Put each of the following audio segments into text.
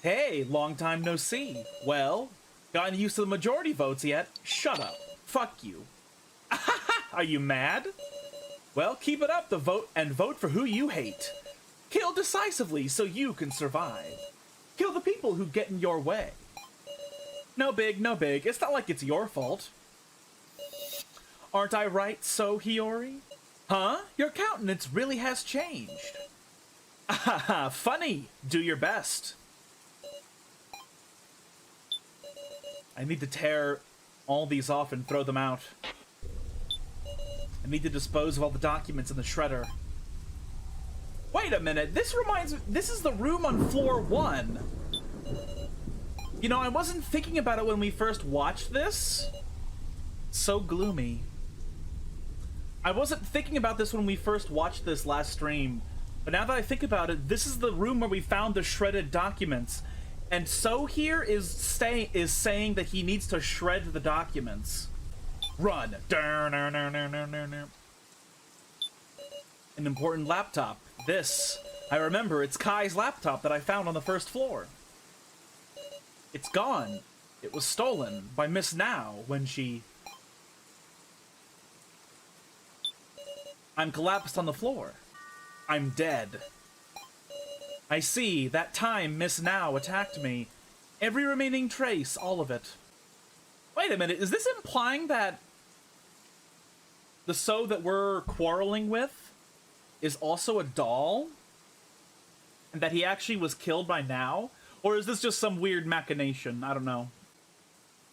Hey, long time no see. Well, gotten used to the majority votes yet? Shut up. Fuck you. Are you mad? Well, keep it up, the vote, and vote for who you hate. Kill decisively so you can survive. Kill the people who get in your way. No big, no big. It's not like it's your fault. Aren't I right, so Hiyori? Huh? Your countenance really has changed. Haha, funny. Do your best. I need to tear all these off and throw them out. I need to dispose of all the documents in the shredder. Wait a minute, this is the room on floor 1. You know, I wasn't thinking about it when we first watched this. So gloomy. I wasn't thinking about this when we first watched this last stream, but now that I think about it, this is the room where we found the shredded documents. And So here is saying that he needs to shred the documents. Run. An important laptop. This. I remember, it's Kai's laptop that I found on the first floor. It's gone. It was stolen by Miss Now when she... I'm collapsed on the floor. I'm dead. I see. That time Miss Now attacked me. Every remaining trace, all of it. Wait a minute, is this implying that the So that we're quarreling with is also a doll? And that he actually was killed by Now? Or is this just some weird machination? I don't know.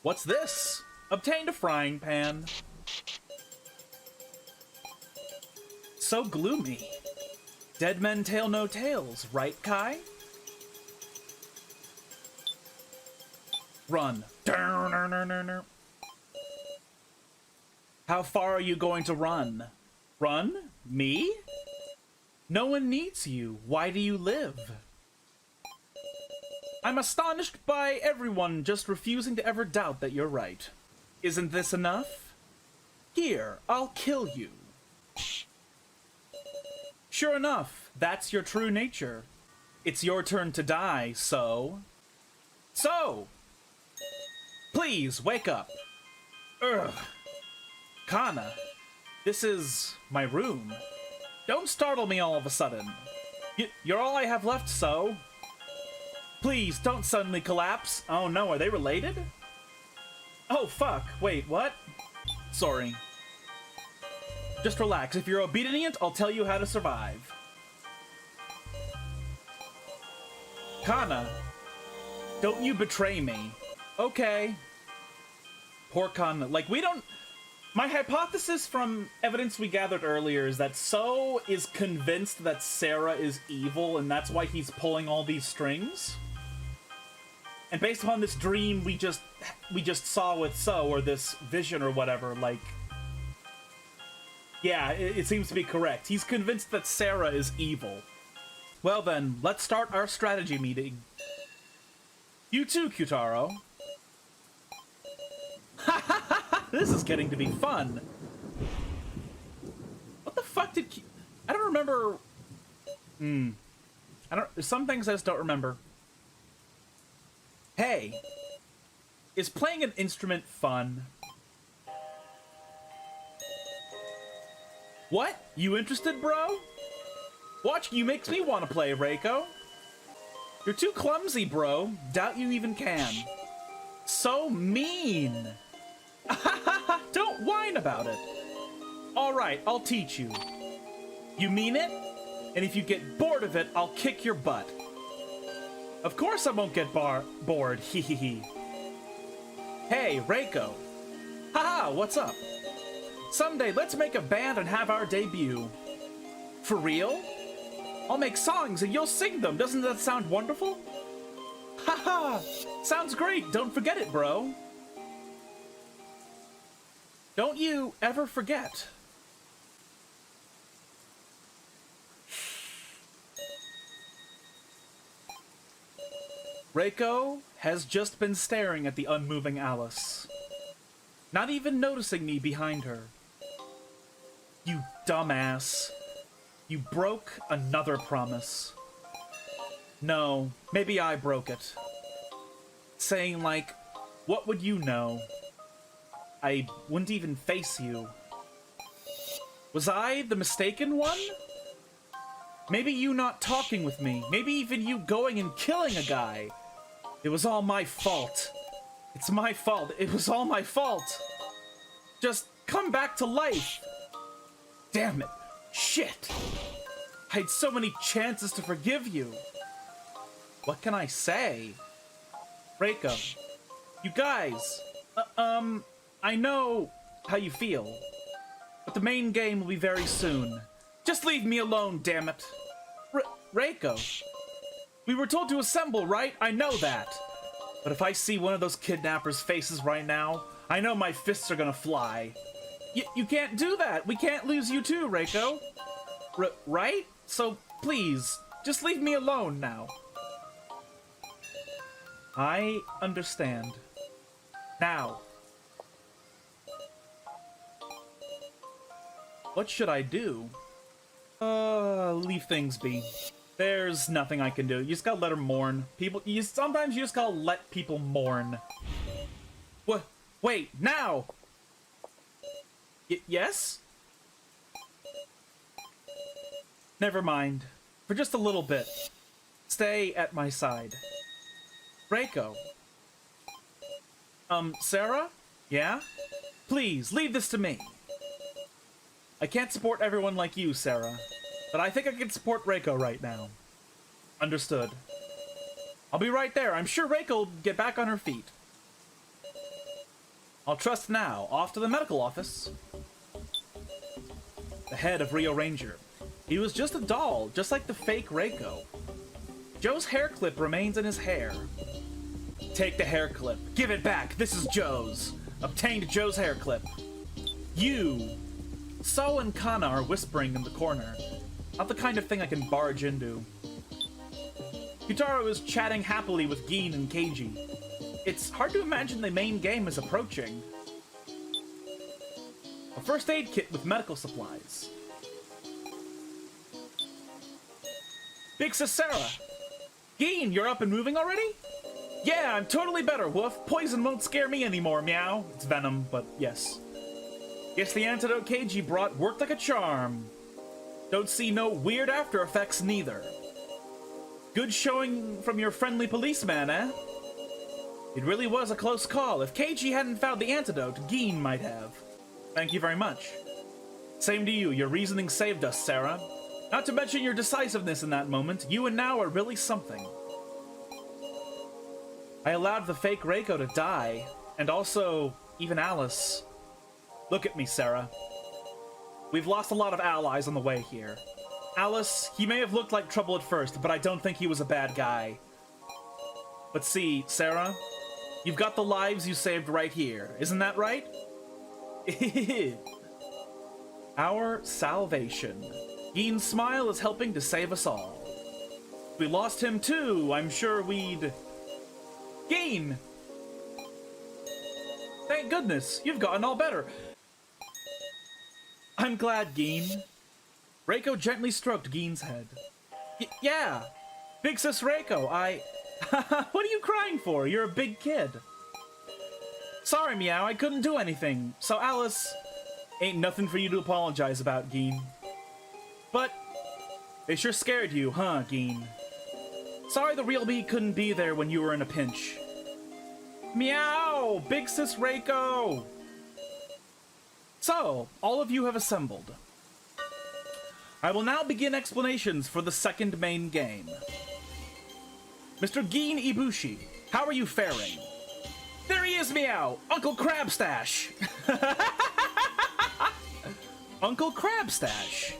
What's this? Obtained a frying pan. So gloomy. Dead men tell no tales, right, Kai? Run. How far are you going to run? Run? Me? No one needs you. Why do you live? I'm astonished by everyone just refusing to ever doubt that you're right. Isn't this enough? Here, I'll kill you. Sure enough, that's your true nature. It's your turn to die, So. Please, wake up. Ugh. Kana, this is my room. Don't startle me all of a sudden. You're all I have left, So. Please, don't suddenly collapse. Oh no, are they related? Oh fuck, wait, what? Sorry. Just relax. If you're obedient, I'll tell you how to survive. Kana, don't you betray me. Okay. Poor Kana. Like, we don't... My hypothesis from evidence we gathered earlier is that So is convinced that Sarah is evil, and that's why he's pulling all these strings. And based upon this dream we just saw with So, or this vision or whatever, like... Yeah, it seems to be correct. He's convinced that Sarah is evil. Well then, let's start our strategy meeting. You too, Kyutaro. This is getting to be fun. What the fuck did I don't remember... Some things I just don't remember. Hey. Is playing an instrument fun? What? You interested, bro? Watching you makes me want to play, Reiko. You're too clumsy, bro. Doubt you even can. So mean. Don't whine about it. Alright, I'll teach you. You mean it? And if you get bored of it, I'll kick your butt. Of course I won't get bored, hee hee hee. Hey, Reiko. Haha, what's up? Someday, let's make a band and have our debut. For real? I'll make songs and you'll sing them. Doesn't that sound wonderful? Haha! Sounds great. Don't forget it, bro. Don't you ever forget. Reiko has just been staring at the unmoving Alice. Not even noticing me behind her. You dumbass. You broke another promise. No, maybe I broke it. Saying, like, what would you know? I wouldn't even face you. Was I the mistaken one? Maybe you not talking with me. Maybe even you going and killing a guy. It was all my fault. It's my fault. It was all my fault. Just come back to life. Damn it. Shit. I had so many chances to forgive you. What can I say? Reiko. You guys. I know how you feel. But the main game will be very soon. Just leave me alone, damn it. Reiko. We were told to assemble, right? I know that. But if I see one of those kidnappers' faces right now, I know my fists are gonna fly. You can't do that. We can't lose you too, Reiko. Right? So, please, just leave me alone now. I understand. Now. What should I do? Leave things be. There's nothing I can do. You just gotta let her mourn. Sometimes you just gotta let people mourn. What? Wait, now! Yes? Never mind. For just a little bit. Stay at my side. Reiko. Sarah? Yeah? Please, leave this to me. I can't support everyone like you, Sarah. But I think I can support Reiko right now. Understood. I'll be right there. I'm sure Reiko will get back on her feet. I'll trust now. Off to the medical office. The head of Rio Ranger. He was just a doll, just like the fake Reiko. Joe's hair clip remains in his hair. Take the hair clip. Give it back. This is Joe's. Obtained Joe's hair clip. You. So and Kana are whispering in the corner. Not the kind of thing I can barge into. Yutaro is chatting happily with Gin and Keiji. It's hard to imagine the main game is approaching. A first aid kit with medical supplies. Big Sis Sarah. Gin, you're up and moving already? Yeah, I'm totally better, Woof. Poison won't scare me anymore, meow. It's venom, but yes. Guess the antidote Keiji brought worked like a charm. Don't see no weird after effects neither. Good showing from your friendly policeman, eh? It really was a close call. If Keiji hadn't found the antidote, Gin might have. Thank you very much. Same to you. Your reasoning saved us, Sarah. Not to mention your decisiveness in that moment. You and now are really something. I allowed the fake Reiko to die, and also, even Alice. Look at me, Sarah. We've lost a lot of allies on the way here. Alice, he may have looked like trouble at first, but I don't think he was a bad guy. But see, Sarah, you've got the lives you saved right here. Isn't that right? Our salvation. Gin's smile is helping to save us all. If we lost him too, I'm sure we'd... Gin! Thank goodness, you've gotten all better. I'm glad, Gin. Reiko gently stroked Gin's head. Yeah! Big Sis Reiko, what are you crying for? You're a big kid. Sorry, Meow, I couldn't do anything. So, Alice, ain't nothing for you to apologize about, Gin. But, they sure scared you, huh, Gin? Sorry the real me couldn't be there when you were in a pinch. Meow! Big Sis Reiko! So, all of you have assembled. I will now begin explanations for the second main game. Mr. Gin Ibushi, how are you faring? There he is, Meow! Uncle Crabstache! Uncle Crabstache!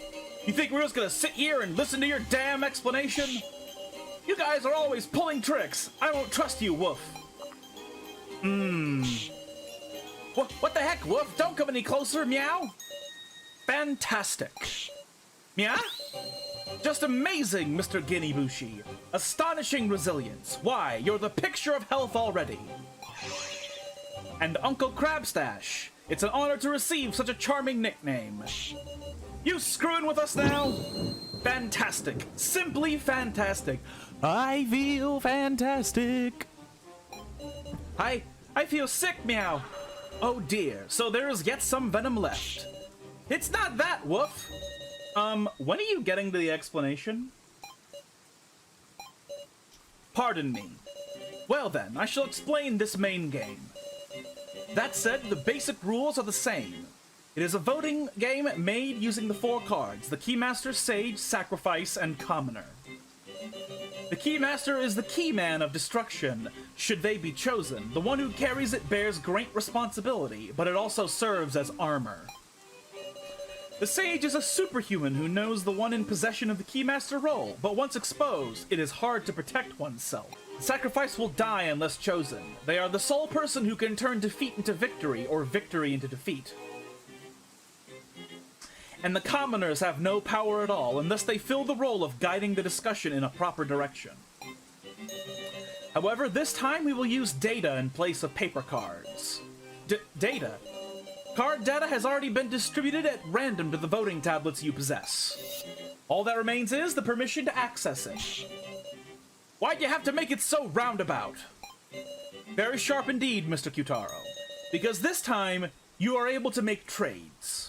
You think we're just gonna sit here and listen to your damn explanation? You guys are always pulling tricks! I won't trust you, Woof! What the heck, Woof? Don't come any closer, Meow! Fantastic. Meow? Just amazing, Mr. Gin Ibushi. Astonishing resilience. Why, you're the picture of health already. And Uncle Crabstache, it's an honor to receive such a charming nickname. You screwing with us now? Fantastic. Simply fantastic. I feel fantastic. I feel sick, meow. Oh dear, so there is yet some venom left. It's not that, woof. When are you getting to the explanation? Pardon me. Well then, I shall explain this main game. That said, the basic rules are the same. It is a voting game made using the 4 cards: the Keymaster, Sage, Sacrifice, and Commoner. The Keymaster is the keyman of destruction, should they be chosen. The one who carries it bears great responsibility, but it also serves as armor. The Sage is a superhuman who knows the one in possession of the Keymaster role, but once exposed, it is hard to protect oneself. Sacrifice will die unless chosen. They are the sole person who can turn defeat into victory, or victory into defeat. And the Commoners have no power at all, unless they fill the role of guiding the discussion in a proper direction. However, this time we will use data in place of paper cards. Data? Card data has already been distributed at random to the voting tablets you possess. All that remains is the permission to access it. Why'd you have to make it so roundabout? Very sharp indeed, Mr. Qtaro. Because this time, you are able to make trades.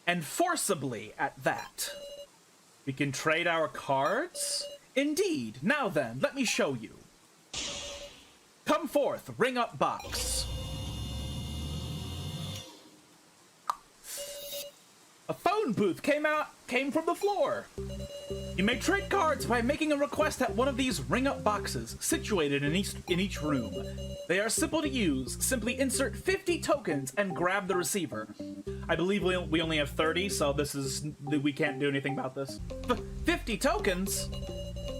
And forcibly at that. We can trade our cards? Indeed. Now then, let me show you. Come forth, ring up box. A phone booth came from the floor. You may trade cards by making a request at one of these ring-up boxes situated in each room. They are simple to use. Simply insert 50 tokens and grab the receiver. I believe we only have 30, so we can't do anything about this. 50 tokens?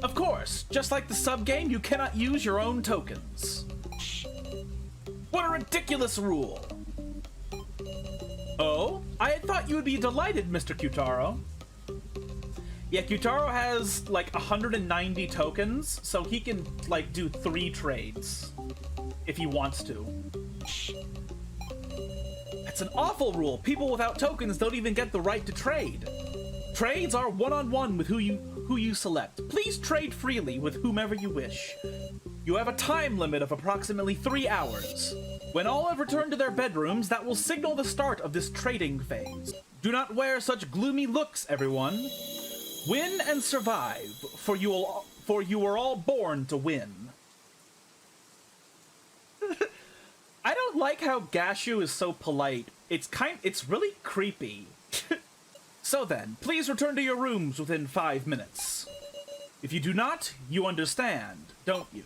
Of course, just like the sub-game, you cannot use your own tokens. What a ridiculous rule! Oh? I had thought you would be delighted, Mr. Qtaro. Yeah, Qtaro has, like, 190 tokens, so he can, like, do 3 trades. If he wants to. That's an awful rule. People without tokens don't even get the right to trade. Trades are one-on-one with who you select. Please trade freely with whomever you wish. You have a time limit of approximately 3 hours. When all have returned to their bedrooms, that will signal the start of this trading phase. Do not wear such gloomy looks, everyone. Win and survive, for you are all born to win. I don't like how Gashu is so polite. It's really creepy. So then, please return to your rooms within 5 minutes. If you do not, you understand, don't you?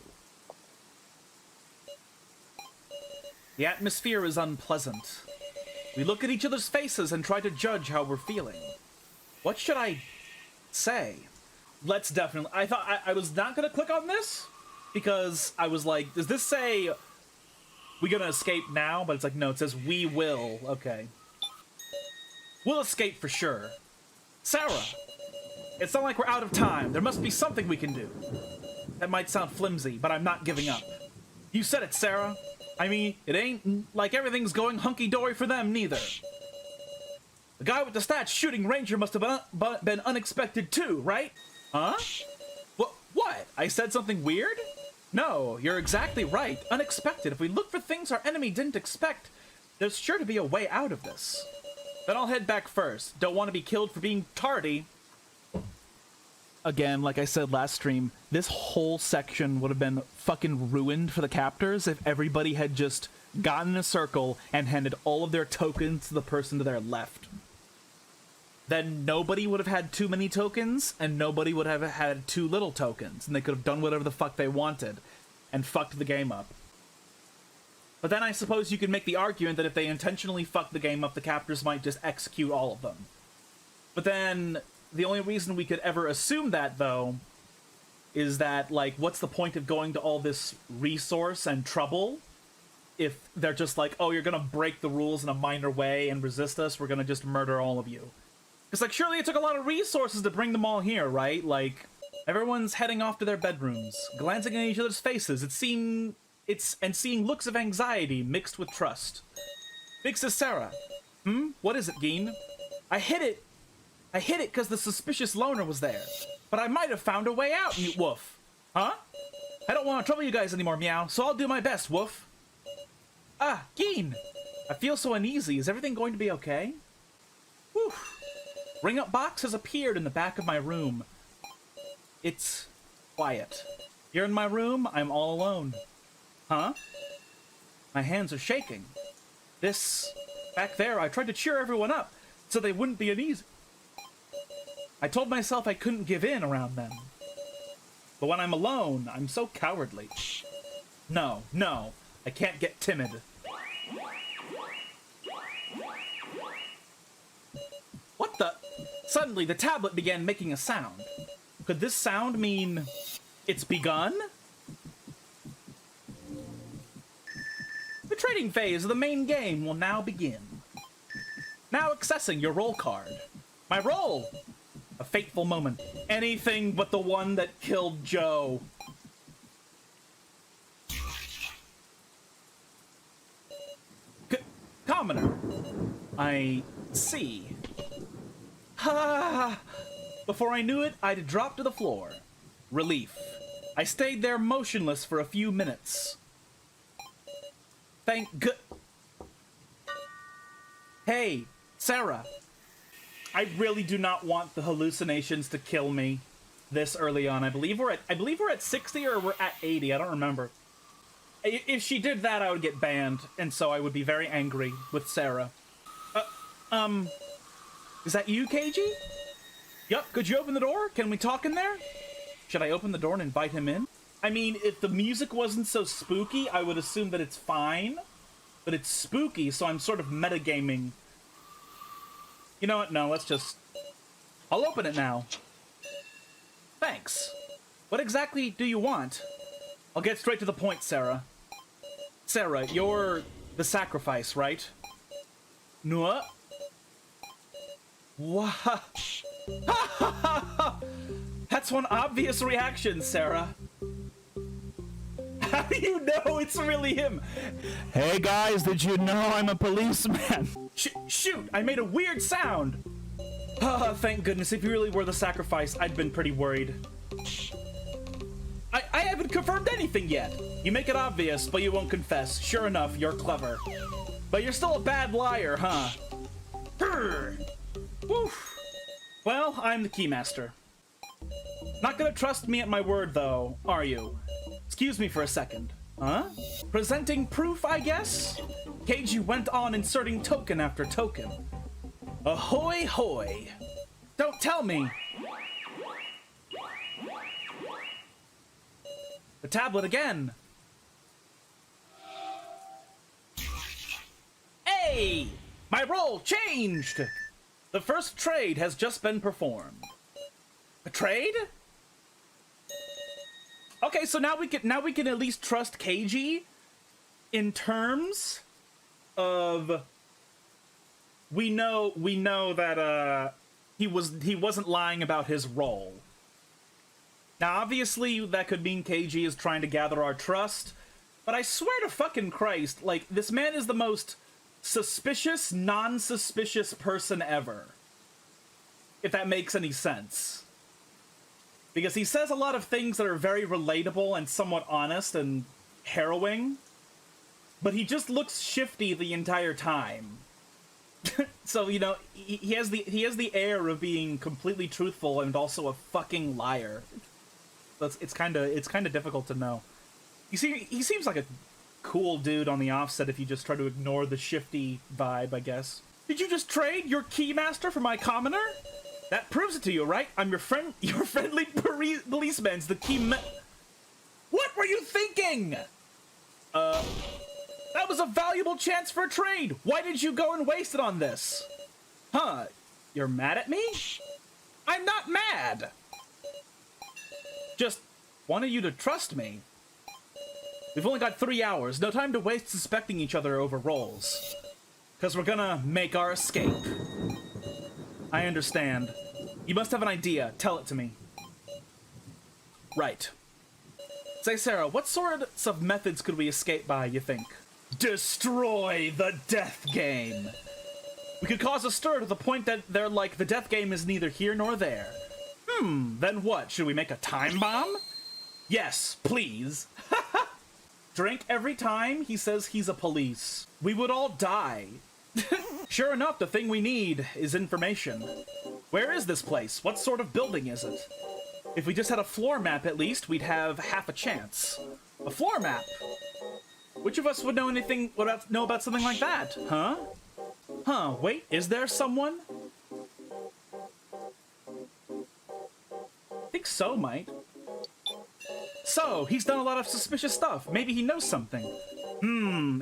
The atmosphere is unpleasant. We look at each other's faces and try to judge how we're feeling. What should I say? Let's definitely... I thought I was not gonna click on this because I was like, does this say we gonna escape now? But it's like, no, it says we will. Okay. We'll escape for sure. Sarah, it's not like we're out of time. There must be something we can do. That might sound flimsy, but I'm not giving up. You said it, Sarah. I mean, it ain't like everything's going hunky-dory for them, neither. The guy with the stats shooting Ranger must have been unexpected too, right? Huh? What? I said something weird? No, you're exactly right. Unexpected. If we look for things our enemy didn't expect, there's sure to be a way out of this. Then I'll head back first. Don't want to be killed for being tardy. Again, like I said last stream, this whole section would have been fucking ruined for the captors if everybody had just gotten in a circle and handed all of their tokens to the person to their left. Then nobody would have had too many tokens, and nobody would have had too little tokens, and they could have done whatever the fuck they wanted, and fucked the game up. But then I suppose you could make the argument that if they intentionally fucked the game up, the captors might just execute all of them. But then... the only reason we could ever assume that, though, is that, like, what's the point of going to all this resource and trouble if they're just like, oh, you're gonna break the rules in a minor way and resist us, we're gonna just murder all of you. It's like, surely it took a lot of resources to bring them all here, right? Like, everyone's heading off to their bedrooms, glancing at each other's faces, and seeing looks of anxiety mixed with trust. Big Sis Sarah. What is it, Geen? I hit it I hid it because the suspicious loner was there. But I might have found a way out, woof. Huh? I don't want to trouble you guys anymore, meow, so I'll do my best, woof. Ah, Geen! I feel so uneasy. Is everything going to be okay? Whew. Ring-up box has appeared in the back of my room. It's quiet. Here in my room, I'm all alone. Huh? My hands are shaking. Back there, I tried to cheer everyone up so they wouldn't be uneasy. I told myself I couldn't give in around them. But when I'm alone, I'm so cowardly. No, I can't get timid. What the? Suddenly, the tablet began making a sound. Could this sound mean it's begun? The trading phase of the main game will now begin. Now accessing your roll card. My roll! A fateful moment. Anything but the one that killed Joe. Commoner. I see. Ha! Before I knew it, I'd dropped to the floor. Relief. I stayed there motionless for a few minutes. Thank good. Hey, Sarah. I really do not want the hallucinations to kill me this early on. I believe we're at 60 or we're at 80. I don't remember. If she did that, I would get banned, and so I would be very angry with Sarah. Is that you, KG? Yup, could you open the door? Can we talk in there? Should I open the door and invite him in? I mean, if the music wasn't so spooky, I would assume that it's fine. But it's spooky, so I'm sort of metagaming. You know what? No, let's just... I'll open it now. Thanks. What exactly do you want? I'll get straight to the point, Sarah. Sarah, you're the sacrifice, right? No. Wha? That's one obvious reaction, Sarah. How do you know it's really him? Hey guys, did you know I'm a policeman? Shoot, I made a weird sound. Thank goodness, if you really were the sacrifice, I'd been pretty worried. I haven't confirmed anything yet. You make it obvious, but you won't confess. Sure enough, you're clever. But you're still a bad liar, huh? Woof. Well, I'm the keymaster. Not gonna trust me at my word, though, are you? Excuse me for a second. Huh? Presenting proof, I guess? KG went on inserting token after token. Ahoy hoy! Don't tell me! The tablet again! Hey! My role changed! The first trade has just been performed. A trade? Okay, so now we can at least trust KG in terms of we know that he wasn't lying about his role. Now obviously that could mean KG is trying to gather our trust, but I swear to fucking Christ, like, this man is the most suspicious, non-suspicious person ever. If that makes any sense. Because he says a lot of things that are very relatable and somewhat honest and harrowing, but he just looks shifty the entire time. So, you know, he has the air of being completely truthful and also a fucking liar. So it's kind of difficult to know. You see, he seems like a cool dude on the offset if you just try to ignore the shifty vibe, I guess. Did you just trade your keymaster for my commoner? That proves it to you, right? I'm your friendly policeman's the key. What were you thinking? That was a valuable chance for a trade. Why did you go and waste it on this? Huh? You're mad at me? I'm not mad. Just wanted you to trust me. We've only got 3 hours. No time to waste suspecting each other over roles. Because we're gonna make our escape. I understand. You must have an idea. Tell it to me. Right. Say, Sarah, what sorts of methods could we escape by, you think? Destroy the death game. We could cause a stir to the point that they're like, the death game is neither here nor there. Then what? Should we make a time bomb? Yes, please. Drink every time he says he's a police. We would all die. Sure enough, the thing we need is information. Where is this place? What sort of building is it? If we just had a floor map at least, we'd have half a chance. A floor map? Which of us would know anything, know about something like that? Huh? Huh, wait, is there someone? I think so, mate. So, he's done a lot of suspicious stuff. Maybe he knows something.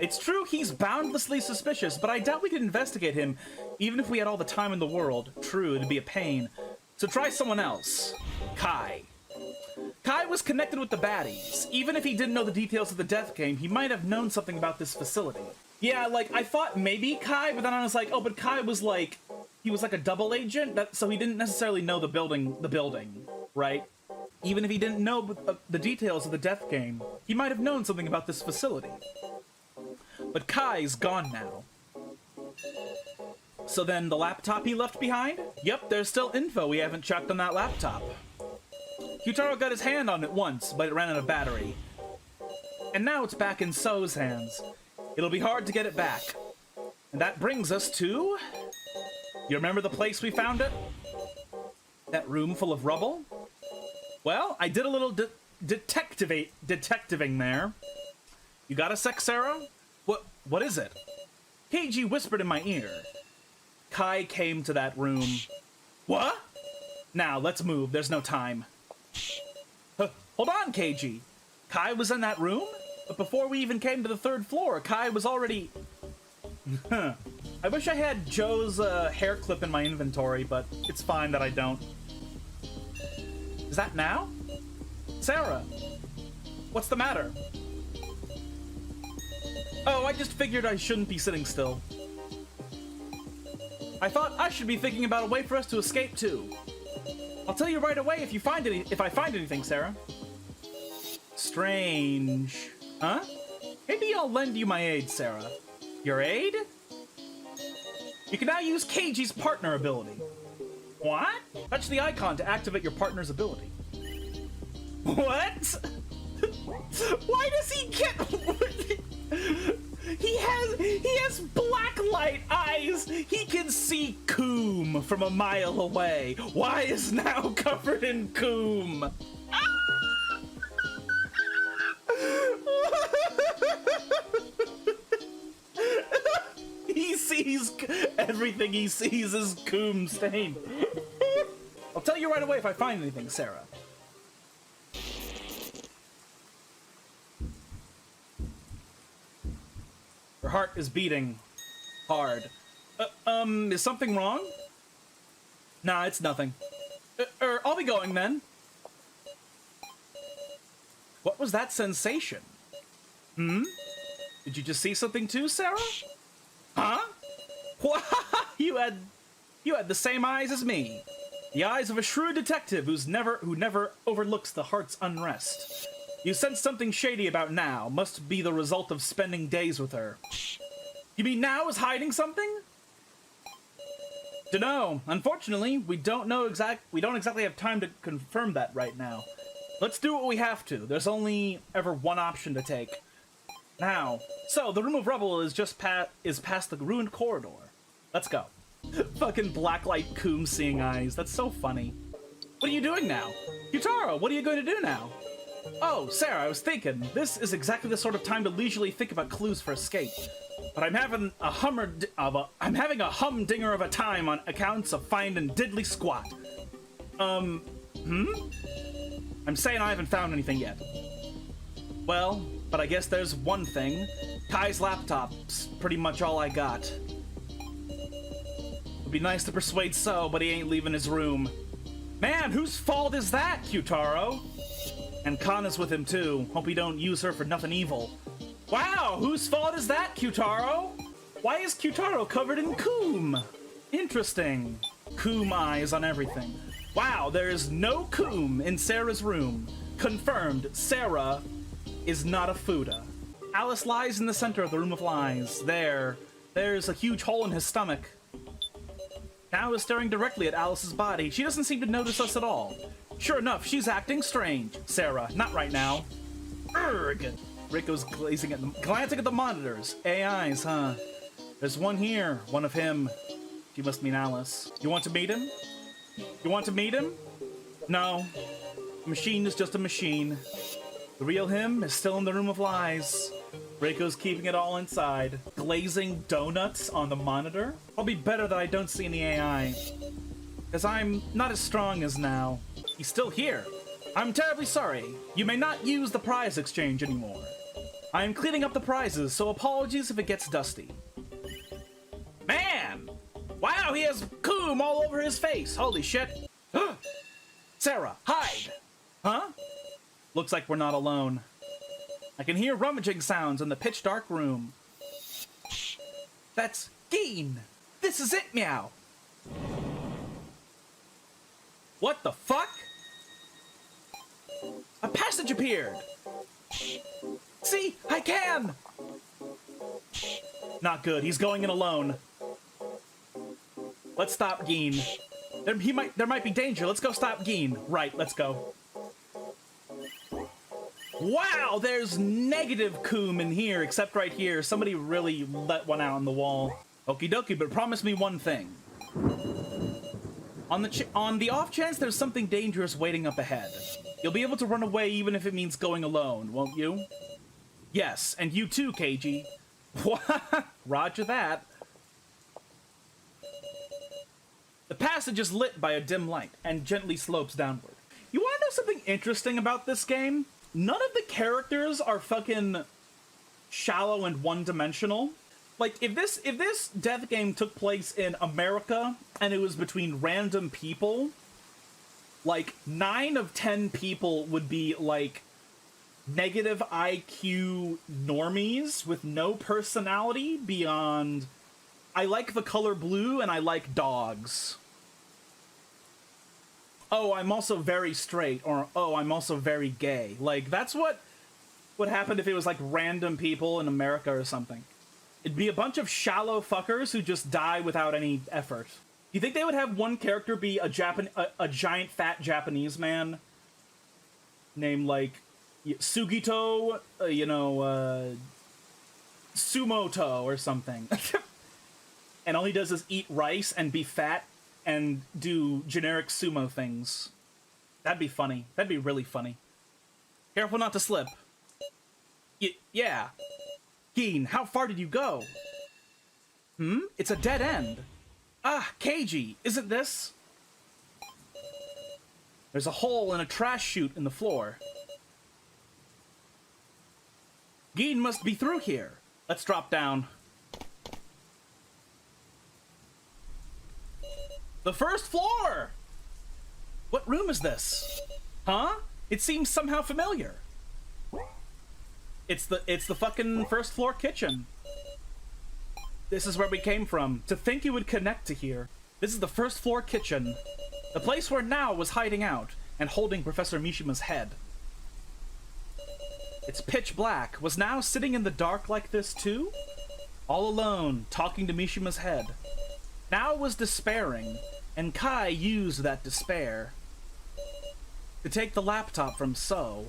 It's true he's boundlessly suspicious, but I doubt we could investigate him, even if we had all the time in the world. True, it'd be a pain. So try someone else. Kai. Kai was connected with the baddies. Even if he didn't know the details of the death game, he might have known something about this facility. Yeah, like, I thought maybe Kai, but then I was like, oh, but Kai was like, he was like a double agent, so he didn't necessarily know the building, right? Even if he didn't know the details of the death game, he might have known something about this facility. But Kai's gone now. So then the laptop he left behind? Yep, there's still info we haven't checked on that laptop. Kyutaro got his hand on it once, but it ran out of battery. And now it's back in So's hands. It'll be hard to get it back. And that brings us to... You remember the place we found it? That room full of rubble? Well, I did a little detectiving there. You got a sec, Sarah? What is it? Keiji whispered in my ear. Kai came to that room. What? Now, let's move. There's no time. Hold on, Keiji. Kai was in that room? But before we even came to the third floor, Kai was already... I wish I had Joe's hair clip in my inventory, but it's fine that I don't. Is that now? Sarah, what's the matter? Oh, I just figured I shouldn't be sitting still. I thought I should be thinking about a way for us to escape too. I'll tell you right away if I find anything, Sarah. Strange. Huh? Maybe I'll lend you my aid, Sarah. Your aid? You can now use Keiji's partner ability. What? Touch the icon to activate your partner's ability. What? Why does he get... He has blacklight eyes. He can see Coom from a mile away. Why is now covered in Coom? He sees everything he sees is Coom stained. I'll tell you right away if I find anything, Sarah. Her heart is beating hard. Is something wrong? Nah, it's nothing. I'll be going then. What was that sensation? Did you just see something too, Sarah? Huh? You had the same eyes as me. The eyes of a shrewd detective who never overlooks the heart's unrest. You sense something shady about Now. Must be the result of spending days with her. You mean Now is hiding something? Dunno. Unfortunately, we don't exactly have time to confirm that right now. Let's do what we have to. There's only ever one option to take. Now, so the room of rubble is just past the ruined corridor. Let's go. Fucking blacklight Coom seeing eyes. That's so funny. What are you doing now? Kyutaro, what are you going to do now? Oh, Sarah, I was thinking, this is exactly the sort of time to leisurely think about clues for escape. But I'm having a humdinger of a time on accounts of finding diddly squat. I'm saying I haven't found anything yet. Well, but I guess there's one thing. Kai's laptop's pretty much all I got. It'd be nice to persuade So, but he ain't leaving his room. Man, whose fault is that, Kyutaro? And Kana's with him too. Hope he don't use her for nothing evil. Wow, whose fault is that, Kyutaro? Why is Kyutaro covered in Coom? Interesting. Coom eyes on everything. Wow, there is no Coom in Sarah's room. Confirmed, Sarah is not a Fuda. Alice lies in the center of the Room of Lies. There's a huge hole in his stomach. Now is staring directly at Alice's body. She doesn't seem to notice us at all. Sure enough, she's acting strange. Sarah, not right now. Urgh. Rico's glancing at the monitors. AIs, huh? There's one here, one of him. She must mean Alice. You want to meet him? You want to meet him? No. A machine is just a machine. The real him is still in the room of lies. Reiko's keeping it all inside. Glazing donuts on the monitor? Probably better that I don't see any AI. Because I'm not as strong as now. He's still here. I'm terribly sorry. You may not use the prize exchange anymore. I am cleaning up the prizes, so apologies if it gets dusty. Man! Wow, he has coom all over his face. Holy shit. Sarah, hide! Huh? Looks like we're not alone. I can hear rummaging sounds in the pitch-dark room. That's Geen! This is it, meow! What the fuck? A passage appeared! See, I can! Not good, he's going in alone. Let's stop Geen. There might be danger, let's go stop Geen. Right, let's go. Wow, there's negative coom in here, except right here. Somebody really let one out on the wall. Okie dokie, but promise me one thing. On the off chance there's something dangerous waiting up ahead, you'll be able to run away even if it means going alone, won't you? Yes, and you too, KG. Roger that. The passage is lit by a dim light and gently slopes downward. You wanna know something interesting about this game? None of the characters are fucking shallow and one-dimensional. Like, if this death game took place in America and it was between random people, like, 9 of 10 people would be, like, negative IQ normies with no personality beyond, I like the color blue and I like dogs. Oh, I'm also very straight, or oh, I'm also very gay. Like, that's what would happen if it was, like, random people in America or something. It'd be a bunch of shallow fuckers who just die without any effort. You think they would have one character be a giant fat Japanese man named, like, Sugito, Sumoto or something? And all he does is eat rice and be fat and do generic sumo things. That'd be funny. That'd be really funny. Careful not to slip. Yeah. Geen, how far did you go? It's a dead end. Ah, Keiji, isn't this? There's a hole in a trash chute in the floor. Geen must be through here. Let's drop down. The first floor! What room is this? Huh? It seems somehow familiar. It's the fucking first floor kitchen. This is where we came from. To think you would connect to here. This is the first floor kitchen. The place where Now was hiding out and holding Professor Mishima's head. It's pitch black. Was Now sitting in the dark like this too? All alone, talking to Mishima's head. Now was despairing, and Kai used that despair to take the laptop from So.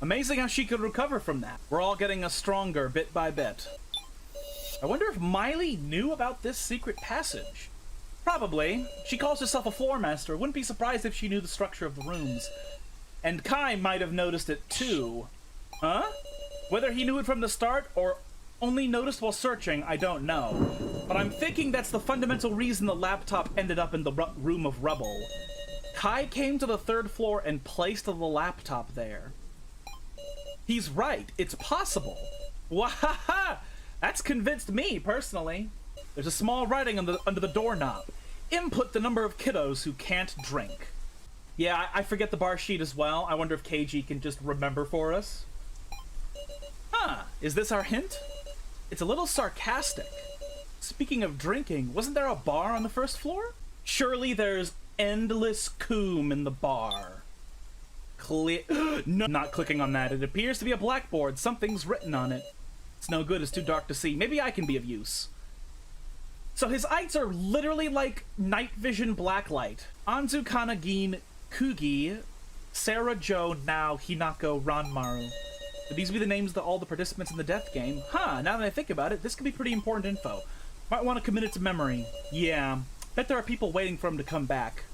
Amazing how she could recover from that. We're all getting us stronger bit by bit. I wonder if Miley knew about this secret passage. Probably. She calls herself a floor master. Wouldn't be surprised if she knew the structure of the rooms. And Kai might have noticed it too. Huh? Whether he knew it from the start or only noticed while searching, I don't know. But I'm thinking that's the fundamental reason the laptop ended up in the room of rubble. Kai came to the 3rd floor and placed the laptop there. He's right. It's possible. Wahaha! That's convinced me, personally. There's a small writing under the doorknob. Input the number of kiddos who can't drink. Yeah, I forget the bar sheet as well. I wonder if KG can just remember for us. Huh, is this our hint? It's a little sarcastic. Speaking of drinking, wasn't there a bar on the 1st floor? Surely there's endless coom in the bar. No, not clicking on that. It appears to be a blackboard. Something's written on it. It's no good, it's too dark to see. Maybe I can be of use. So his eyes are literally like night vision blacklight. Anzu Kanagin Kugi, Sarah Jo Now Hinako Ranmaru. Would these be the names of all the participants in the death game? Huh, now that I think about it, this could be pretty important info. Might want to commit it to memory. Yeah, bet there are people waiting for him to come back.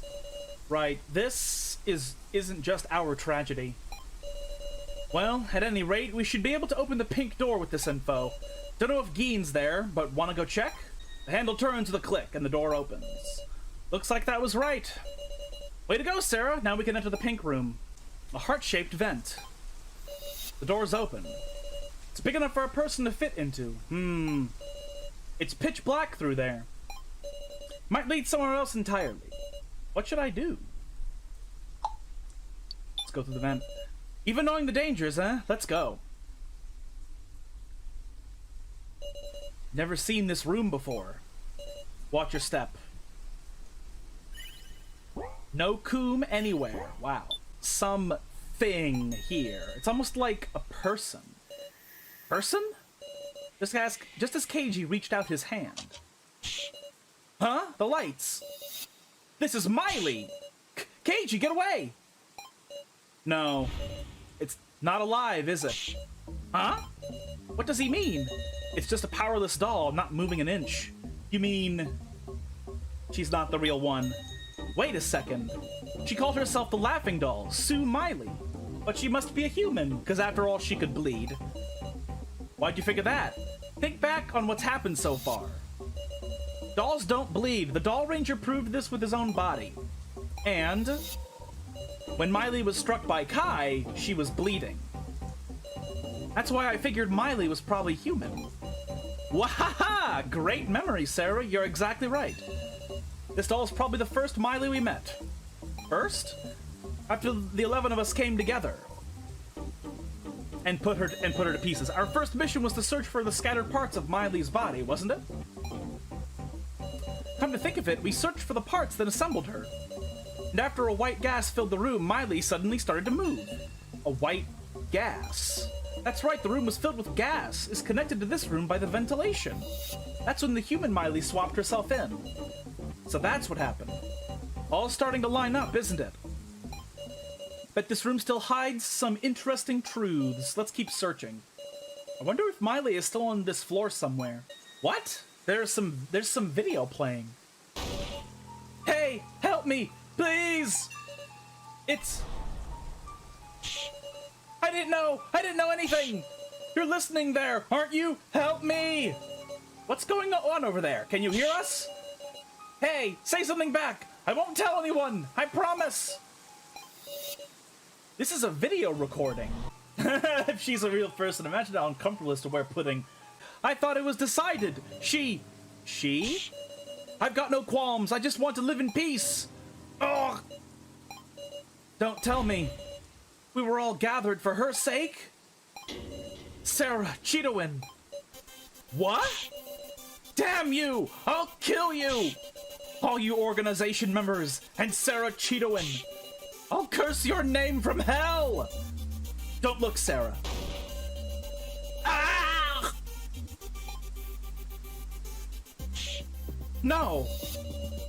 Right, this isn't just our tragedy. Well, at any rate, we should be able to open the pink door with this info. Don't know if Geen's there, but wanna go check? The handle turns with a click, and the door opens. Looks like that was right. Way to go, Sarah! Now we can enter the pink room. A heart-shaped vent. The door's open. It's big enough for a person to fit into. It's pitch black through there. Might lead somewhere else entirely. What should I do? Let's go through the vent. Even knowing the dangers, eh? Let's go. Never seen this room before. Watch your step. No coom anywhere. Wow. Something here. It's almost like a person. Person? Just as Keiji reached out his hand. Huh? The lights. This is Miley! Keiji, get away! No. It's not alive, is it? Huh? What does he mean? It's just a powerless doll, not moving an inch. You mean... she's not the real one. Wait a second. She called herself the Laughing Doll, Sue Miley. But she must be a human, because after all, she could bleed. Why'd you figure that? Think back on what's happened so far. Dolls don't bleed. The Doll Ranger proved this with his own body. And when Miley was struck by Kai, she was bleeding. That's why I figured Miley was probably human. Wahaha! Great memory, Sarah. You're exactly right. This doll's probably the first Miley we met. First? After the 11 of us came together and put her to pieces. Our first mission was to search for the scattered parts of Miley's body, wasn't it? Come to think of it, we searched for the parts that assembled her. And after a white gas filled the room, Miley suddenly started to move. A white gas. That's right, the room was filled with gas. It's connected to this room by the ventilation. That's when the human Miley swapped herself in. So that's what happened. All starting to line up, isn't it? Bet this room still hides some interesting truths. Let's keep searching. I wonder if Miley is still on this floor somewhere. What? There's some video playing. Hey, help me, please! It's... I didn't know anything! You're listening there, aren't you? Help me! What's going on over there? Can you hear us? Hey, say something back! I won't tell anyone, I promise! This is a video recording. If she's a real person, imagine how uncomfortable it is to wear pudding. I thought it was decided. She? I've got no qualms. I just want to live in peace. Ugh. Don't tell me. We were all gathered for her sake? Sarah Cheetawin. What? Damn you! I'll kill you! All you organization members and Sarah Cheetawin. I'll curse your name from hell! Don't look, Sarah. Ah! No!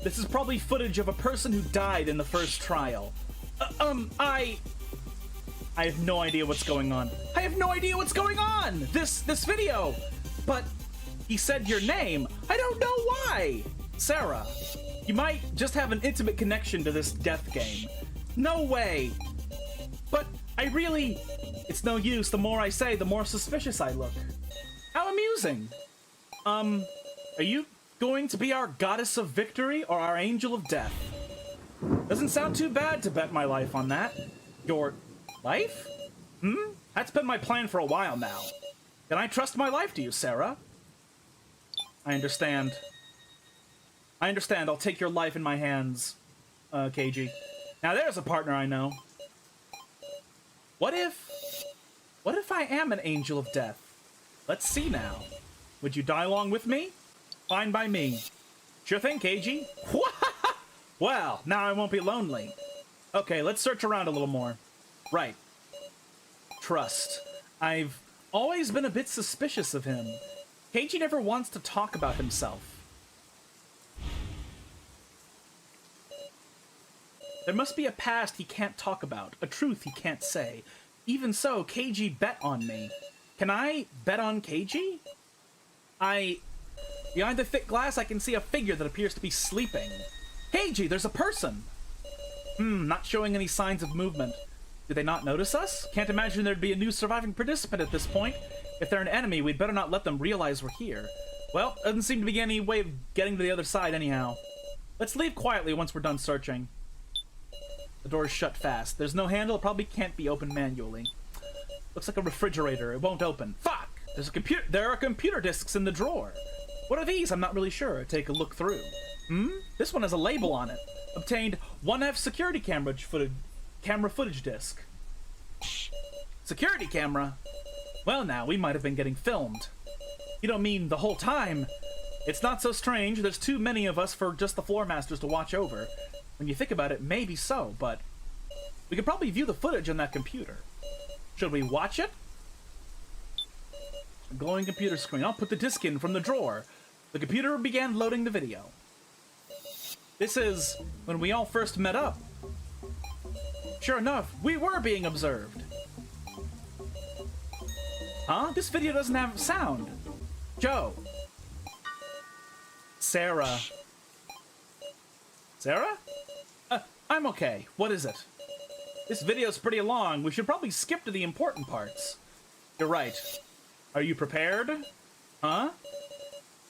This is probably footage of a person who died in the first trial. I have no idea what's going on. I have no idea what's going on! This video! But he said your name. I don't know why! Sarah, you might just have an intimate connection to this death game. No way! But I really... It's no use. The more I say, the more suspicious I look. How amusing. Are you going to be our goddess of victory or our angel of death? Doesn't sound too bad to bet my life on that. Your life? That's been my plan for a while now. Can I trust my life to you, Sarah? I understand. I'll take your life in my hands, Keiji. Now there's a partner I know. What if I am an angel of death? Let's see now. Would you die along with me? Fine by me. Sure thing, Keiji. Well, now I won't be lonely. Okay, let's search around a little more. Right. Trust. I've always been a bit suspicious of him. Keiji never wants to talk about himself. There must be a past he can't talk about, a truth he can't say. Even so, KG bet on me. Can I bet on KG? Behind the thick glass, I can see a figure that appears to be sleeping. KG, there's a person! Not showing any signs of movement. Did they not notice us? Can't imagine there'd be a new surviving participant at this point. If they're an enemy, we'd better not let them realize we're here. Well, doesn't seem to be any way of getting to the other side anyhow. Let's leave quietly once we're done searching. The door is shut fast. There's no handle, it probably can't be opened manually. Looks like a refrigerator. It won't open. Fuck! There are computer disks in the drawer. What are these? I'm not really sure. Take a look through. This one has a label on it. Obtained 1F security camera footage disc. Security camera? Well now, we might have been getting filmed. You don't mean the whole time? It's not so strange. There's too many of us for just the floor masters to watch over. When you think about it, maybe so, but we could probably view the footage on that computer. Should we watch it? A glowing computer screen. I'll put the disc in from the drawer. The computer began loading the video. This is when we all first met up. Sure enough, we were being observed. Huh? This video doesn't have sound. Joe. Sarah. Sarah? I'm okay. What is it? This video's pretty long. We should probably skip to the important parts. You're right. Are you prepared? Huh?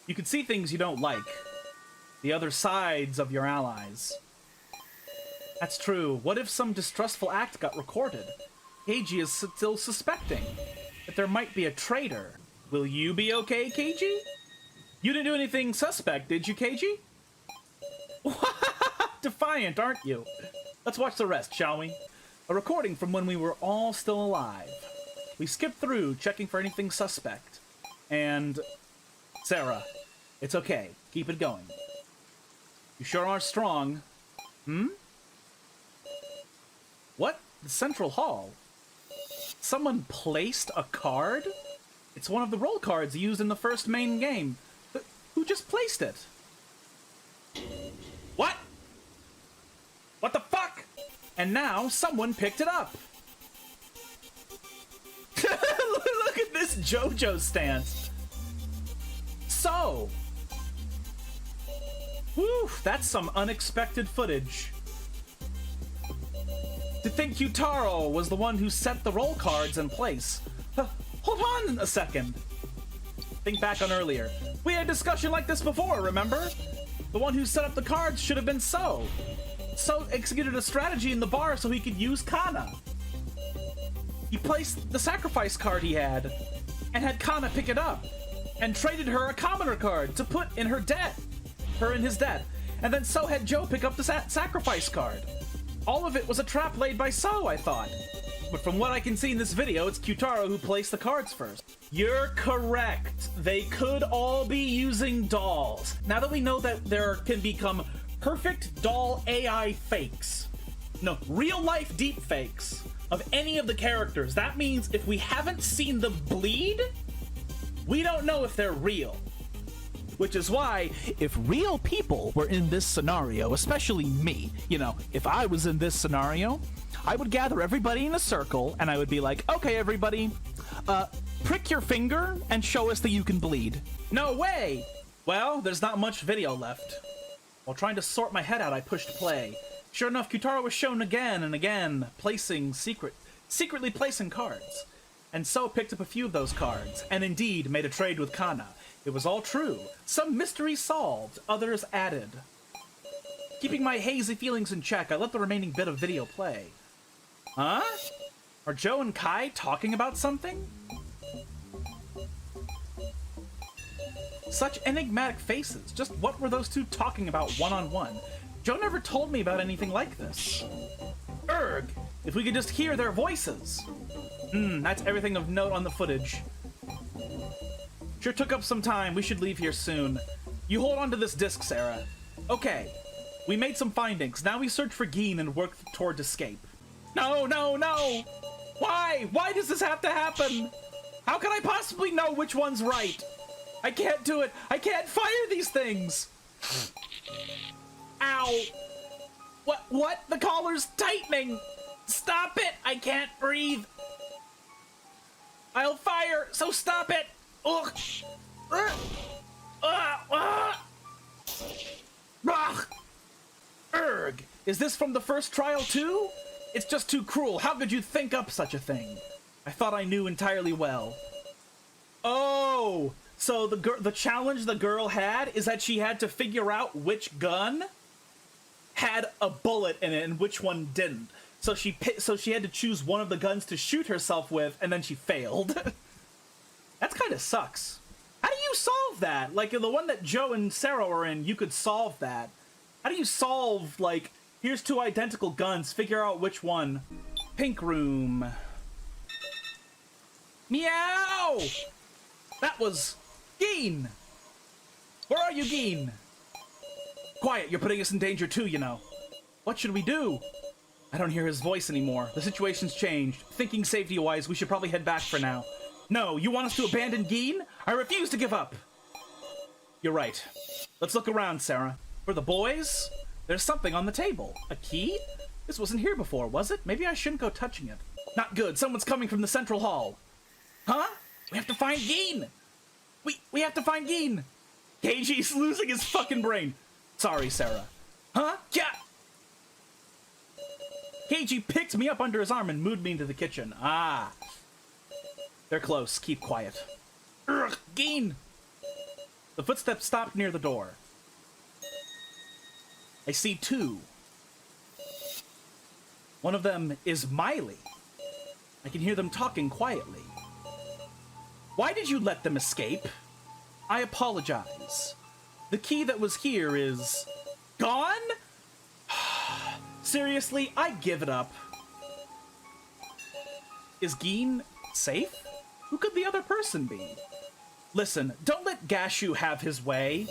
You can see things you don't like. The other sides of your allies. That's true. What if some distrustful act got recorded? KG is still suspecting that there might be a traitor. Will you be okay, KG? You didn't do anything suspect, did you, KG? Defiant, aren't you? Let's watch the rest, shall we? A recording from when we were all still alive. We skipped through, checking for anything suspect. And... Sarah, it's okay. Keep it going. You sure are strong. What? The central hall? Someone placed a card? It's one of the roll cards used in the first main game. Who just placed it? What? What the fuck? And now someone picked it up. Look at this JoJo stance. So. Whew, that's some unexpected footage. To think Kyutaro was the one who set the roll cards in place. Hold on a second. Think back on earlier. We had a discussion like this before, remember? The one who set up the cards should have been So. So executed a strategy in the bar so he could use Kana. He placed the sacrifice card he had, and had Kana pick it up, and traded her a commoner card to put in her in his debt. And then So had Joe pick up the sacrifice card. All of it was a trap laid by So, I thought. But from what I can see in this video, it's Kyutaro who placed the cards first. You're correct. They could all be using dolls. Now that we know that there can become perfect doll AI fakes, no, real-life deep fakes of any of the characters, that means if we haven't seen them bleed, we don't know if they're real. Which is why, if real people were in this scenario, especially me, you know, if I was in this scenario, I would gather everybody in a circle, and I would be like, okay, everybody, prick your finger and show us that you can bleed. No way! Well, there's not much video left. While trying to sort my head out, I pushed play. Sure enough, Kyutaro was shown again and again, secretly placing cards. And So picked up a few of those cards, and indeed made a trade with Kana. It was all true. Some mysteries solved, others added. Keeping my hazy feelings in check, I let the remaining bit of video play. Huh? Are Joe and Kai talking about something? Such enigmatic faces. Just what were those two talking about one-on-one? Joe never told me about anything like this. Erg! If we could just hear their voices! That's everything of note on the footage. Sure took up some time. We should leave here soon. You hold on to this disc, Sarah. Okay. We made some findings. Now we search for Geen and work toward escape. No, no, no! Why? Why does this have to happen? How can I possibly know which one's right? I can't do it. I can't fire these things. Ow. What? The collar's tightening! Stop it! I can't breathe! I'll fire, so stop it! Ugh! Urgh! Is this from the first trial too? It's just too cruel. How could you think up such a thing? I thought I knew entirely well. Oh! So the challenge the girl had is that she had to figure out which gun had a bullet in it and which one didn't. So she had to choose one of the guns to shoot herself with, and then she failed. That's kind of sucks. How do you solve that? Like, in the one that Joe and Sarah were in, you could solve that. How do you solve, like, here's two identical guns, figure out which one? Pink room. Meow! That was Geen! Where are you, Geen? Quiet, you're putting us in danger too, you know. What should we do? I don't hear his voice anymore. The situation's changed. Thinking safety-wise, we should probably head back for now. No, you want us to abandon Geen? I refuse to give up! You're right. Let's look around, Sarah. For the boys, there's something on the table. A key? This wasn't here before, was it? Maybe I shouldn't go touching it. Not good. Someone's coming from the central hall. Huh? We have to find Geen! We have to find Geen! Keiji's losing his fucking brain. Sorry, Sarah. Huh? Yeah! Keiji picked me up under his arm and moved me into the kitchen. Ah. They're close. Keep quiet. Urgh, Geen! The footsteps stopped near the door. I see two. One of them is Miley. I can hear them talking quietly. Why did you let them escape? I apologize. The key that was here is gone? Seriously, I give it up. Is Geen safe? Who could the other person be? Listen, don't let Gashu have his way.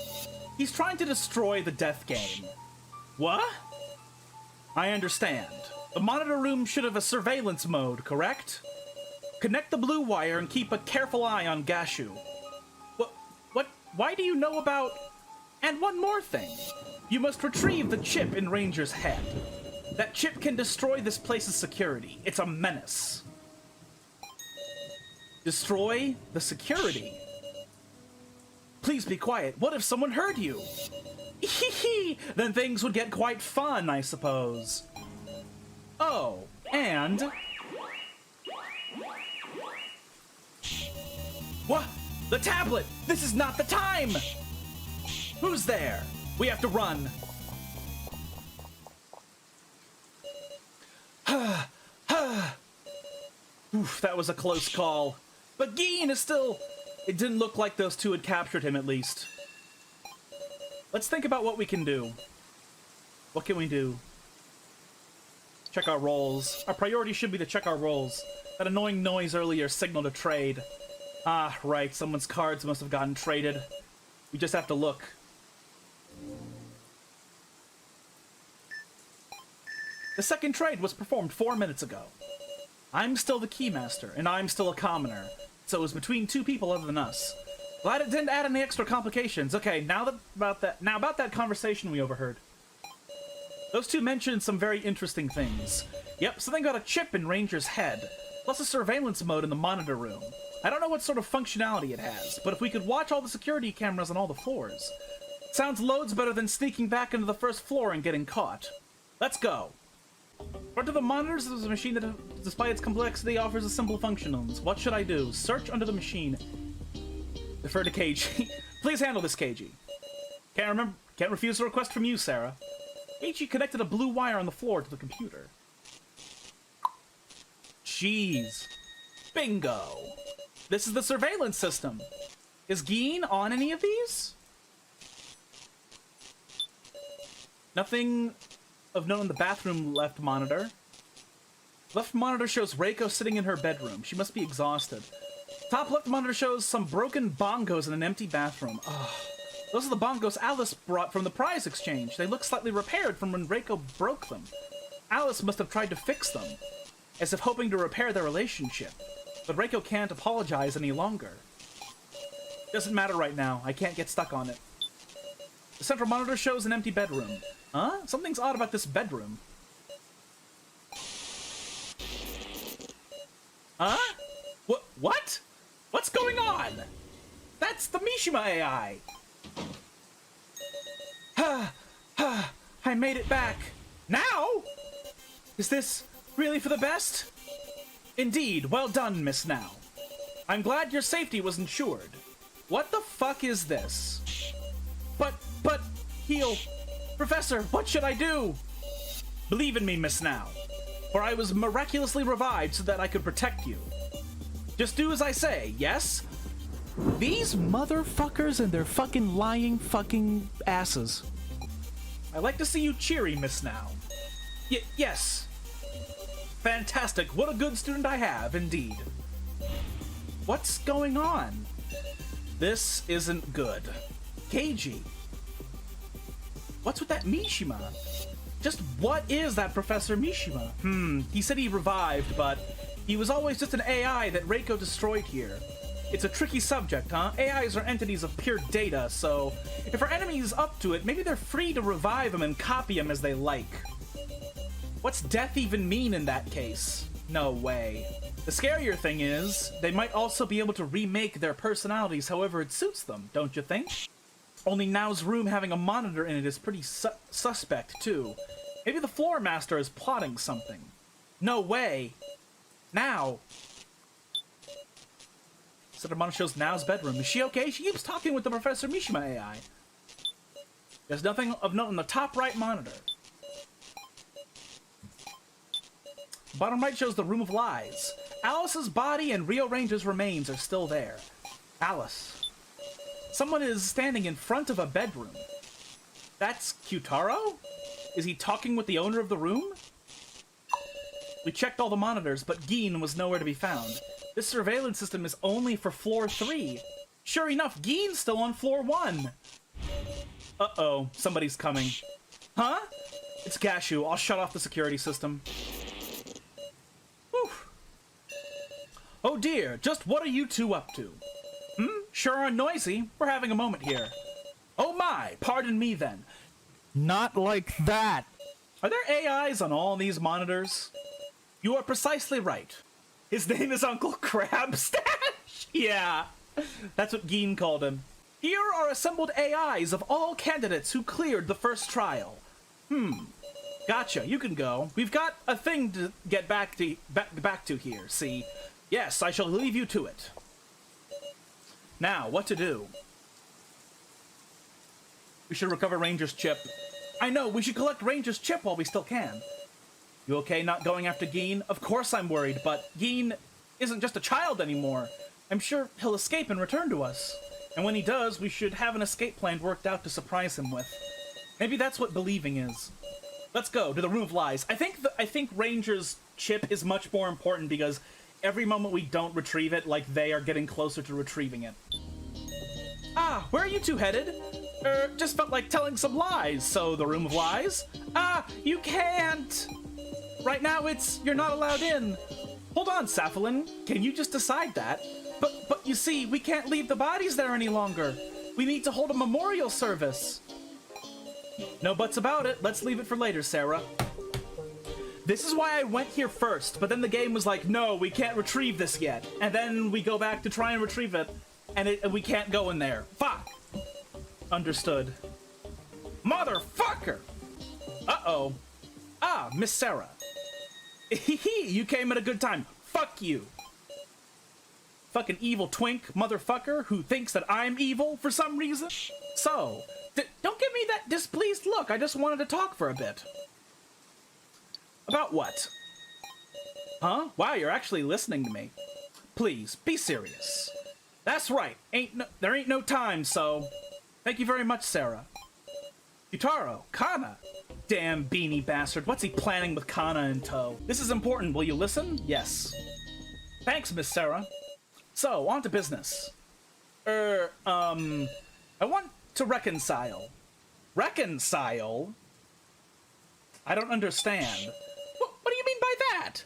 He's trying to destroy the death game. What? I understand. The monitor room should have a surveillance mode, correct? Connect the blue wire and keep a careful eye on Gashu. What? Why do you know about... And one more thing. You must retrieve the chip in Ranger's head. That chip can destroy this place's security. It's a menace. Destroy the security? Please be quiet. What if someone heard you? Then things would get quite fun, I suppose. Oh, and... What? The tablet! This is not the time! Who's there? We have to run. Oof, that was a close call. But Geen is still... It didn't look like those two had captured him, at least. Let's think about what we can do. What can we do? Check our rolls. Our priority should be to check our rolls. That annoying noise earlier signaled a trade. Ah, right. Someone's cards must have gotten traded. We just have to look. The second trade was performed 4 minutes ago. I'm still the keymaster, and I'm still a commoner. So it was between two people other than us. Glad it didn't add any extra complications. Okay, now about that conversation we overheard. Those two mentioned some very interesting things. Yep, something about a chip in Ranger's head, plus a surveillance mode in the monitor room. I don't know what sort of functionality it has, but if we could watch all the security cameras on all the floors, sounds loads better than sneaking back into the first floor and getting caught. Let's go. Front of the monitors is a machine that, despite its complexity, offers a simple functions. What should I do? Search under the machine. Defer to Keiji. Please handle this, Keiji. Can't refuse a request from you, Sarah. Keiji connected a blue wire on the floor to the computer. Jeez. Bingo. This is the surveillance system. Is Geen on any of these? Nothing of note in the bathroom left monitor. Left monitor shows Reiko sitting in her bedroom. She must be exhausted. Top left monitor shows some broken bongos in an empty bathroom. Ugh. Those are the bongos Alice brought from the prize exchange. They look slightly repaired from when Reiko broke them. Alice must have tried to fix them, as if hoping to repair their relationship. But Reiko can't apologize any longer. Doesn't matter right now. I can't get stuck on it. The central monitor shows an empty bedroom. Huh? Something's odd about this bedroom. Huh? What? What's going on? That's the Mishima AI. I made it back. Now? Is this really for the best? Indeed, well done, Miss Now. I'm glad your safety was ensured. What the fuck is this? But, heal. Professor, what should I do? Believe in me, Miss Now, for I was miraculously revived so that I could protect you. Just do as I say, yes? These motherfuckers and their fucking lying fucking asses. I like to see you cheery, Miss Now. Yes. Fantastic. What a good student I have, indeed. What's going on? This isn't good. Keiji. What's with that Mishima? Just what is that Professor Mishima? He said he revived, but he was always just an AI that Reiko destroyed here. It's a tricky subject, huh? AIs are entities of pure data, so if our enemy is up to it, maybe they're free to revive him and copy him as they like. What's death even mean in that case? No way. The scarier thing is, they might also be able to remake their personalities however it suits them, don't you think? Only Now's room having a monitor in it is pretty suspect, too. Maybe the floor master is plotting something. No way. Now. So the monitor shows Now's bedroom. Is she okay? She keeps talking with the Professor Mishima AI. There's nothing of note on the top right monitor. Bottom right shows the Room of Lies. Alice's body and Rio Ranger's remains are still there. Alice. Someone is standing in front of a bedroom. That's Kyutaro? Is he talking with the owner of the room? We checked all the monitors, but Gin was nowhere to be found. This surveillance system is only for floor 3. Sure enough, Gin's still on floor 1. Uh-oh, somebody's coming. Huh? It's Gashu. I'll shut off the security system. Whew. Oh dear, just what are you two up to? Sure are noisy. We're having a moment here. Oh my, pardon me then. Not like that. Are there AIs on all these monitors? You are precisely right. His name is Uncle Crabstache? Yeah, that's what Gin called him. Here are assembled AIs of all candidates who cleared the first trial. Gotcha, you can go. We've got a thing to get back to here, see? Yes, I shall leave you to it. Now, what to do? We should recover Ranger's chip. I know, we should collect Ranger's chip while we still can. You okay not going after Gin? Of course I'm worried, but Gin isn't just a child anymore. I'm sure he'll escape and return to us. And when he does, we should have an escape plan worked out to surprise him with. Maybe that's what believing is. Let's go to the Room of Lies. I think Ranger's chip is much more important because every moment we don't retrieve it, like, they are getting closer to retrieving it. Ah, where are you two headed? Just felt like telling some lies, so the Room of Lies? Ah, you can't! Right now you're not allowed in. Hold on, Saphalin, can you just decide that? But you see, we can't leave the bodies there any longer. We need to hold a memorial service. No buts about it, let's leave it for later, Sarah. This is why I went here first, but then the game was like, no, we can't retrieve this yet. And then we go back to try and retrieve it, and we can't go in there. Fuck! Understood. Motherfucker! Uh-oh. Ah, Miss Sarah. You came at a good time. Fuck you. Fucking evil twink motherfucker who thinks that I'm evil for some reason. So, don't give me that displeased look. I just wanted to talk for a bit. About what? Huh? Wow, you're actually listening to me. Please, be serious. That's right. There ain't no time, so... Thank you very much, Sarah. Yutaro, Kana. Damn beanie bastard. What's he planning with Kana in tow? This is important. Will you listen? Yes. Thanks, Miss Sarah. So, on to business. I want to reconcile. Reconcile? I don't understand. What do you mean by that?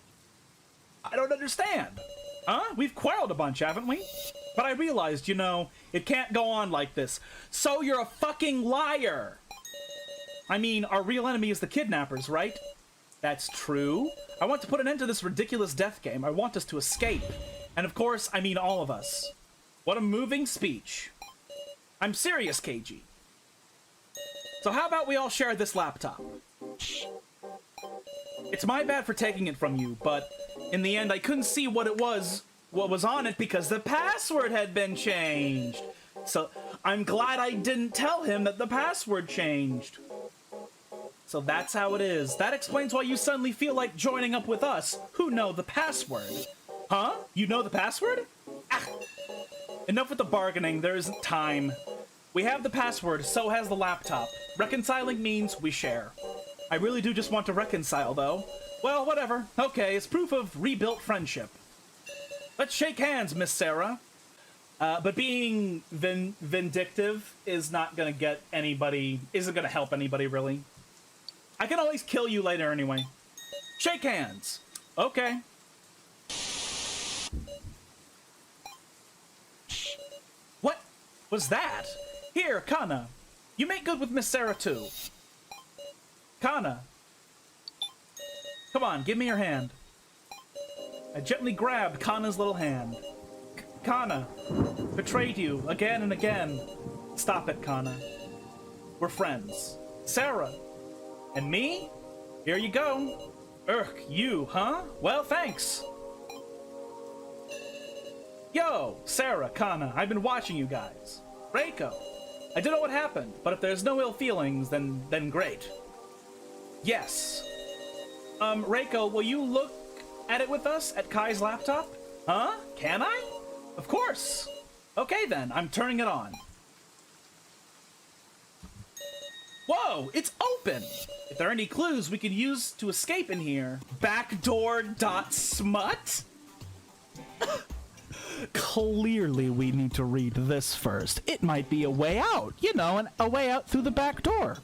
I don't understand. Huh? We've quarreled a bunch, haven't we? But I realized, you know, it can't go on like this. So you're a fucking liar. I mean, our real enemy is the kidnappers, right? That's true. I want to put an end to this ridiculous death game. I want us to escape. And of course, I mean all of us. What a moving speech. I'm serious, KG. So how about we all share this laptop? It's my bad for taking it from you, but in the end I couldn't see what was on it because the password had been changed. So I'm glad I didn't tell him that the password changed. So that's how it is. That explains why you suddenly feel like joining up with us, who know the password. Huh? You know the password? Ah. Enough with the bargaining, there isn't time. We have the password, so has the laptop. Reconciling means we share. I really do just want to reconcile, though. Well, whatever. Okay, it's proof of rebuilt friendship. Let's shake hands, Miss Sarah. But being vindictive is not gonna get anybody... isn't gonna help anybody, really. I can always kill you later anyway. Shake hands. Okay. What was that? Here, Kana. You make good with Miss Sarah, too. Kana. Come on, give me your hand. I gently grabbed Kana's little hand. Kana. Betrayed you again and again. Stop it, Kana. We're friends. Sarah. And me? Here you go. You, huh? Well, thanks. Yo, Sarah, Kana, I've been watching you guys. Reiko. I don't know what happened, but if there's no ill feelings, then great. Yes. Reiko, will you look at it with us at Kai's laptop? Huh? Can I? Of course. Okay then, I'm turning it on. Whoa, it's open! If there are any clues we could use to escape in here, backdoor.smut? Clearly we need to read this first. It might be a way out, you know, a way out through the back door.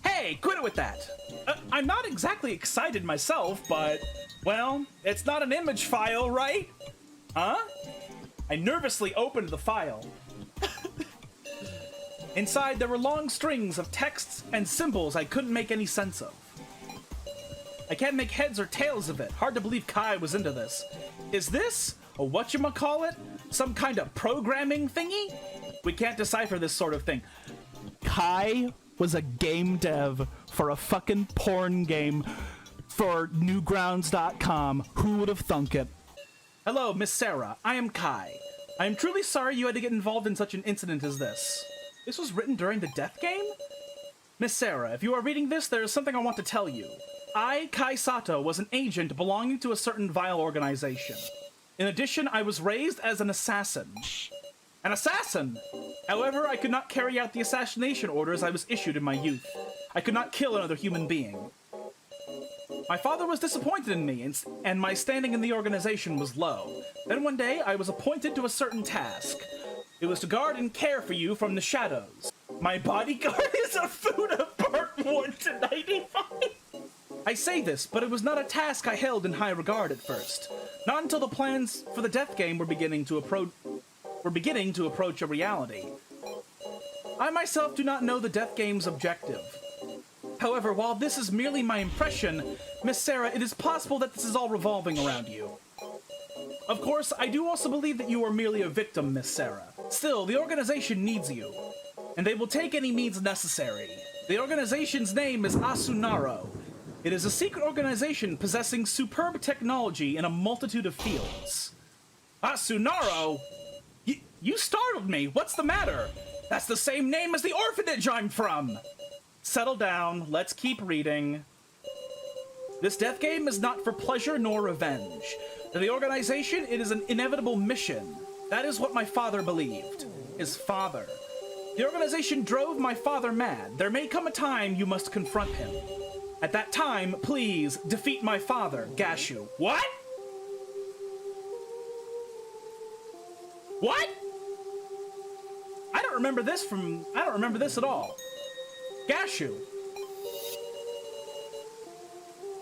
Hey, quit it with that! I'm not exactly excited myself, but, well, it's not an image file, right? Huh? I nervously opened the file. Inside, there were long strings of texts and symbols I couldn't make any sense of. I can't make heads or tails of it. Hard to believe Kai was into this. Is this a whatchamacallit? Some kind of programming thingy? We can't decipher this sort of thing. Kai was a game dev for a fucking porn game for Newgrounds.com. Who would have thunk it? Hello, Miss Sarah. I am Kai. I am truly sorry you had to get involved in such an incident as this. This was written during the death game? Miss Sarah, if you are reading this, there is something I want to tell you. I, Kai Sato, was an agent belonging to a certain vile organization. In addition, I was raised as an assassin. An assassin! However, I could not carry out the assassination orders I was issued in my youth. I could not kill another human being. My father was disappointed in me, and my standing in the organization was low. Then one day, I was appointed to a certain task. It was to guard and care for you from the shadows. My bodyguard is a Fuda part 1 to 95. I say this, but it was not a task I held in high regard at first. Not until the plans for the death game were beginning to approach a reality. I myself do not know the death game's objective. However, while this is merely my impression, Miss Sarah, it is possible that this is all revolving around you. Of course, I do also believe that you are merely a victim, Miss Sarah. Still, the organization needs you, and they will take any means necessary. The organization's name is Asunaro. It is a secret organization possessing superb technology in a multitude of fields. Asunaro? You startled me. What's the matter? That's the same name as the orphanage I'm from. Settle down. Let's keep reading. This death game is not for pleasure nor revenge. To the organization, it is an inevitable mission. That is what my father believed. His father. The organization drove my father mad. There may come a time you must confront him. At that time, please, defeat my father, Gashu. What? What? I don't remember this at all. Gashu.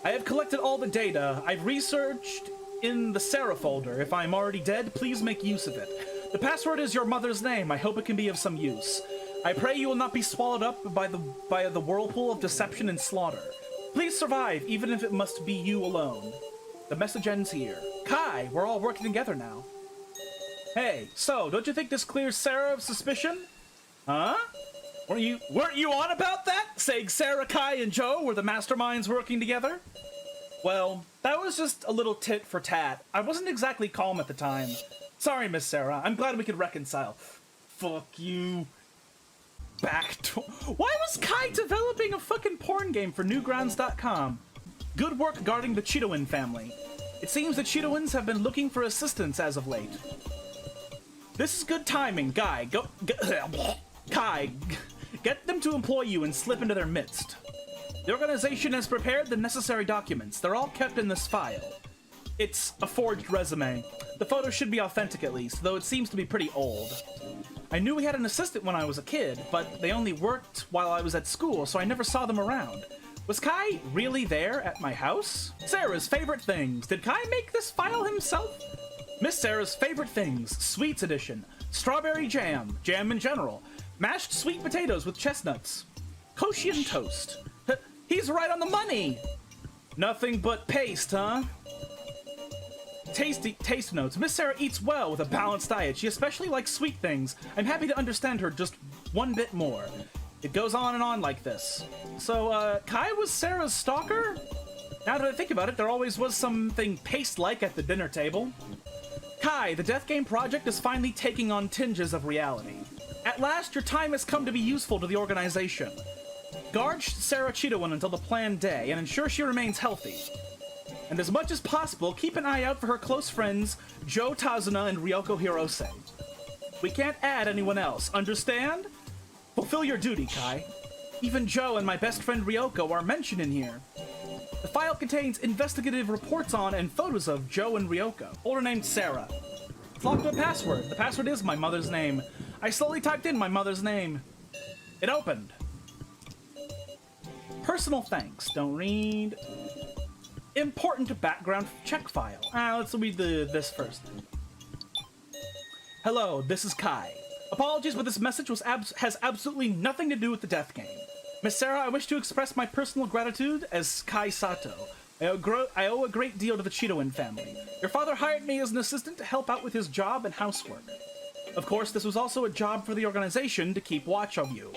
I have collected all the data. I've researched in the Sarah folder. If I'm already dead, please make use of it. The password is your mother's name. I hope it can be of some use. I pray you will not be swallowed up by the whirlpool of deception and slaughter. Please survive, even if it must be you alone. The message ends here. Kai, we're all working together now. Hey, so, don't you think this clears Sarah of suspicion? Huh? Weren't you on about that? Saying Sarah, Kai, and Joe were the masterminds working together? Well, that was just a little tit for tat. I wasn't exactly calm at the time. Sorry, Miss Sarah. I'm glad we could reconcile. Fuck you. Why was Kai developing a fucking porn game for Newgrounds.com? Good work guarding the Cheetowin family. It seems the Cheetowins have been looking for assistance as of late. This is good timing, Kai. Kai, get them to employ you and slip into their midst. The organization has prepared the necessary documents. They're all kept in this file. It's a forged resume. The photo should be authentic at least, though it seems to be pretty old. I knew we had an assistant when I was a kid, but they only worked while I was at school, so I never saw them around. Was Kai really there at my house? Sarah's favorite things. Did Kai make this file himself? Miss Sarah's favorite things. Sweets edition. Strawberry jam. Jam in general. Mashed sweet potatoes with chestnuts. Koshian toast. He's right on the money! Nothing but paste, huh? Tasty taste notes. Miss Sarah eats well with a balanced diet. She especially likes sweet things. I'm happy to understand her just one bit more. It goes on and on like this. So, Kai was Sarah's stalker? Now that I think about it, there always was something paste-like at the dinner table. Kai, the Death Game project is finally taking on tinges of reality. At last, your time has come to be useful to the organization. Guard Sarah Cheetowin until the planned day, and ensure she remains healthy. And as much as possible, keep an eye out for her close friends, Joe Tazuna and Ryoko Hirose. We can't add anyone else, understand? Fulfill your duty, Kai. Even Joe and my best friend Ryoko are mentioned in here. The file contains investigative reports on and photos of Joe and Ryoko. Older named Sarah. It's locked with a password. The password is my mother's name. I slowly typed in my mother's name. It opened. Personal thanks. Don't read. Important background check file. Let's read this first. Hello, this is Kai. Apologies, but this message has absolutely nothing to do with the Death Game. Miss Sarah, I wish to express my personal gratitude as Kai Sato. I owe a great deal to the Cheetowin family. Your father hired me as an assistant to help out with his job and housework. Of course, this was also a job for the organization to keep watch of you.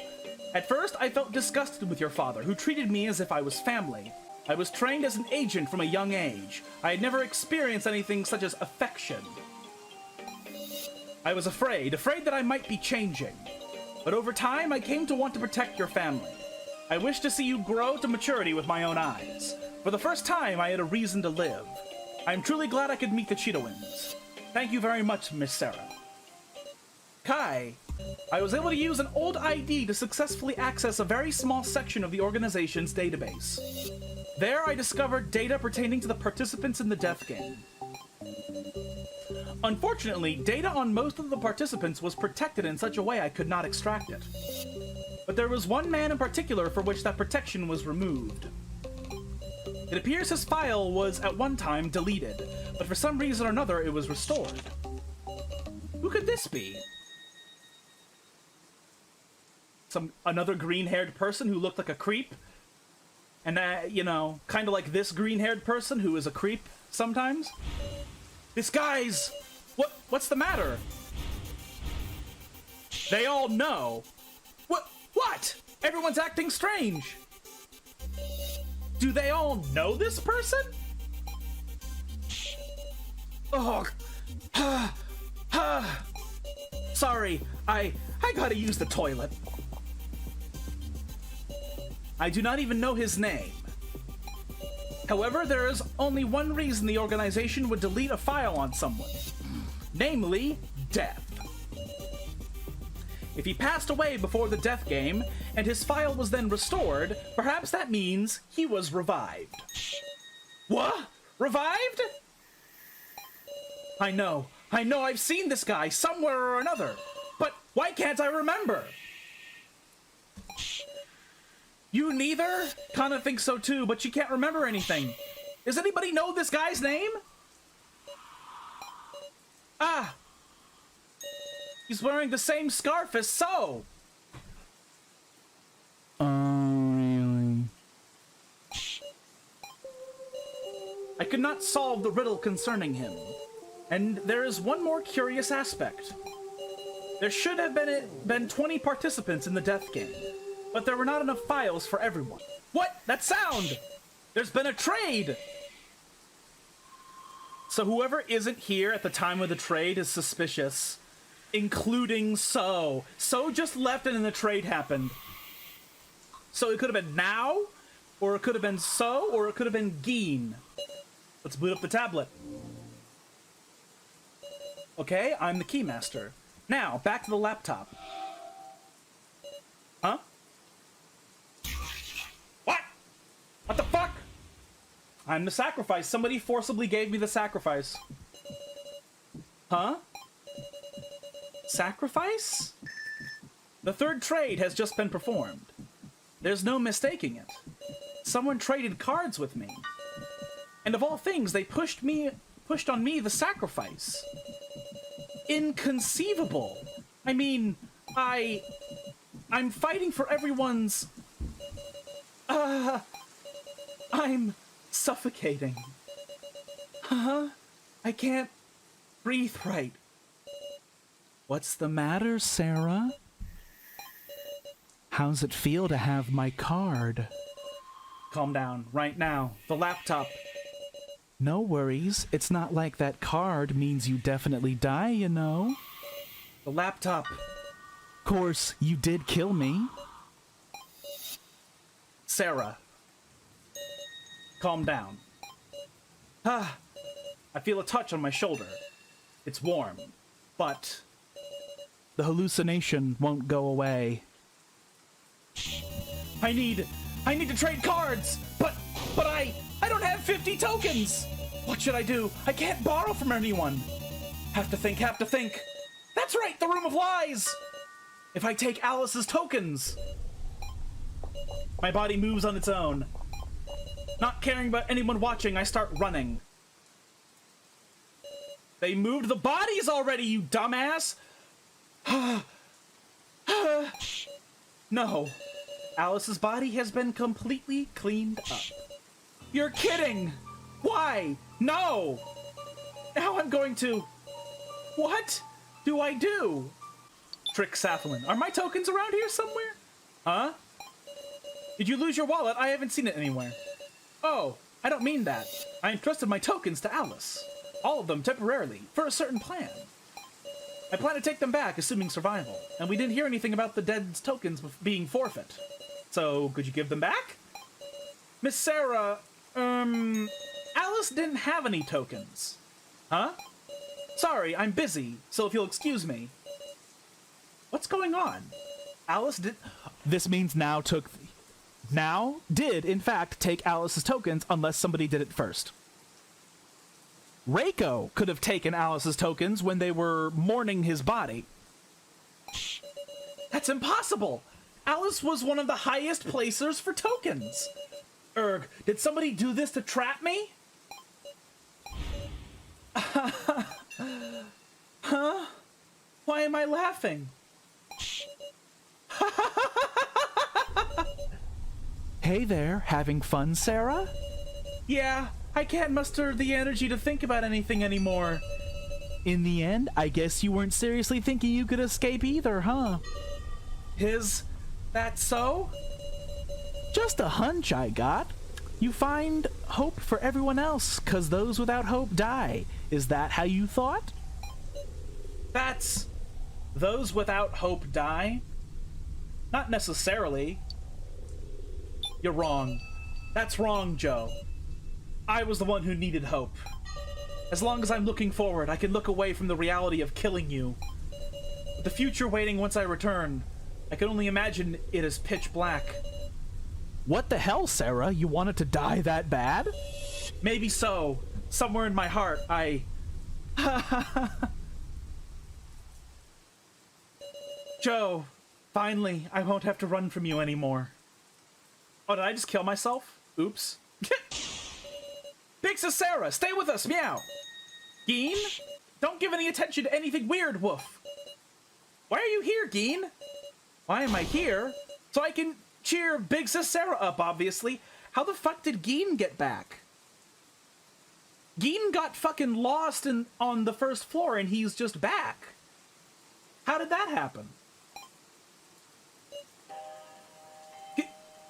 At first, I felt disgusted with your father, who treated me as if I was family. I was trained as an agent from a young age. I had never experienced anything such as affection. I was afraid that I might be changing. But over time, I came to want to protect your family. I wish to see you grow to maturity with my own eyes. For the first time, I had a reason to live. I'm truly glad I could meet the Cheetowins. Thank you very much, Miss Sarah. Kai, I was able to use an old ID to successfully access a very small section of the organization's database. There, I discovered data pertaining to the participants in the Death Game. Unfortunately, data on most of the participants was protected in such a way I could not extract it. But there was one man in particular for which that protection was removed. It appears his file was at one time deleted, but for some reason or another it was restored. Who could this be? Another green-haired person who looked like a creep? And, you know, kind of like this green-haired person who is a creep sometimes? This guy's... What's the matter? They all know. What? Everyone's acting strange. Do they all know this person? Oh. Sorry, I gotta use the toilet. I do not even know his name. However, there is only one reason the organization would delete a file on someone. Namely, death. If he passed away before the Death Game, and his file was then restored, perhaps that means he was revived. What? Revived? I know, I've seen this guy somewhere or another, but why can't I remember? You neither? Kinda think so too, but she can't remember anything. Does anybody know this guy's name? Ah! He's wearing the same scarf as So! not solve the riddle concerning him. And there is one more curious aspect. There should have been 20 participants in the death game, but there were not enough files for everyone. What? That sound! There's been a trade! So whoever isn't here at the time of the trade is suspicious, including So. So just left and then the trade happened. So it could have been Now, or it could have been So, or it could have been Geen. Let's boot up the tablet. Okay, I'm the keymaster. Now, back to the laptop. Huh? What? What the fuck? I'm the sacrifice. Somebody forcibly gave me the sacrifice. Huh? Sacrifice? The third trade has just been performed. There's no mistaking it. Someone traded cards with me. And of all things, they pushed on me the sacrifice. Inconceivable. I mean, I'm fighting for everyone's... I'm suffocating. I can't breathe right. What's the matter, Sarah? How's it feel to have my card? Calm down, right now. The laptop. No worries. It's not like that card means you definitely die, you know. The laptop. Course, you did kill me. Sarah. Calm down. I feel a touch on my shoulder. It's warm, but... The hallucination won't go away. I need to trade cards, but I don't have 50 tokens. What should I do? I can't borrow from anyone. Have to think. That's right, the Room of Lies. If I take Alice's tokens. My body moves on its own. Not caring about anyone watching, I start running. They moved the bodies already, you dumbass! No. Alice's body has been completely cleaned up. You're kidding! Why? No! Now I'm going to... What do I do? Trick Saflin. Are my tokens around here somewhere? Huh? Did you lose your wallet? I haven't seen it anywhere. Oh, I don't mean that. I entrusted my tokens to Alice. All of them temporarily, for a certain plan. I plan to take them back, assuming survival. And we didn't hear anything about the dead's tokens being forfeit. So, could you give them back? Miss Sarah, Alice didn't have any tokens. Huh? Sorry, I'm busy, so if you'll excuse me. What's going on? Alice did... This means Now did, in fact, take Alice's tokens unless somebody did it first. Reiko could have taken Alice's tokens when they were mourning his body. That's impossible! Alice was one of the highest placers for tokens. Erg, did somebody do this to trap me? Huh? Why am I laughing? Hey there, having fun, Sarah? Yeah, I can't muster the energy to think about anything anymore. In the end, I guess you weren't seriously thinking you could escape either, huh? Is that so? Just a hunch I got. You find hope for everyone else, 'cause those without hope die. Is that how you thought? That's... Those without hope die? Not necessarily. You're wrong. That's wrong, Joe. I was the one who needed hope. As long as I'm looking forward, I can look away from the reality of killing you. With the future waiting once I return, I can only imagine it as pitch black. What the hell, Sarah? You wanted to die that bad? Maybe so. Somewhere in my heart, I... Joe, finally, I won't have to run from you anymore. Oh, did I just kill myself? Oops. Big Sis Sarah, stay with us, meow! Geen? Don't give any attention to anything weird, woof! Why are you here, Geen? Why am I here? So I can cheer Big Sis Sarah up, obviously. How the fuck did Geen get back? Geen got fucking lost on the first floor and he's just back. How did that happen?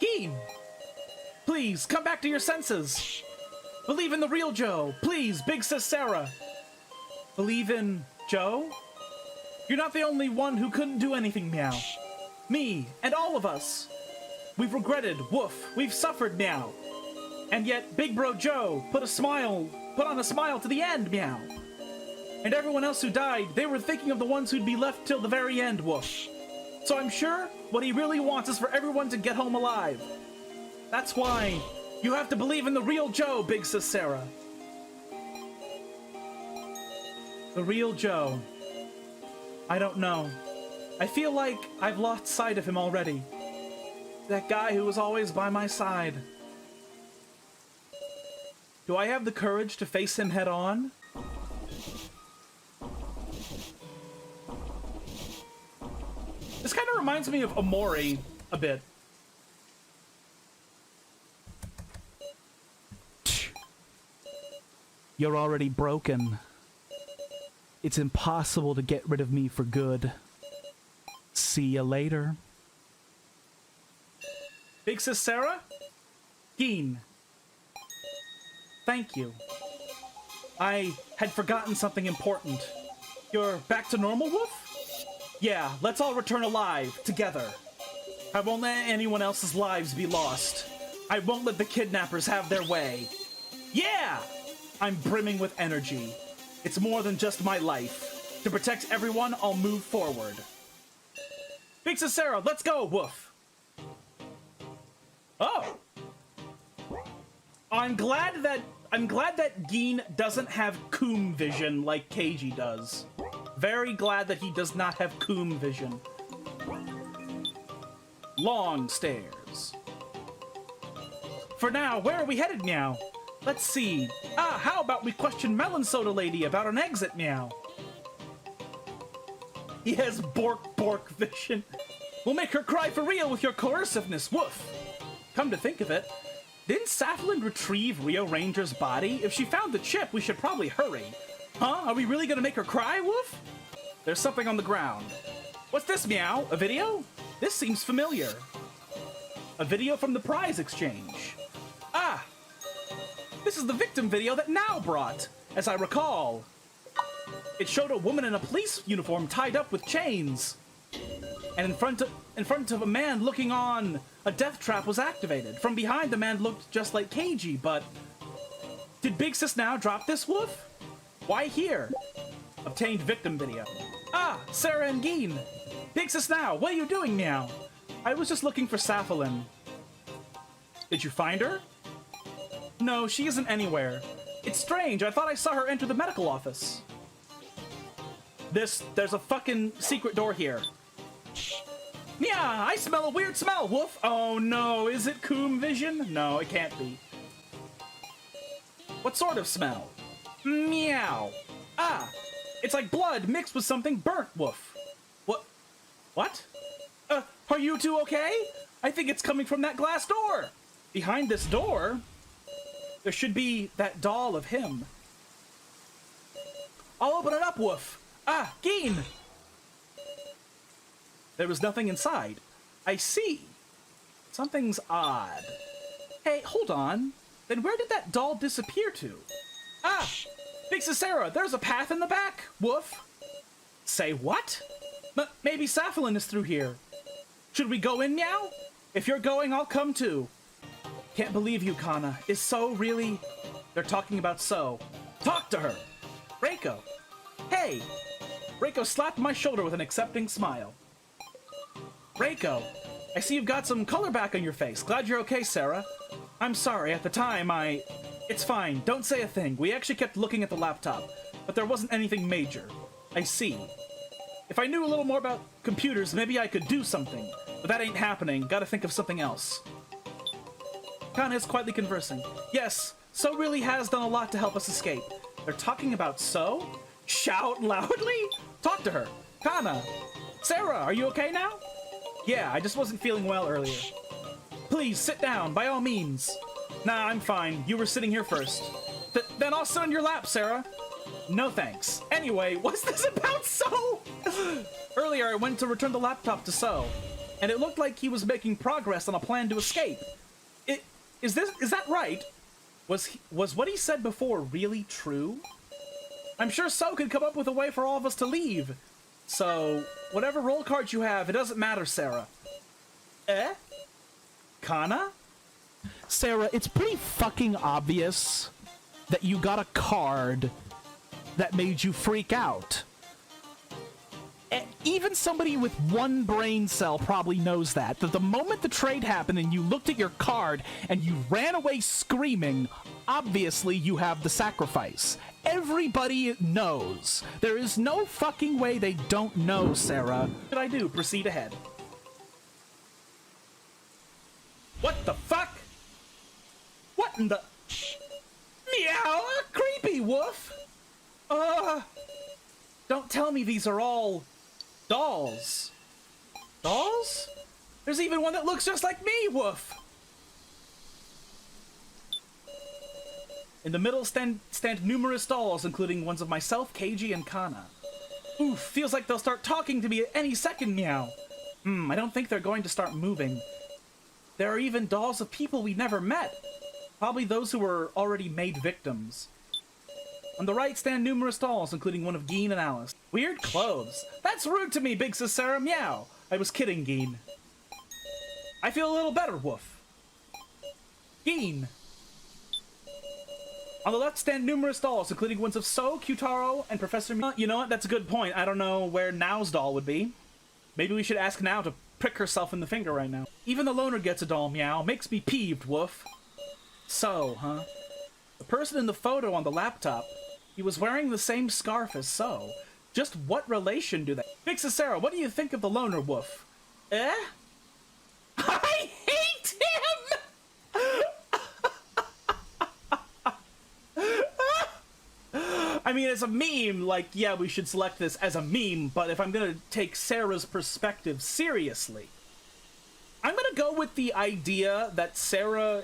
Geen! Please, come back to your senses. Believe in the real Joe. Please, Big Sis Sarah. Believe in Joe? You're not the only one who couldn't do anything, meow. Me, and all of us. We've regretted, woof. We've suffered, meow. And yet, Big Bro Joe put on a smile to the end, meow. And everyone else who died, they were thinking of the ones who'd be left till the very end, woof. So I'm sure what he really wants is for everyone to get home alive. That's why you have to believe in the real Joe, Big Sis Sarah. The real Joe. I don't know. I feel like I've lost sight of him already. That guy who was always by my side. Do I have the courage to face him head on? This kind of reminds me of Omori a bit. You're already broken. It's impossible to get rid of me for good. See you later. Big Sis Sarah? Geen. Thank you. I had forgotten something important. You're back to normal, Wolf? Yeah, let's all return alive, together. I won't let anyone else's lives be lost. I won't let the kidnappers have their way. Yeah! I'm brimming with energy. It's more than just my life. To protect everyone, I'll move forward. Big Sis Sarah, let's go, Woof! Oh! I'm glad that Geen doesn't have Coom vision like Keiji does. Very glad that he does not have Coom vision. Long stairs. For now, where are we headed, meow? Let's see. How about we question Melon Soda Lady about an exit, meow? He has bork vision. We'll make her cry for real with your coerciveness, woof. Come to think of it, didn't Saflin retrieve Rio Ranger's body? If she found the chip, we should probably hurry. Huh? Are we really gonna make her cry, woof? There's something on the ground. What's this, meow? A video? This seems familiar. A video from the prize exchange. Ah! This is the victim video that Now brought, as I recall. It showed a woman in a police uniform tied up with chains. And in front of a man looking on, a death trap was activated. From behind, the man looked just like Keiji, but... Did Big Sis Now drop this, woof? Why here? Obtained victim video. Sarah and Geen. Big Sis Now, what are you doing, meow? I was just looking for Safalin. Did you find her? No, she isn't anywhere. It's strange, I thought I saw her enter the medical office. There's a fucking secret door here. Yeah, I smell a weird smell, woof. Oh no, is it Coom vision? No, it can't be. What sort of smell? Meow. It's like blood mixed with something burnt, woof. What? Are you two okay? I think it's coming from that glass door. Behind this door, there should be that doll of him. I'll open it up, woof. Geen! There was nothing inside. I see. Something's odd. Hey, hold on. Then where did that doll disappear to? Big Sis Sarah, there's a path in the back, woof. Say what? Maybe Safalin is through here. Should we go in, meow? If you're going, I'll come too. Can't believe you, Kana. Is So really... They're talking about So. Talk to her! Reiko. Hey! Reiko slapped my shoulder with an accepting smile. Reiko, I see you've got some color back on your face. Glad you're okay, Sarah. I'm sorry, at the time It's fine, don't say a thing. We actually kept looking at the laptop, but there wasn't anything major. I see. If I knew a little more about computers, maybe I could do something. But that ain't happening. Gotta think of something else. Kana is quietly conversing. Yes, So really has done a lot to help us escape. They're talking about So? Shout loudly? Talk to her. Kana! Sarah, are you okay now? Yeah, I just wasn't feeling well earlier. Please, sit down, by all means. Nah, I'm fine. You were sitting here first. Then I'll sit on your lap, Sarah. No thanks. Anyway, what's this about So? Earlier, I went to return the laptop to So, and it looked like he was making progress on a plan to escape. Is that right? Was what he said before really true? I'm sure So could come up with a way for all of us to leave. So, whatever roll cards you have, it doesn't matter, Sarah. Eh? Kana? Sarah, it's pretty fucking obvious that you got a card that made you freak out. Even somebody with one brain cell probably knows that the moment the trade happened and you looked at your card and you ran away screaming, obviously you have the sacrifice. Everybody knows. There is no fucking way they don't know, Sarah. What did I do? Proceed ahead. What the fuck? What in the... Meow! Creepy, woof! Don't tell me these are all... dolls. Dolls? There's even one that looks just like me, woof! In the middle stand numerous dolls, including ones of myself, Keiji, and Kana. Oof, feels like they'll start talking to me any second, meow. I don't think they're going to start moving. There are even dolls of people we never met. Probably those who were already made victims. On the right stand numerous dolls, including one of Geen and Alice. Weird clothes. That's rude to me, Big Sis Sarah, meow. I was kidding, Geen. I feel a little better, woof. Geen. On the left stand numerous dolls, including ones of So, Kyutaro, and Professor Meow. You know what? That's a good point. I don't know where Nao's doll would be. Maybe we should ask Nao to prick herself in the finger right now. Even the loner gets a doll, meow. Makes me peeved, woof. So, huh? The person in the photo on the laptop, he was wearing the same scarf as So. Just what relation do they... Big Sis Sarah, what do you think of the loner, woof? Eh? I hate him! I mean, as a meme, like, yeah, we should select this as a meme, but if I'm gonna take Sarah's perspective seriously, I'm gonna go with the idea that Sarah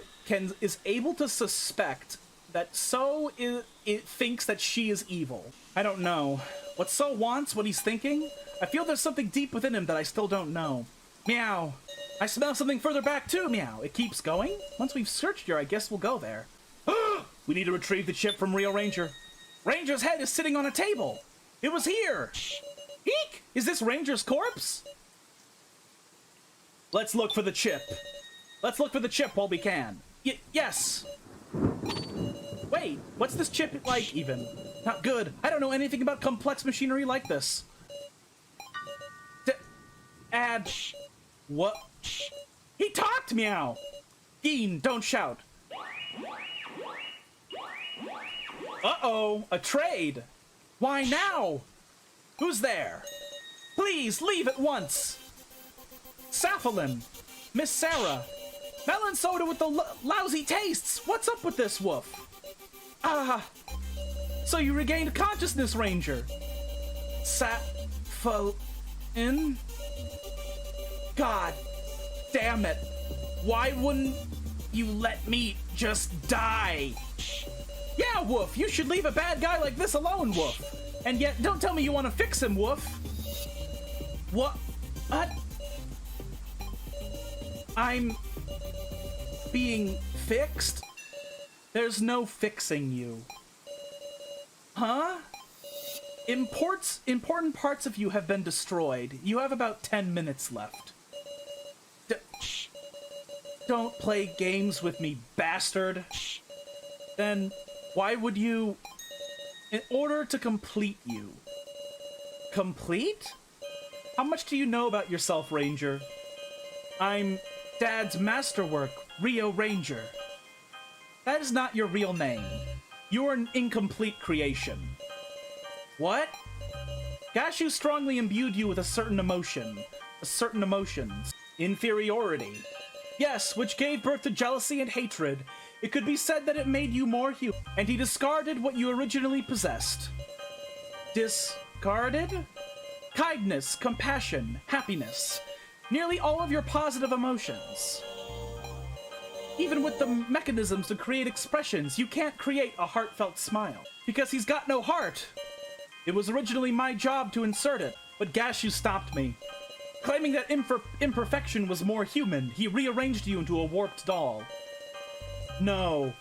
is able to suspect that So thinks that she is evil. I don't know. What So wants, what he's thinking, I feel there's something deep within him that I still don't know. Meow. I smell something further back too, meow. It keeps going? Once we've searched here, I guess we'll go there. We need to retrieve the chip from Rio Ranger. Ranger's head is sitting on a table. It was here. Eek! Is this Ranger's corpse? Let's look for the chip. Let's look for the chip while we can. Yes. Wait, what's this chip like even? Not good. I don't know anything about complex machinery like this. Add... What? He talked, meow! Geen, don't shout. Uh-oh, a trade. Why now? Who's there? Please, leave at once. Saphalin, Miss Sarah, melon soda with the lousy tastes. What's up with this, woof? Ah, so you regained consciousness, Ranger. Saphalin? God damn it. Why wouldn't you let me just die? Yeah, Woof, you should leave a bad guy like this alone, Woof. And yet, don't tell me you want to fix him, Woof. What? I'm being fixed? There's fixing you. Huh? Important parts of you have been destroyed. You have about 10 minutes left. Don't play games with me, bastard. Then why would you... In order to complete you... Complete? How much do you know about yourself, Ranger? I'm Dad's masterwork, Rio Ranger. That is not your real name. You are an incomplete creation. What? Gashu strongly imbued you with a certain emotions. Inferiority. Yes, which gave birth to jealousy and hatred. It could be said that it made you more human, and he discarded what you originally possessed. Discarded? Kindness, compassion, happiness. Nearly all of your positive emotions. Even with the mechanisms to create expressions, you can't create a heartfelt smile. Because he's got no heart. It was originally my job to insert it, but Gashu stopped me. Claiming that imperfection was more human, he rearranged you into a warped doll. No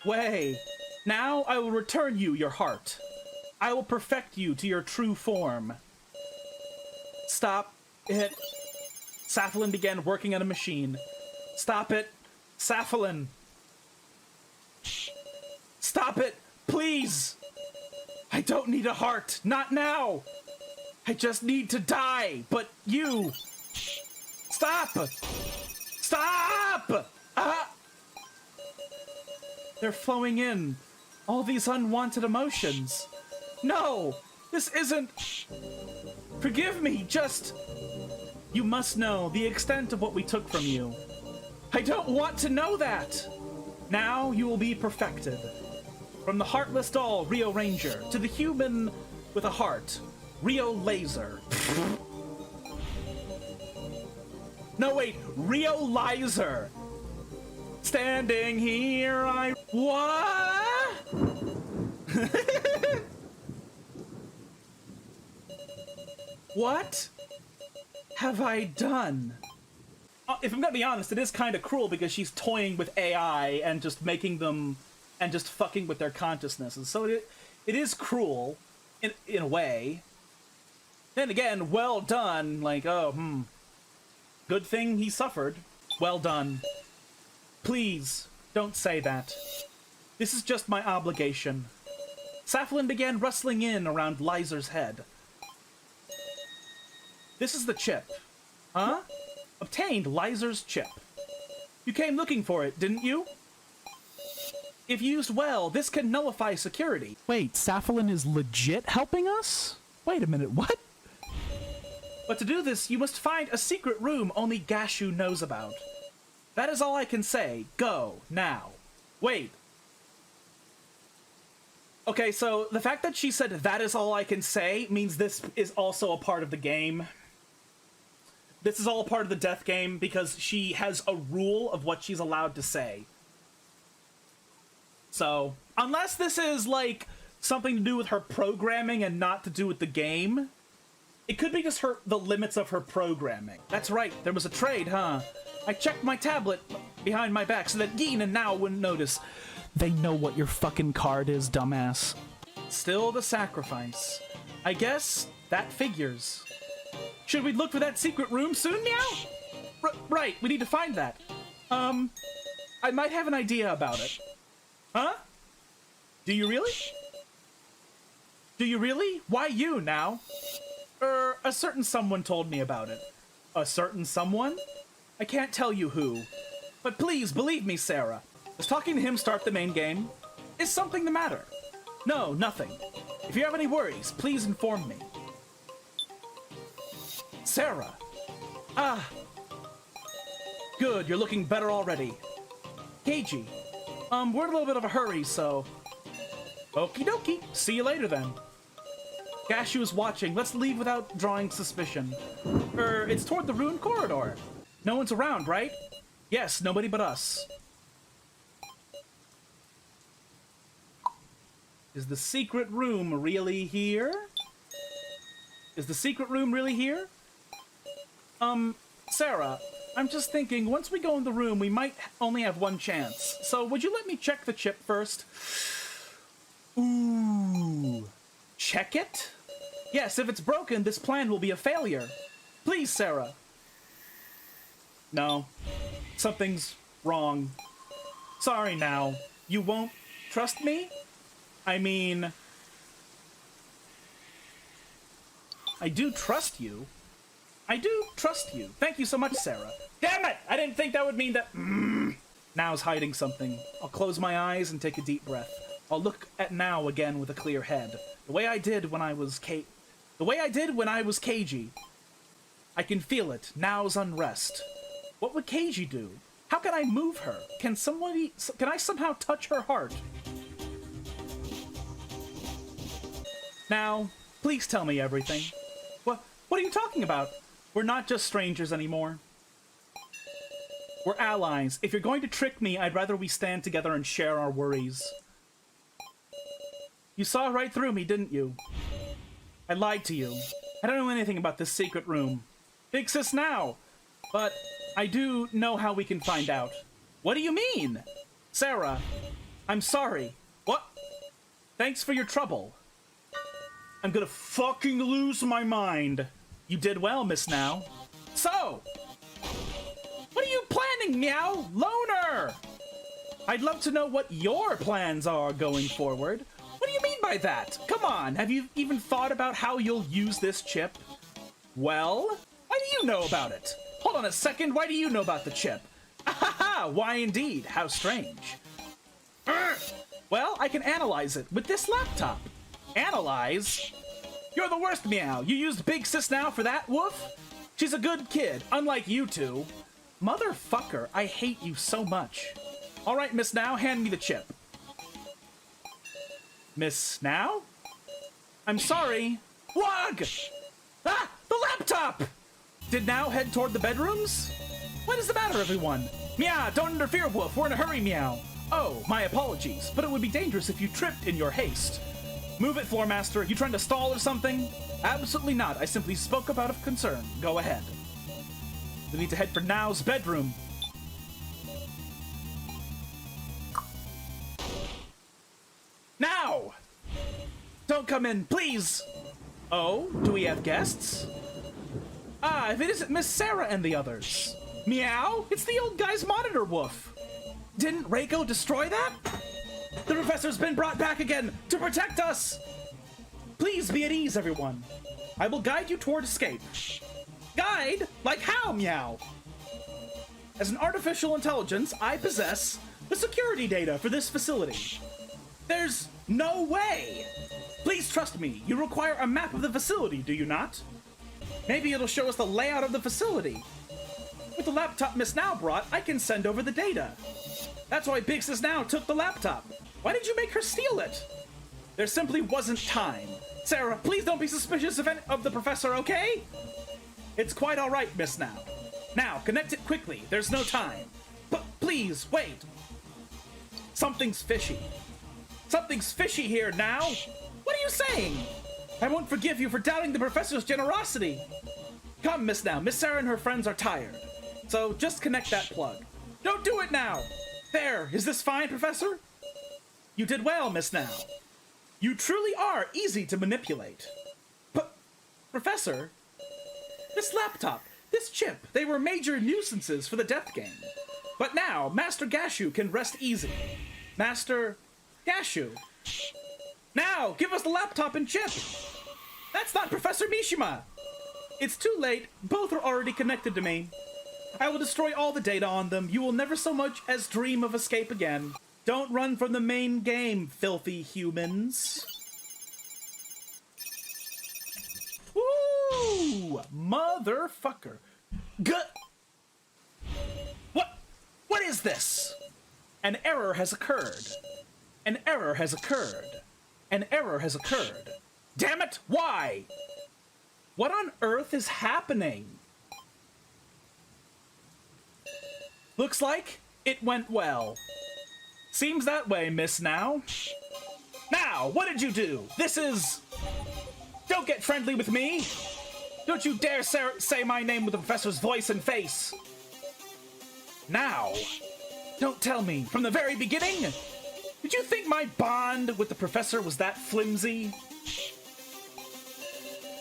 way. Now I will return you your heart. I will perfect you to your true form. Stop it. Safalin began working on a machine. Stop it. Safalin. Stop it, please. I don't need a heart. Not now. I just need to die. But you. Stop. Stop. They're flowing in. All these unwanted emotions. No, this isn't... Forgive me, just... You must know the extent of what we took from you. I don't want to know that! Now you will be perfected. From the heartless doll, Rio Ranger, to the human with a heart, Rio Laser. No, wait, Rio Lizer. Standing here, I... What? What have I done? If I'm gonna be honest, it is kind of cruel because she's toying with AI and just making them and just fucking with their consciousnesses. So it is cruel in a way. Then again, well done. Like, oh, good thing he suffered. Well done. Please don't say that. This is just my obligation. Safalin began rustling in around Lizer's head. This is the chip. Huh? Obtained Lizer's chip. You came looking for it, didn't you? If used well, this can nullify security. Wait, Safalin is legit helping us? Wait a minute, what? But to do this, you must find a secret room only Gashu knows about. That is all I can say. Go, now. Wait. Okay, so the fact that she said that is all I can say means this is also a part of the game. This is all part of the death game because she has a rule of what she's allowed to say. So, unless this is, like, something to do with her programming and not to do with the game, it could be just the limits of her programming. That's right, there was a trade, huh? I checked my tablet behind my back so that Gin and Now wouldn't notice. They know what your fucking card is, dumbass. Still the sacrifice. I guess that figures. Should we look for that secret room soon, Meow? Right, we need to find that. I might have an idea about it. Huh? Do you really? Do you really? Why you, Now? A certain someone told me about it. A certain someone? I can't tell you who. But please, believe me, Sarah. Does talking to him start the main game? Is something the matter? No, nothing. If you have any worries, please inform me. Sarah. Ah. Good, you're looking better already. Keiji. We're in a little bit of a hurry, so... Okie dokie. See you later, then. Gashu is watching. Let's leave without drawing suspicion. It's toward the ruined corridor. No one's around, right? Yes, nobody but us. Is the secret room really here? Is the secret room really here? Sarah, I'm just thinking, once we go in the room, we might only have one chance. So, would you let me check the chip first? Ooh. Check it? Yes, if it's broken, this plan will be a failure. Please, Sarah. No. Something's wrong. Sorry, Now. You won't trust me? I mean... I do trust you. I do trust you. Thank you so much, Sarah. Damn it! I didn't think that would mean that... Now's hiding something. I'll close my eyes and take a deep breath. I'll look at Now again with a clear head. The way I did when I was Keiji. I can feel it. Now's unrest. What would Keiji do? How can I move her? Can I somehow touch her heart? Now, please tell me everything. What are you talking about? We're not just strangers anymore. We're allies. If you're going to trick me, I'd rather we stand together and share our worries. You saw right through me, didn't you? I lied to you. I don't know anything about this secret room. Big sis now! But I do know how we can find out. What do you mean? Sarah, I'm sorry. What? Thanks for your trouble. I'm gonna fucking lose my mind. You did well, Miss Now. So, what are you planning, Meow? Loner! I'd love to know what your plans are going forward. What do you mean by that? Come on, have you even thought about how you'll use this chip? Well, why do you know about it? Hold on a second, why do you know about the chip? Ahaha, why indeed, how strange. Well, I can analyze it with this laptop. Analyze? You're the worst, Meow. You used Big Sis Now for that, woof? She's a good kid, unlike you two. Motherfucker, I hate you so much. All right, Miss Now, hand me the chip. Miss Now? I'm sorry. Wog! Ah, the laptop! Did Now head toward the bedrooms? What is the matter, everyone? Meow, don't interfere, Woof. We're in a hurry, Meow. Oh, my apologies, but it would be dangerous if you tripped in your haste. Move it, Floor Master. You trying to stall or something? Absolutely not. I simply spoke up out of concern. Go ahead. We need to head for Now's bedroom. Now! Don't come in, please! Oh, do we have guests? Ah, if it isn't Miss Sarah and the others. Meow? It's the old guy's monitor, Woof. Didn't Reiko destroy that? The professor's been brought back again to protect us! Please be at ease, everyone. I will guide you toward escape. Guide? Like how, Meow? As an artificial intelligence, I possess the security data for this facility. There's no way! Please trust me, you require a map of the facility, do you not? Maybe it'll show us the layout of the facility. With the laptop Miss Now brought, I can send over the data. That's why Big Sis Now took the laptop. Why did you make her steal it? There simply wasn't time. Sarah, please don't be suspicious of the professor, okay? It's quite all right, Miss Now. Now, connect it quickly. There's no time. But please, wait. Something's fishy. Something's fishy here, Now. What are you saying? I won't forgive you for doubting the professor's generosity. Come, Miss Now. Miss Sarah and her friends are tired. So just connect that plug. Don't do it now. There. Is this fine, Professor? You did well, Miss Now. You truly are easy to manipulate. But, Professor, this laptop, this chip, they were major nuisances for the death game. But now, Master Gashu can rest easy. Master Gashu. Now, give us the laptop and chip. That's not Professor Mishima. It's too late. Both are already connected to me. I will destroy all the data on them. You will never so much as dream of escape again. Don't run from the main game, filthy humans. Woo! Motherfucker. What is this? An error has occurred. An error has occurred. An error has occurred. Damn it! Why? What on earth is happening? Looks like it went well. Seems that way, Miss Now. Now, what did you do? This is... Don't get friendly with me! Don't you dare say my name with the professor's voice and face! Now! Don't tell me, from the very beginning? Did you think my bond with the professor was that flimsy?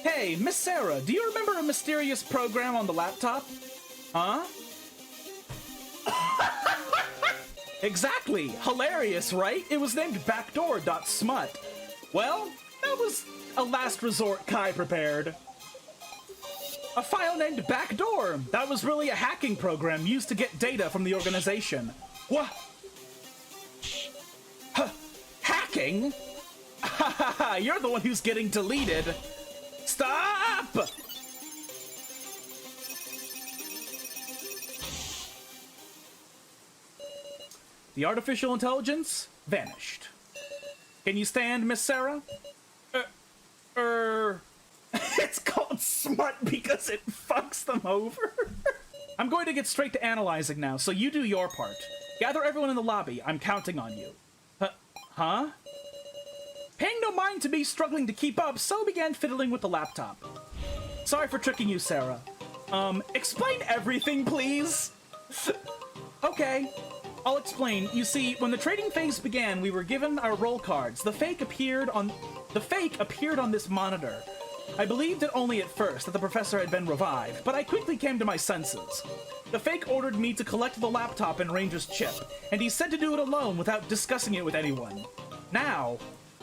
Hey, Miss Sarah, do you remember a mysterious program on the laptop? Huh? Exactly! Hilarious, right? It was named backdoor.smut. Well, that was a last resort Kai prepared. A file named Backdoor. That was really a hacking program used to get data from the organization. What? Hacking? You're the one who's getting deleted. Stop! The artificial intelligence vanished. Can you stand, Miss Sarah? It's called smut because it fucks them over. I'm going to get straight to analyzing now, so you do your part. Gather everyone in the lobby. I'm counting on you. Huh? Paying no mind to me struggling to keep up, So began fiddling with the laptop. Sorry for tricking you, Sarah. Explain everything, please. Okay, I'll explain. You see, when the trading phase began, we were given our roll cards. The fake appeared on this monitor. I believed it only at first that the professor had been revived, but I quickly came to my senses. The fake ordered me to collect the laptop and Ranger's chip, and he said to do it alone without discussing it with anyone. Now,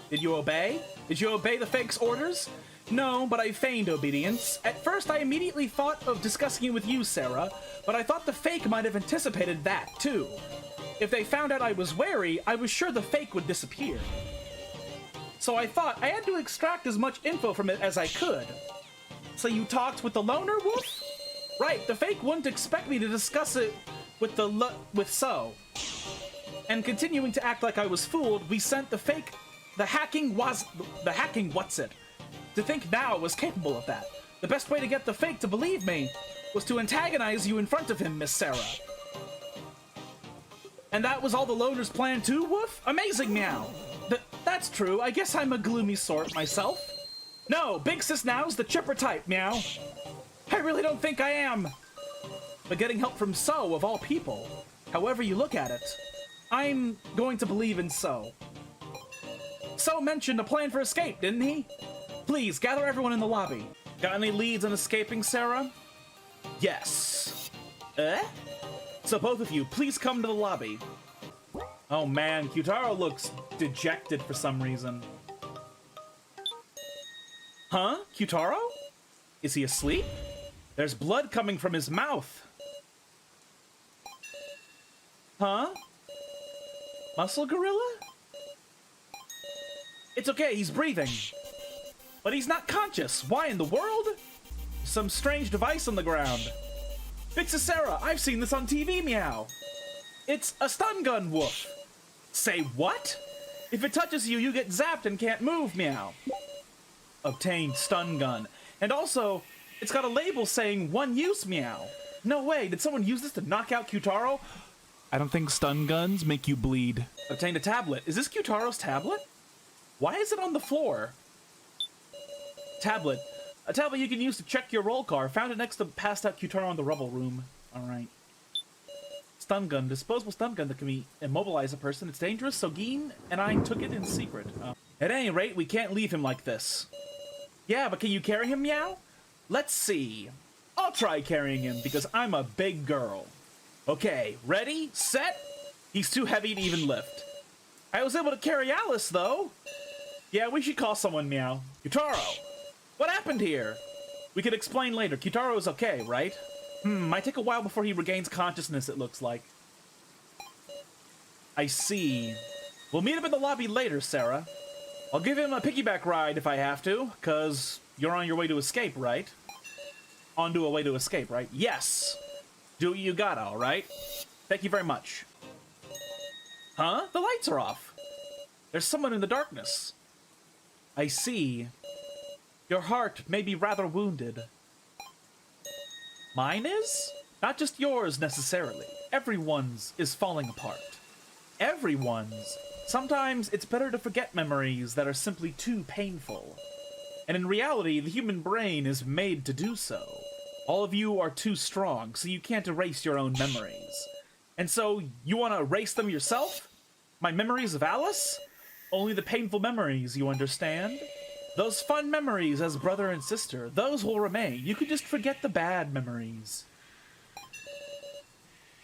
did you obey? Did you obey the fake's orders? No, but I feigned obedience. At first, I immediately thought of discussing it with you, Sarah, but I thought the fake might have anticipated that, too. If they found out I was wary, I was sure the fake would disappear. So I thought I had to extract as much info from it as I could. So you talked with the loner, Wolf? Right, the fake wouldn't expect me to discuss it with So. And continuing to act like I was fooled, we sent the fake, the hacking what's-it, to think now it was capable of that. The best way to get the fake to believe me was to antagonize you in front of him, Miss Sarah. And that was all the loner's plan too, Woof? Amazing, Meow. That's true. I guess I'm a gloomy sort myself. No, Big Sis Now's the chipper type, Meow. I really don't think I am. But getting help from So, of all people, however you look at it, I'm going to believe in So. So mentioned a plan for escape, didn't he? Please, gather everyone in the lobby. Got any leads on escaping, Sarah? Yes. So both of you, please come to the lobby. Oh man, Kyutaro looks dejected for some reason. Huh? Kyutaro? Is he asleep? There's blood coming from his mouth. Huh? Muscle Gorilla? It's okay, he's breathing. But he's not conscious. Why in the world? Some strange device on the ground. Big Sis Sarah, I've seen this on TV, Meow. It's a stun gun, Woof. Say what? If it touches you, you get zapped and can't move, Meow. Obtained stun gun. And also, it's got a label saying one use, Meow. No way, did someone use this to knock out Kyutaro? I don't think stun guns make you bleed. Obtained a tablet. Is this Kyutaro's tablet? Why is it on the floor? Tablet. A tablet you can use to check your roll card. Found it next to passed out Kyutaro in the rubble room. Alright. Stun gun. Disposable stun gun that can immobilize a person. It's dangerous, so Geen and I took it in secret. At any rate, we can't leave him like this. Yeah, but can you carry him, Meow? Let's see. I'll try carrying him, because I'm a big girl. Okay, ready, set? He's too heavy to even lift. I was able to carry Alice, though. Yeah, we should call someone, Meow. Kyutaro! What happened here? We could explain later. Kyutaro is okay, right? Might take a while before he regains consciousness, it looks like. I see. We'll meet up in the lobby later, Sarah. I'll give him a piggyback ride if I have to, cause you're on your way to escape, right? Onto a way to escape, right? Yes! Do what you gotta, alright? Thank you very much. Huh? The lights are off. There's someone in the darkness. I see. Your heart may be rather wounded. Mine is? Not just yours, necessarily. Everyone's is falling apart. Everyone's. Sometimes it's better to forget memories that are simply too painful. And in reality, the human brain is made to do so. All of you are too strong, so you can't erase your own memories. And so, you want to erase them yourself? My memories of Alice? Only the painful memories, you understand? Those fun memories as brother and sister, those will remain. You can just forget the bad memories.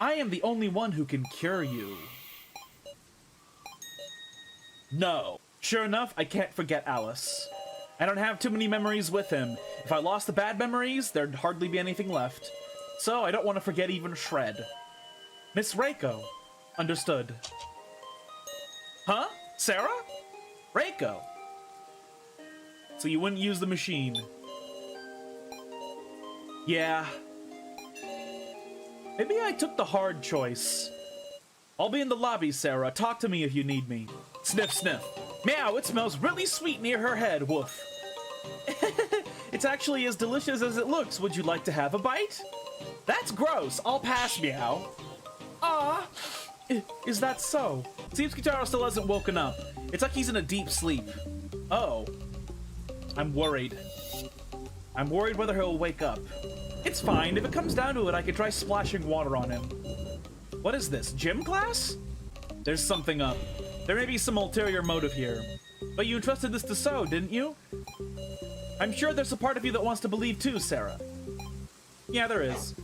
I am the only one who can cure you. No. Sure enough, I can't forget Alice. I don't have too many memories with him. If I lost the bad memories, there'd hardly be anything left. So I don't want to forget even a shred. Miss Reiko. Understood. Huh? Sarah? Reiko. So you wouldn't use the machine. Yeah. Maybe I took the hard choice. I'll be in the lobby, Sarah. Talk to me if you need me. Sniff, sniff. Meow, it smells really sweet near her head, woof. It's actually as delicious as it looks. Would you like to have a bite? That's gross. I'll pass, meow. Ah, is that so? Seems Kitaro still hasn't woken up. It's like he's in a deep sleep. Oh. I'm worried. I'm worried whether he'll wake up. It's fine. If it comes down to it, I could try splashing water on him. What is this? Gym class? There's something up. There may be some ulterior motive here. But you entrusted this to So, didn't you? I'm sure there's a part of you that wants to believe too, Sarah. Yeah, there is.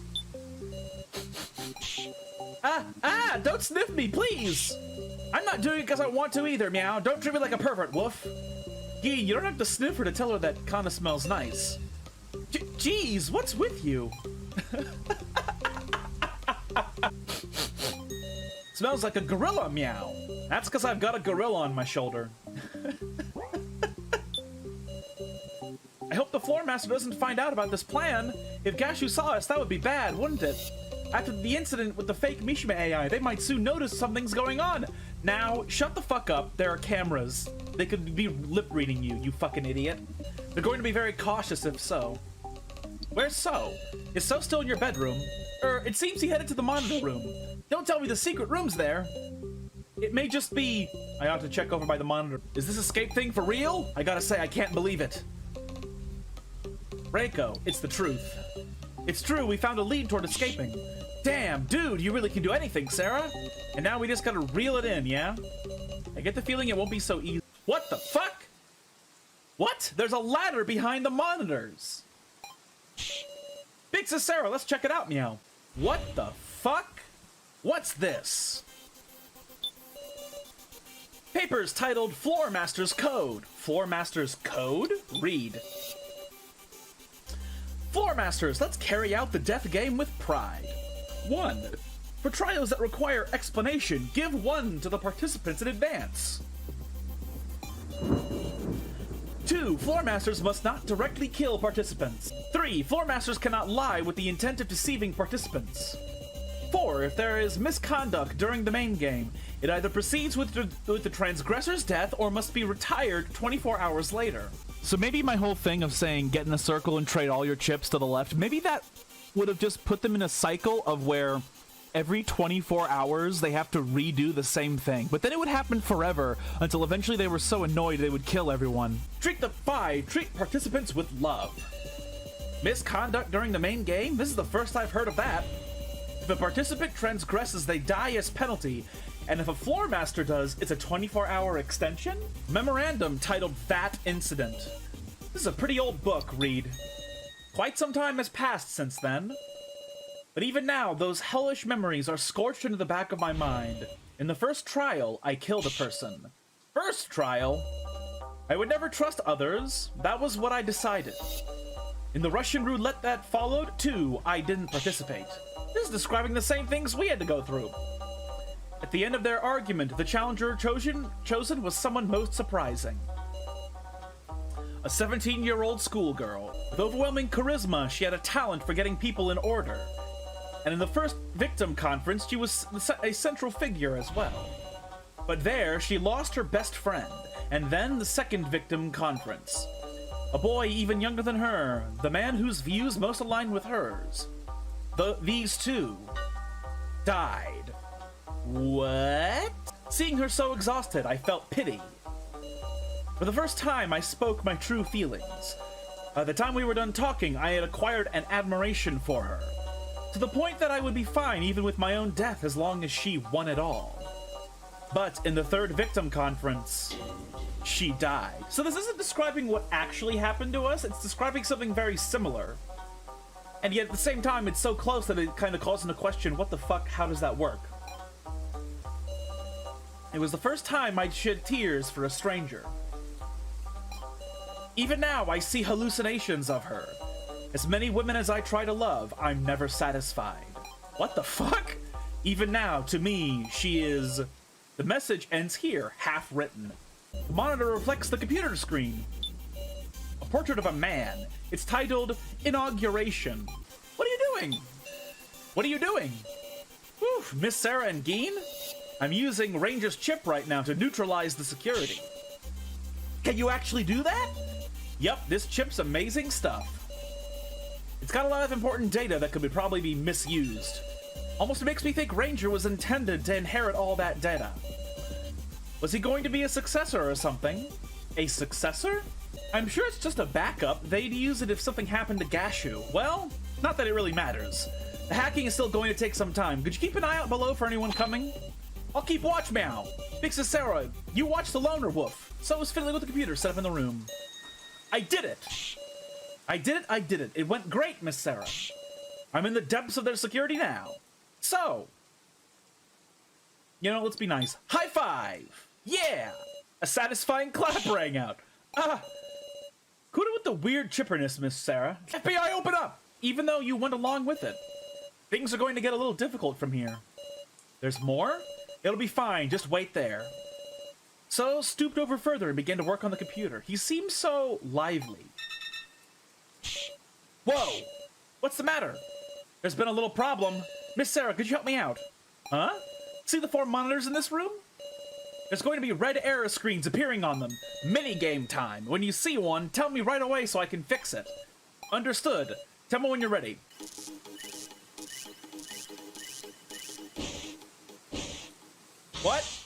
Don't sniff me, please! I'm not doing it because I want to either, meow. Don't treat me like a pervert, woof. Gee, you don't have to sniff her to tell her that kinda smells nice. Jeez, what's with you? Smells like a gorilla, meow. That's because I've got a gorilla on my shoulder. I hope the floor master doesn't find out about this plan. If Gashu saw us, that would be bad, wouldn't it? After the incident with the fake Mishima AI, they might soon notice something's going on. Now, shut the fuck up. There are cameras. They could be lip-reading you, you fucking idiot. They're going to be very cautious if so. Where's So? Is So still in your bedroom? It seems he headed to the monitor room. Don't tell me the secret room's there. It may just be... I ought to check over by the monitor. Is this escape thing for real? I gotta say, I can't believe it. Reiko, it's the truth. It's true, we found a lead toward escaping. Damn, dude, you really can do anything, Sarah. And now we just gotta reel it in, yeah? I get the feeling it won't be so easy. What the fuck? What? There's a ladder behind the monitors. Big sis Sarah, let's check it out, meow. What the fuck? What's this? Papers titled Floor Master's Code. Floor Master's Code? Read. Floor Masters, let's carry out the death game with pride. 1. For trials that require explanation, give 1 to the participants in advance. 2. Floor Masters must not directly kill participants. 3. Floor Masters cannot lie with the intent of deceiving participants. 4. If there is misconduct during the main game, it either proceeds with the transgressor's death or must be retired 24 hours later. So maybe my whole thing of saying get in a circle and trade all your chips to the left, maybe that would have just put them in a cycle of where every 24 hours they have to redo the same thing. But then it would happen forever until eventually they were so annoyed they would kill everyone. Treat participants with love. Misconduct during the main game? This is the first I've heard of that. If a participant transgresses, they die as penalty. And if a floor master does, it's a 24-hour extension? Memorandum titled That Incident. This is a pretty old book, Reed. Quite some time has passed since then. But even now, those hellish memories are scorched into the back of my mind. In the first trial, I killed a person. First trial? I would never trust others. That was what I decided. In the Russian roulette that followed, too, I didn't participate. This is describing the same things we had to go through. At the end of their argument, the challenger chosen was someone most surprising. A 17-year-old schoolgirl. With overwhelming charisma, she had a talent for getting people in order. And in the first victim conference, she was a central figure as well. But there, she lost her best friend, and then the second victim conference. A boy even younger than her, the man whose views most aligned with hers. These two died. What? Seeing her so exhausted, I felt pity. For the first time, I spoke my true feelings. By the time we were done talking, I had acquired an admiration for her. To the point that I would be fine even with my own death as long as she won it all. But in the third victim conference, she died. So this isn't describing what actually happened to us, it's describing something very similar. And yet at the same time, it's so close that it kind of calls into question, what the fuck, how does that work? It was the first time I'd shed tears for a stranger. Even now, I see hallucinations of her. As many women as I try to love, I'm never satisfied. What the fuck? Even now, to me, she is... The message ends here, half written. The monitor reflects the computer screen. A portrait of a man. It's titled Inauguration. What are you doing? What are you doing? Whew, Miss Sarah and Geen? I'm using Ranger's chip right now to neutralize the security. Can you actually do that? Yep, this chip's amazing stuff. It's got a lot of important data that could probably be misused. Almost makes me think Ranger was intended to inherit all that data. Was he going to be a successor or something? A successor? I'm sure it's just a backup. They'd use it if something happened to Gashu. Well, not that it really matters. The hacking is still going to take some time. Could you keep an eye out below for anyone coming? I'll keep watch, Meow. Big Sis Sarah, you watch the loner wolf. So is fiddling with the computer set up in the room. I did it! I did it. It went great, Miss Sarah. I'm in the depths of their security now. So, you know, let's be nice. High five! Yeah! A satisfying clap rang out. Kuda with the weird chipperness, Miss Sarah. FBI, open up! Even though you went along with it. Things are going to get a little difficult from here. There's more? It'll be fine, just wait there. So, stooped over further and began to work on the computer. He seemed so lively. Whoa! What's the matter? There's been a little problem. Miss Sarah, could you help me out? Huh? See the 4 monitors in this room? There's going to be red error screens appearing on them. Minigame time. When you see one, tell me right away so I can fix it. Understood. Tell me when you're ready. What?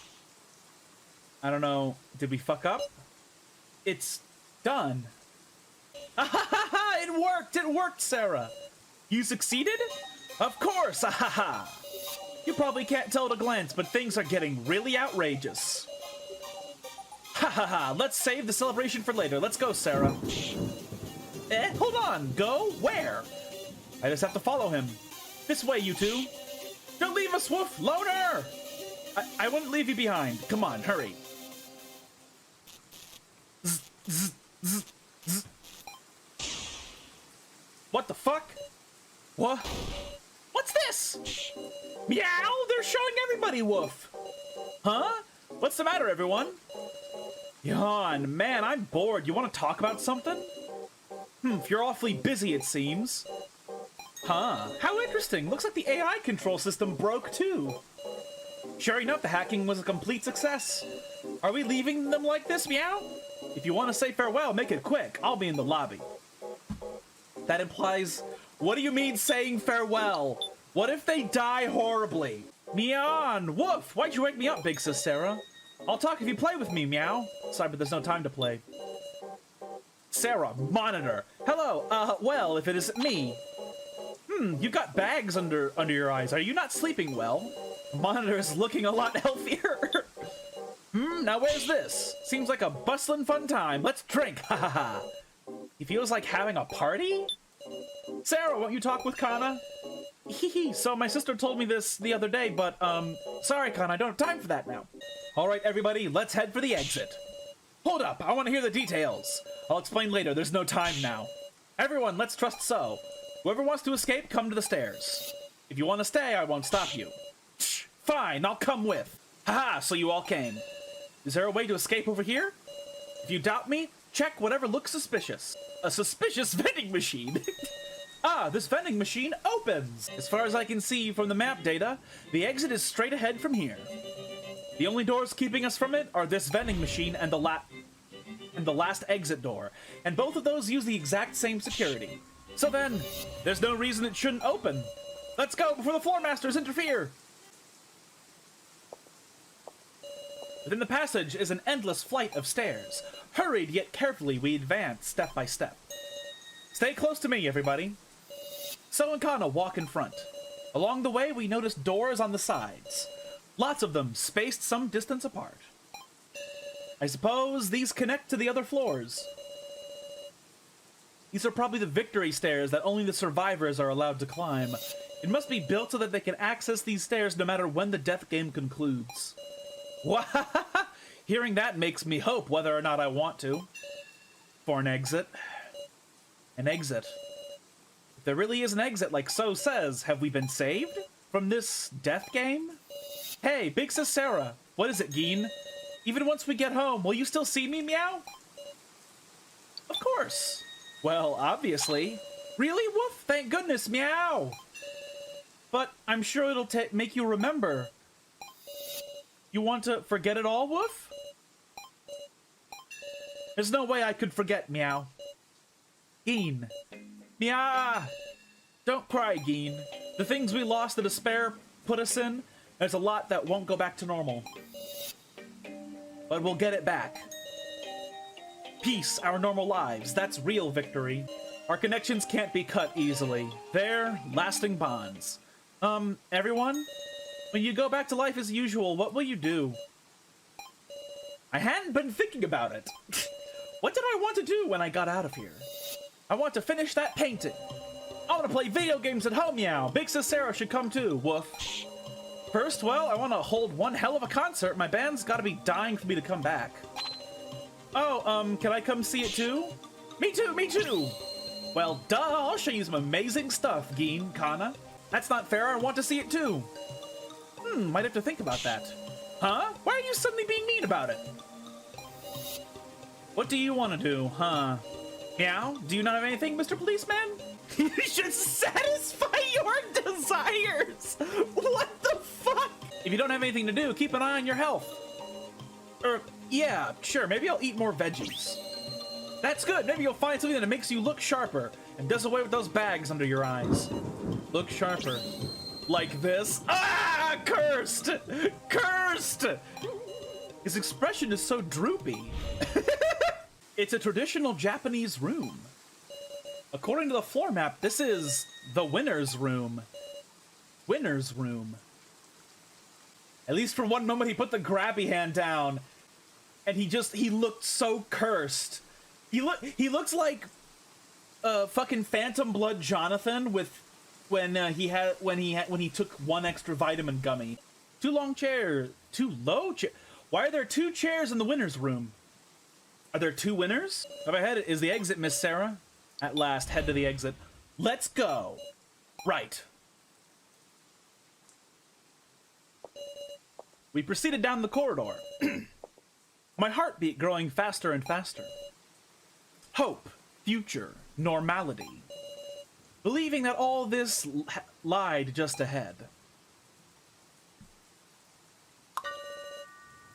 I don't know. Did we fuck up? It's done. It worked! It worked, Sarah! You succeeded? Of course! Ahaha! You probably can't tell at a glance, but things are getting really outrageous. Ha ha ha! Let's save the celebration for later. Let's go, Sarah. Hold on! Go? Where? I just have to follow him. This way, you two. Don't leave us, Woof! Loner! I wouldn't leave you behind. Come on, hurry. Zzz, zzz, zzz, zzz. What the fuck? What? What's this? Meow! They're showing everybody, Woof! Huh? What's the matter, everyone? Yawn, man, I'm bored. You want to talk about something? If you're awfully busy, it seems. Huh? How interesting. Looks like the AI control system broke, too. Sure enough, the hacking was a complete success. Are we leaving them like this, Meow? If you want to say farewell, make it quick. I'll be in the lobby. That implies... What do you mean saying farewell? What if they die horribly? Meow! Woof! Why'd you wake me up, Big Sis Sarah? I'll talk if you play with me, Meow. Sorry, but there's no time to play. Sarah, monitor. Hello, well, if it isn't me. You've got bags under your eyes. Are you not sleeping well? Monitor is looking a lot healthier. Now where's this? Seems like a bustlin' fun time. Let's drink, ha ha ha. He feels like having a party? Sarah, won't you talk with Kana? Hehe, so my sister told me this the other day, but, sorry, Kana, I don't have time for that now. All right, everybody, let's head for the exit. Hold up, I want to hear the details. I'll explain later, there's no time now. Everyone, let's trust So. Whoever wants to escape, come to the stairs. If you want to stay, I won't stop you. Shh, fine, I'll come with. Haha, so you all came. Is there a way to escape over here? If you doubt me, check whatever looks suspicious. A suspicious vending machine. Ah, this vending machine opens! As far as I can see from the map data, the exit is straight ahead from here. The only doors keeping us from it are this vending machine and the last exit door, and both of those use the exact same security. So then, there's no reason it shouldn't open. Let's go before the floor masters interfere! Within the passage is an endless flight of stairs. Hurried yet carefully, we advance step by step. Stay close to me, everybody. So and Kana walk in front. Along the way, we notice doors on the sides. Lots of them, spaced some distance apart. I suppose these connect to the other floors. These are probably the victory stairs that only the survivors are allowed to climb. It must be built so that they can access these stairs no matter when the death game concludes. Hearing that makes me hope whether or not I want to. For an exit. An exit. If there really is an exit like So says, have we been saved from this death game? Hey, Big Sis Sarah. What is it, Geen? Even once we get home, will you still see me, Meow? Of course. Well, obviously. Really, Woof? Thank goodness, Meow. But I'm sure it'll make you remember. You want to forget it all, Woof? There's no way I could forget, Meow. Geen. Meow. Don't cry, Geen. The things we lost, the despair put us in, there's a lot that won't go back to normal. But we'll get it back. Peace, our normal lives, that's real victory. Our connections can't be cut easily. They're lasting bonds. Everyone? When you go back to life as usual, what will you do? I hadn't been thinking about it. What did I want to do when I got out of here? I want to finish that painting. I want to play video games at home, meow. Big Sis Sarah should come too, woof. First, well, I want to hold one hell of a concert. My band's got to be dying for me to come back. Oh, can I come see it too? Me too, me too. Well, duh, I'll show you some amazing stuff, Geen, Kana. That's not fair, I want to see it too. Might have to think about that. Huh? Why are you suddenly being mean about it? What do you want to do, huh? Meow? Do you not have anything, Mr. Policeman? You should satisfy your desires! What the fuck? If you don't have anything to do, keep an eye on your health. Yeah, sure, maybe I'll eat more veggies. That's good, maybe you'll find something that makes you look sharper and does away with those bags under your eyes. Look sharper. Like this. Ah! Cursed! Cursed! His expression is so droopy. It's a traditional Japanese room. According to the floor map, this is the winner's room. Winner's room. At least for one moment he put the grabby hand down and he looked so cursed. He looks like fucking Phantom Blood Jonathan with when he took one extra vitamin gummy. Too low chair. Why are there 2 chairs in the winner's room? Are there 2 winners? Up ahead is the exit, Miss Sarah. At last, head to the exit. Let's go. Right. We proceeded down the corridor. My heartbeat growing faster and faster. Hope, future, normality. Believing that all this lied just ahead.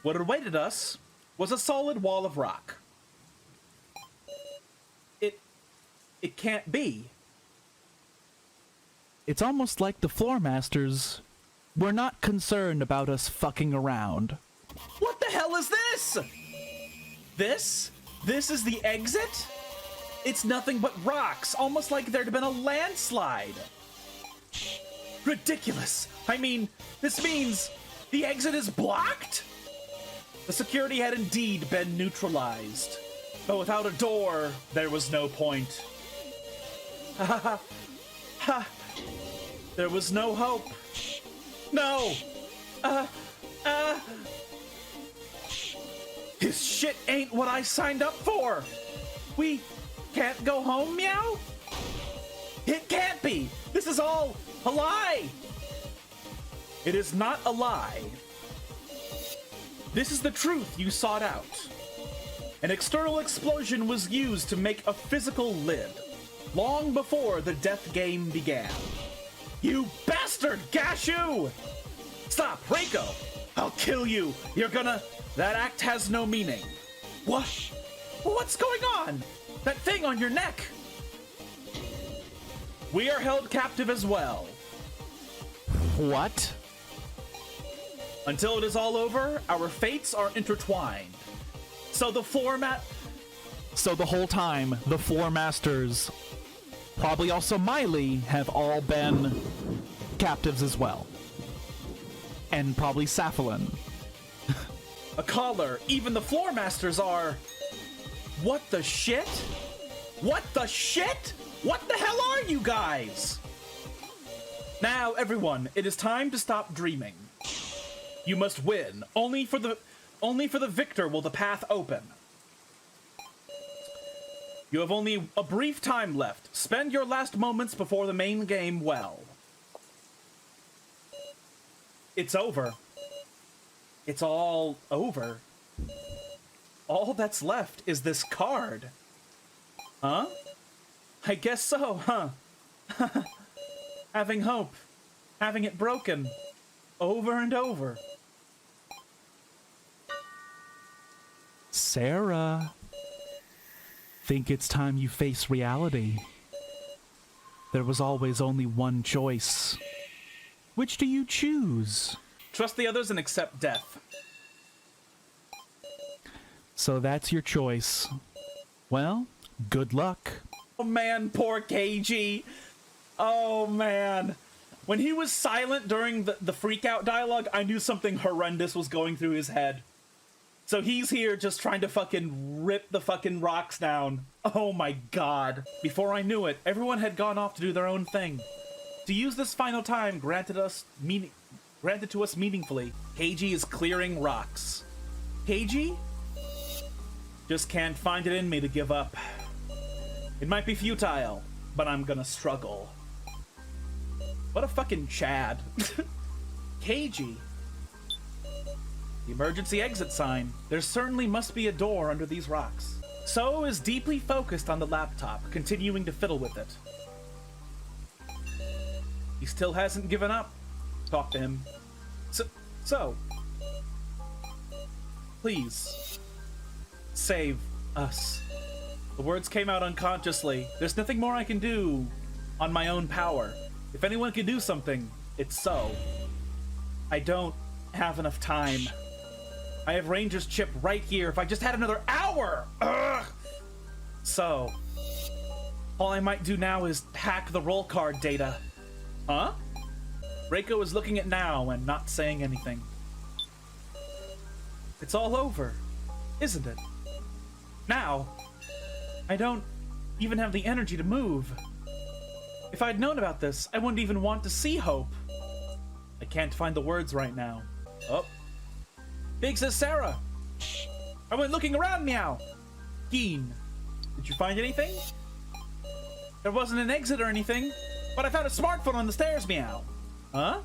What awaited us was a solid wall of rock. It can't be. It's almost like the floor masters were not concerned about us fucking around. What the hell is this? This is the exit? It's nothing but rocks, almost like there'd been a landslide. Ridiculous. I mean, this means the exit is blocked? The security had indeed been neutralized. But without a door, there was no point. Ha ha. There was no hope. No! His shit ain't what I signed up for! We can't go home, meow? It can't be! This is all a lie! It is not a lie. This is the truth you sought out. An external explosion was used to make a physical lid, long before the death game began. You bastard, Gashu! Stop, Reiko! I'll kill you! You're gonna... That act has no meaning. What? What's going on? That thing on your neck! We are held captive as well. What? Until it is all over, our fates are intertwined. So the So the whole time, the Floor Masters, probably also Miley, have all been captives as well. And probably Sapphilin. A collar, even the floor masters are... What the shit? What the shit? What the hell are you guys? Now, everyone, it is time to stop dreaming. You must win. Only for the victor will the path open. You have only a brief time left. Spend your last moments before the main game well. It's over. It's all over. All that's left is this card. Huh? I guess so, huh? Having hope. Having it broken. Over and over. Sarah. Think it's time you face reality. There was always only one choice. Which do you choose? Trust the others and accept death. So that's your choice. Well, good luck. Oh man, poor KG. Oh man. When he was silent during the freak out dialogue, I knew something horrendous was going through his head. So he's here just trying to fucking rip the fucking rocks down. Oh my god. Before I knew it, everyone had gone off to do their own thing. To use this final time granted to us meaningfully, KG is clearing rocks. KG? Just can't find it in me to give up. It might be futile, but I'm gonna struggle. What a fucking Chad. KG. The emergency exit sign. There certainly must be a door under these rocks. So is deeply focused on the laptop, continuing to fiddle with it. He still hasn't given up. Talk to him. So. Please. Save us. The words came out unconsciously. There's nothing more I can do on my own power. If anyone can do something, it's so. I don't have enough time. I have Ranger's chip right here. If I just had another hour! Ugh! So, all I might do now is hack the roll card data. Huh? Reiko is looking at now and not saying anything. It's all over, isn't it? Now, I don't even have the energy to move. If I'd known about this, I wouldn't even want to see Hope. I can't find the words right now. Oh. Big says Sarah. I went looking around, meow. Geen, did you find anything? There wasn't an exit or anything, but I found a smartphone on the stairs, meow. Huh?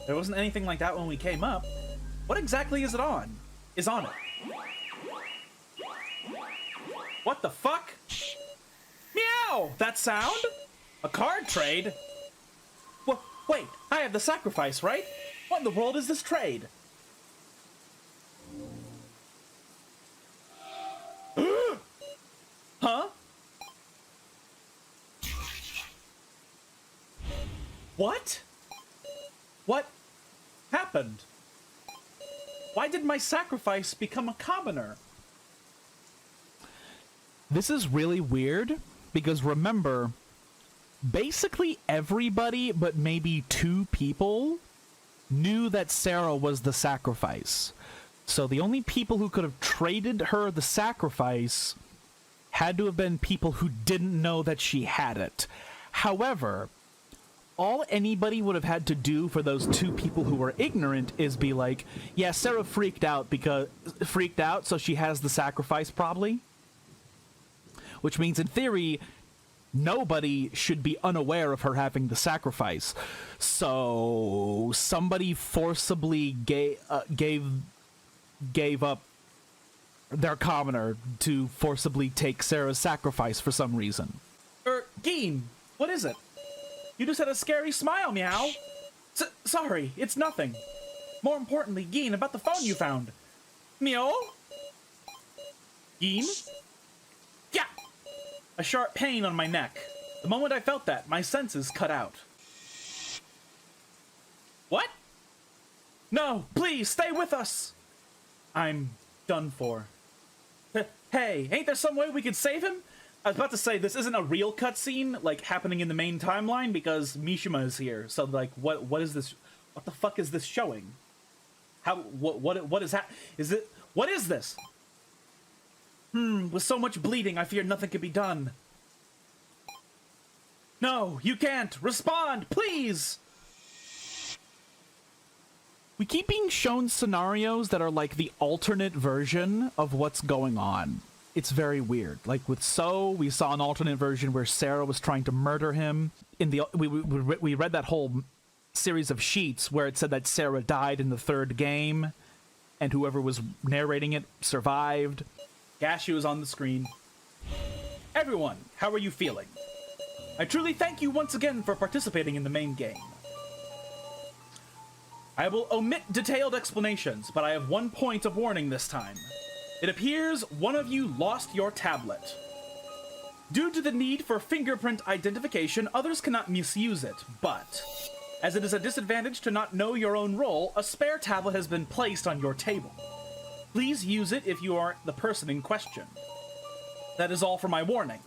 There wasn't anything like that when we came up. What exactly is it on? Is on it? What the fuck? Meow! That sound? A card trade? Wait, I have the sacrifice, right? What in the world is this trade? Huh? What? What happened? Why did my sacrifice become a commoner? This is really weird, because remember, basically everybody but maybe 2 people knew that Sarah was the sacrifice. So the only people who could have traded her the sacrifice had to have been people who didn't know that she had it. However, all anybody would have had to do for those 2 people who were ignorant is be like, yeah, Sarah freaked out, so she has the sacrifice probably. Which means, in theory, nobody should be unaware of her having the sacrifice. So somebody forcibly gave up their commoner to forcibly take Sarah's sacrifice for some reason. Geen, what is it? You just had a scary smile, meow. Sorry, it's nothing. More importantly, Geen, about the phone you found. Meow? Geen? Yeah! A sharp pain on my neck. The moment I felt that, my senses cut out. What? No, please, stay with us! I'm done for. Hey, ain't there some way we could save him? I was about to say, this isn't a real cutscene, like, happening in the main timeline, because Mishima is here. So, like, what is this? What the fuck is this showing? What is that? What is this? With so much bleeding, I fear nothing can be done. No, you can't! Respond, please! We keep being shown scenarios that are like the alternate version of what's going on. It's very weird. Like with So, we saw an alternate version where Sarah was trying to murder him. We read that whole series of sheets where it said that Sarah died in the 3rd game, and whoever was narrating it survived. Gashu is on the screen. Everyone, how are you feeling? I truly thank you once again for participating in the main game. I will omit detailed explanations, but I have one point of warning this time. It appears one of you lost your tablet. Due to the need for fingerprint identification, others cannot misuse it, but as it is a disadvantage to not know your own role, a spare tablet has been placed on your table. Please use it if you are the person in question. That is all for my warning.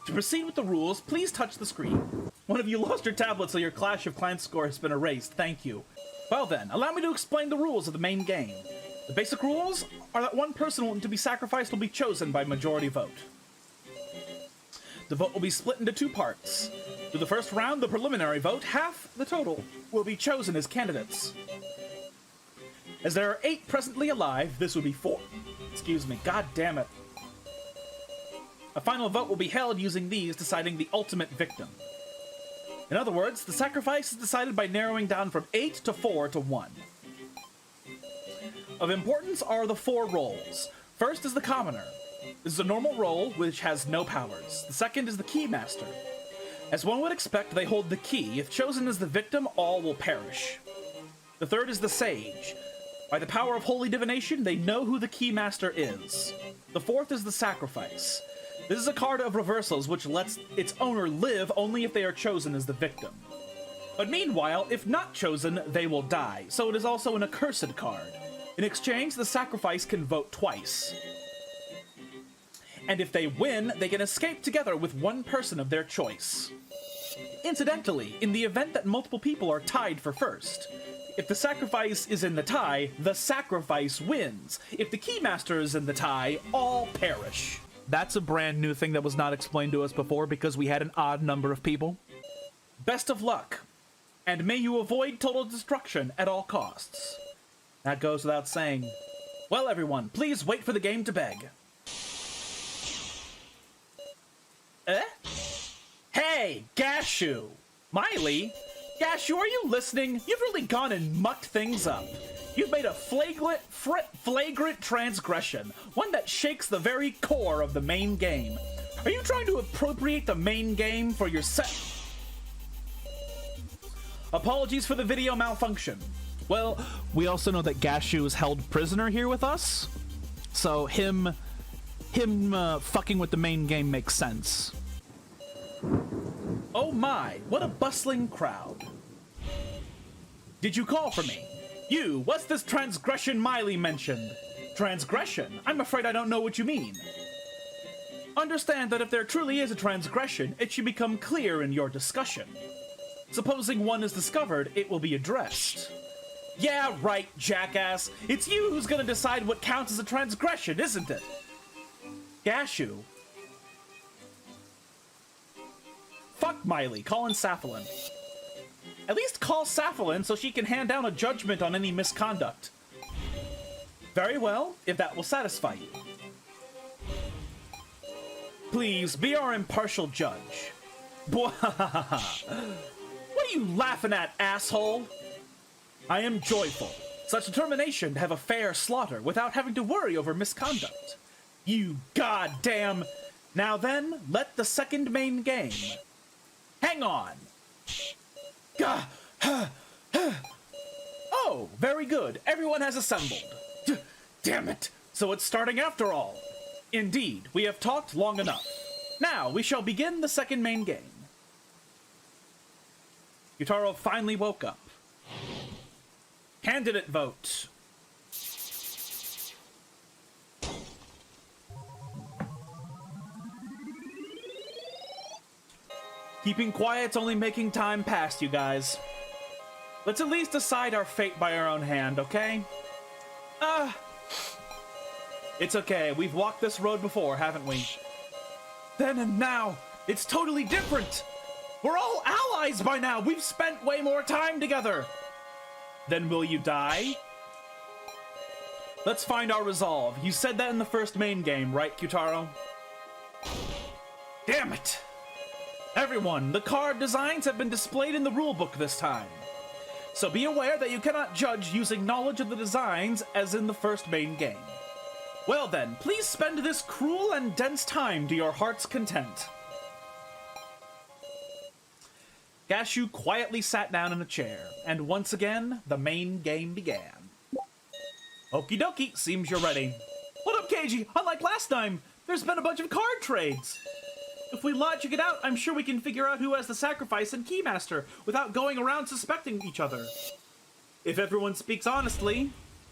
To proceed with the rules, please touch the screen. One of you lost your tablet, so your Clash of Clans score has been erased. Thank you. Well then, allow me to explain the rules of the main game. The basic rules are that one person to be sacrificed will be chosen by majority vote. The vote will be split into two parts. Through the first round, the preliminary vote, half the total, will be chosen as candidates. As there are 8 presently alive, this would be 4. Excuse me, god damn it. A final vote will be held using these, deciding the ultimate victim. In other words, the sacrifice is decided by narrowing down from 8 to 4 to 1. Of importance are the 4 roles. First is the commoner. This is a normal role which has no powers. The second is the keymaster. As one would expect, they hold the key. If chosen as the victim, all will perish. The third is the sage. By the power of holy divination, they know who the keymaster is. The fourth is the sacrifice. This is a card of reversals which lets its owner live only if they are chosen as the victim. But meanwhile, if not chosen, they will die, so it is also an accursed card. In exchange, the sacrifice can vote twice. And if they win, they can escape together with one person of their choice. Incidentally, in the event that multiple people are tied for first, if the sacrifice is in the tie, the sacrifice wins. If the keymaster is in the tie, all perish. That's a brand new thing that was not explained to us before because we had an odd number of people. Best of luck, and may you avoid total destruction at all costs. That goes without saying. Well, everyone, please wait for the game to beg. Hey, Gashu! Miley? Gashu, are you listening? You've really gone and mucked things up. You've made a flagrant transgression, one that shakes the very core of the main game. Are you trying to appropriate the main game for yourself? Apologies for the video malfunction. Well, we also know that Gashu is held prisoner here with us, so him fucking with the main game makes sense. Oh my, what a bustling crowd. Did you call for me? You, what's this transgression Miley mentioned? Transgression? I'm afraid I don't know what you mean. Understand that if there truly is a transgression, it should become clear in your discussion. Supposing one is discovered, it will be addressed. Yeah, right, jackass. It's you who's gonna decide what counts as a transgression, isn't it? Gashu. Fuck Miley, call in Saphalin. At least call Saphalin so she can hand down a judgment on any misconduct. Very well, if that will satisfy you. Please, be our impartial judge. What are you laughing at, asshole? I am joyful. Such determination to have a fair slaughter without having to worry over misconduct. You goddamn... Now then, let the second main game... Hang on! Oh, very good. Everyone has assembled. Damn it! So it's starting after all. Indeed, we have talked long enough. Now, we shall begin the second main game. Yutaro finally woke up. Candidate vote. Keeping quiet's only making time pass, you guys. Let's at least decide our fate by our own hand, okay? It's okay. We've walked this road before, haven't we? Then and now, it's totally different. We're all allies by now. We've spent way more time together. Then will you die? Let's find our resolve. You said that in the first main game, right, Kyutaro? Damn it! Everyone, the card designs have been displayed in the rulebook this time. So be aware that you cannot judge using knowledge of the designs as in the first main game. Well then, please spend this cruel and dense time to your heart's content. Gashu quietly sat down in a chair, and once again, the main game began. Okie dokie, seems you're ready. What up, KG? Unlike last time, there's been a bunch of card trades. If we logic it out, I'm sure we can figure out who has the sacrifice and Keymaster without going around suspecting each other. If everyone speaks honestly,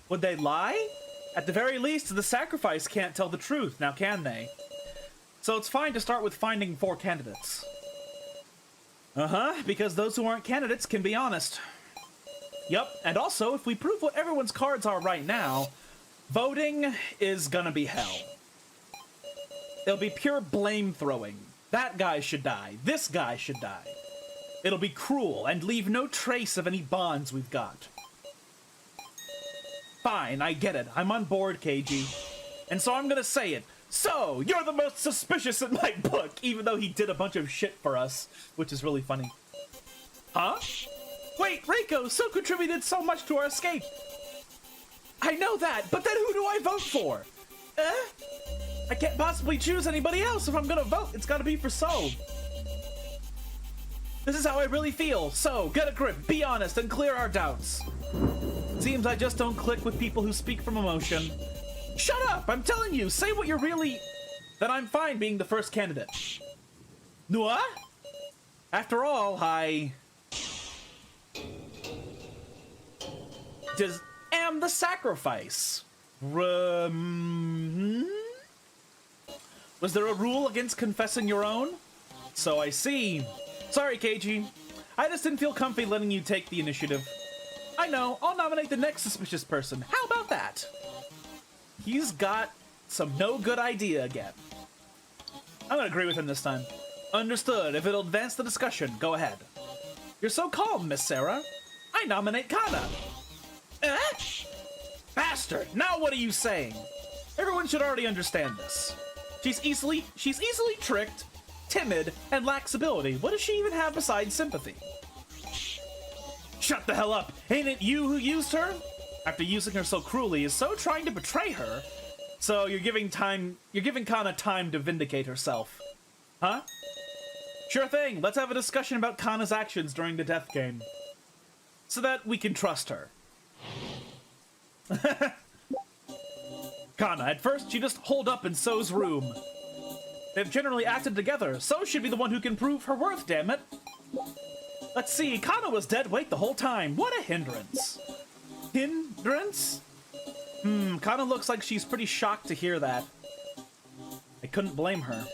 would they lie? At the very least, the sacrifice can't tell the truth, now can they? So it's fine to start with finding 4 candidates. Because those who aren't candidates can be honest. Yup, and also, if we prove what everyone's cards are right now, voting is gonna be hell. It'll be pure blame throwing. That guy should die. This guy should die. It'll be cruel and leave no trace of any bonds we've got. Fine, I get it. I'm on board, KG. And so I'm gonna say it. So, you're the most suspicious in my book, even though he did a bunch of shit for us, which is really funny. Huh? Wait, Reiko, so contributed so much to our escape. I know that, but then who do I vote for? I can't possibly choose anybody else. If I'm gonna vote, it's gotta be for So. This is how I really feel. So, get a grip, be honest, and clear our doubts. Seems I just don't click with people who speak from emotion. Shut up! I'm telling you, say what you're really... Then I'm fine being the first candidate. What? After all, I... just am the sacrifice. Was there a rule against confessing your own? So I see. Sorry, KG. I just didn't feel comfy letting you take the initiative. I know, I'll nominate the next suspicious person. How about that? He's got some no good idea again. I'm gonna agree with him this time. Understood. If it'll advance the discussion, go ahead. You're so calm, Miss Sarah. I nominate Kana. Bastard! Now what are you saying? Everyone should already understand this. She's easily tricked, timid, and lacks ability. What does she even have besides sympathy? Shut the hell up! Ain't it you who used her? After using her so cruelly, is So trying to betray her? So you're giving Kana time to vindicate herself. Huh? Sure thing, let's have a discussion about Kana's actions during the death game. So that we can trust her. Kana, at first, she just holed up in So's room. They've generally acted together. So should be the one who can prove her worth, damn it. Let's see, Kana was dead weight the whole time. What a hindrance. Hindrance? Kana looks like she's pretty shocked to hear that. I couldn't blame her.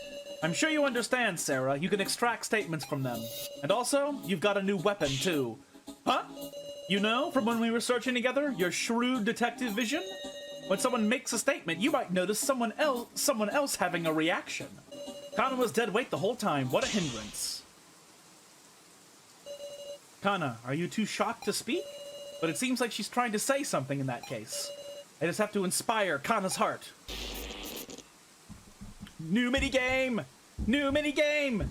I'm sure you understand, Sarah. You can extract statements from them. And also, you've got a new weapon, too. Huh? You know, from when we were searching together, your shrewd detective vision? When someone makes a statement, you might notice someone else having a reaction. Kana was dead weight the whole time. What a hindrance. Kana, are you too shocked to speak? But it seems like she's trying to say something in that case. I just have to inspire Kana's heart. New minigame! New minigame!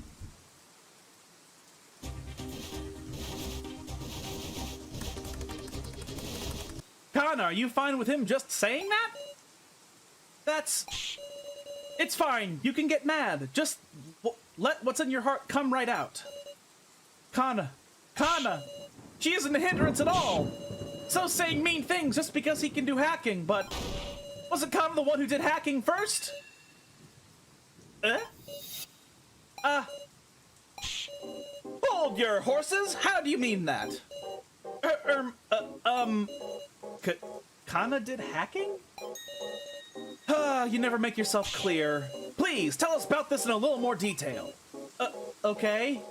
Kana, are you fine with him just saying that? It's fine. You can get mad. Just let what's in your heart come right out. Kana! She isn't a hindrance at all! So saying mean things just because he can do hacking, but... wasn't Kana the one who did hacking first? Hold your horses! How do you mean that? Kana did hacking? You never make yourself clear. Please, tell us about this in a little more detail. Okay.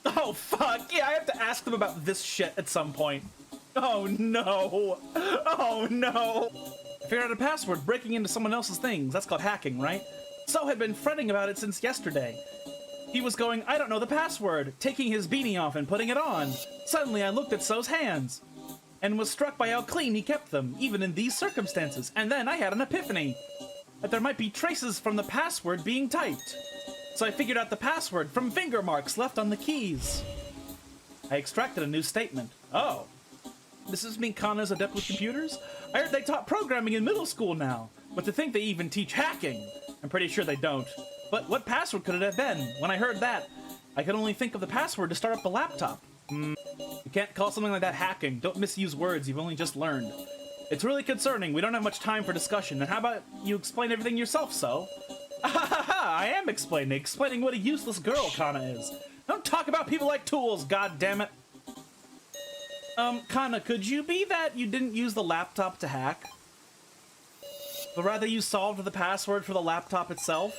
Oh, fuck. Yeah, I have to ask them about this shit at some point. Oh, no. Oh, no. I figured out a password breaking into someone else's things. That's called hacking, right? So had been fretting about it since yesterday. He was going, I don't know the password, taking his beanie off and putting it on. Suddenly, I looked at So's hands and was struck by how clean he kept them, even in these circumstances. And then I had an epiphany that there might be traces from the password being typed. So I figured out the password from finger marks left on the keys. I extracted a new statement. Oh. This is me, Kana's adept with computers? I heard they taught programming in middle school now, but to think they even teach hacking. I'm pretty sure they don't. But what password could it have been? When I heard that, I could only think of the password to start up the laptop. You can't call something like that hacking. Don't misuse words you've only just learned. It's really concerning. We don't have much time for discussion. And how about you explain everything yourself, So? I am explaining what a useless girl Kana is. Don't talk about people like tools, god damn it. Kana, could you be that you didn't use the laptop to hack? But rather you solved the password for the laptop itself?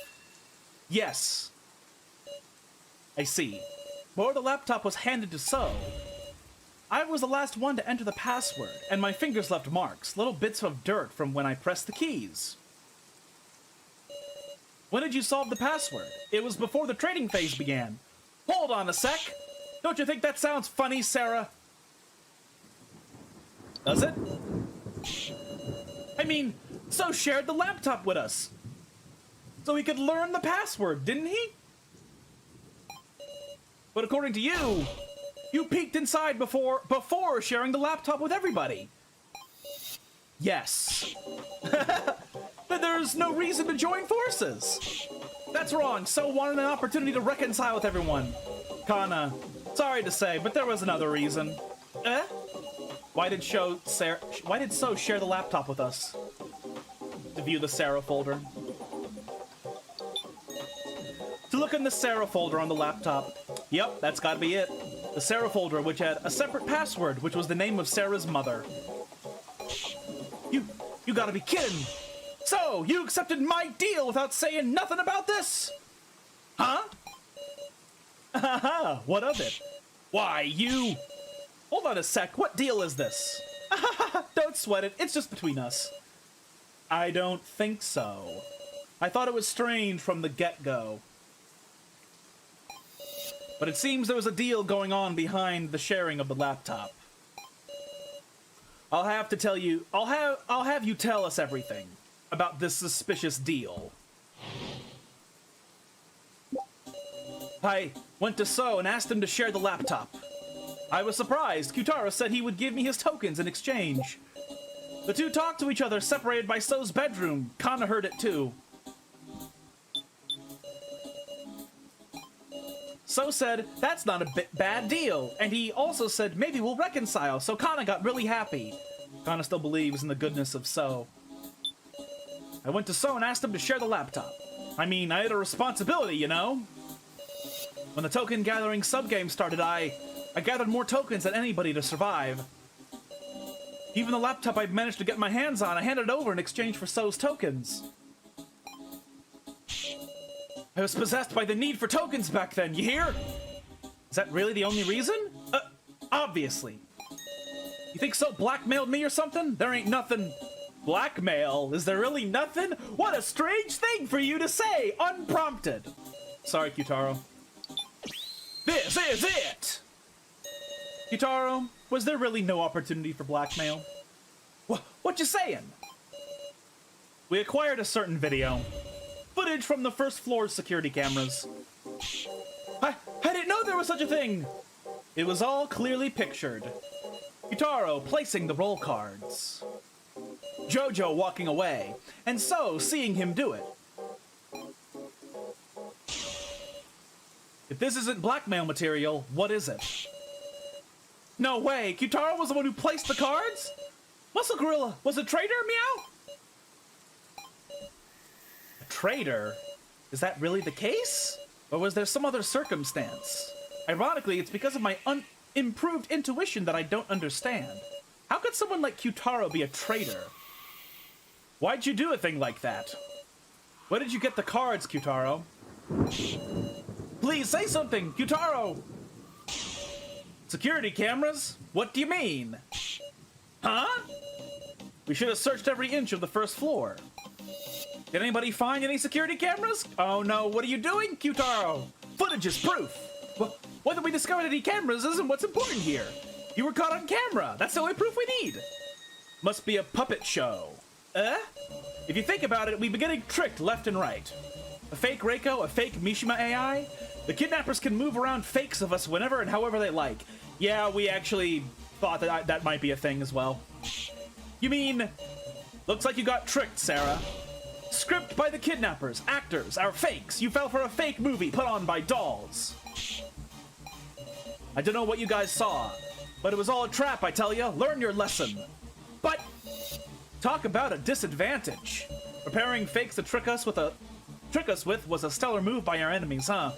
Yes. I see. Before the laptop was handed to So, I was the last one to enter the password, and my fingers left marks, little bits of dirt from when I pressed the keys. When did you solve the password? It was before the trading phase began. Hold on a sec. Don't you think that sounds funny, Sarah? Does it? I mean, So shared the laptop with us. So he could learn the password, didn't he? But according to you, you peeked inside before sharing the laptop with everybody. Yes. Then there's no reason to join forces. That's wrong. So wanted an opportunity to reconcile with everyone. Kana, sorry to say, but there was another reason. Why did So share the laptop with us? To view the Sarah folder. To look in the Sarah folder on the laptop. Yep, that's gotta be it. The Sarah folder, which had a separate password, which was the name of Sarah's mother. You gotta be kidding! So, you accepted my deal without saying nothing about this? Huh? Haha, what of it? Why, you... Hold on a sec, what deal is this? Don't sweat it, it's just between us. I don't think so. I thought it was strange from the get-go. But it seems there was a deal going on behind the sharing of the laptop. I'll have you tell us everything about this suspicious deal. I went to So and asked him to share the laptop. I was surprised. Kyutaro said he would give me his tokens in exchange. The two talked to each other, separated by So's bedroom. Kana heard it too. So said, that's not a bad deal. And he also said, maybe we'll reconcile. So Kana got really happy. Kana still believes in the goodness of So. I went to So and asked him to share the laptop. I mean, I had a responsibility, you know? When the token gathering subgame started, I gathered more tokens than anybody to survive. Even the laptop I'd managed to get my hands on, I handed it over in exchange for So's tokens. I was possessed by the need for tokens back then, you hear? Is that really the only reason? Obviously. You think So blackmailed me or something? There ain't nothing... Blackmail? Is there really nothing? What a strange thing for you to say, unprompted. Sorry, Kyutaro. This is it! Kyutaro, was there really no opportunity for blackmail? What you saying? We acquired a certain video. Footage from the first floor's security cameras. I didn't know there was such a thing! It was all clearly pictured. Kyutaro placing the roll cards. Jojo walking away, and So seeing him do it. If this isn't blackmail material, what is it? No way! Kyutaro was the one who placed the cards? Muscle Gorilla was a traitor, meow? A traitor? Is that really the case? Or was there some other circumstance? Ironically, it's because of my improved intuition that I don't understand. How could someone like Kyutaro be a traitor? Why'd you do a thing like that? Where did you get the cards, Kyutaro? Please say something, Kyutaro! Security cameras? What do you mean? Huh? We should have searched every inch of the first floor. Did anybody find any security cameras? Oh no, what are you doing, Kyutaro? Footage is proof. Well, whether we discovered any cameras isn't what's important here. You were caught on camera. That's the only proof we need. Must be a puppet show. If you think about it, we've been getting tricked left and right. A fake Reiko, a fake Mishima AI. The kidnappers can move around fakes of us whenever and however they like. Yeah, we actually thought that might be a thing as well. You mean, looks like you got tricked, Sarah. Script by the kidnappers, actors, our fakes. You fell for a fake movie put on by dolls. I don't know what you guys saw, but it was all a trap, I tell ya. Learn your lesson. But talk about a disadvantage. Preparing fakes to trick us with a trick us with was a stellar move by our enemies, huh?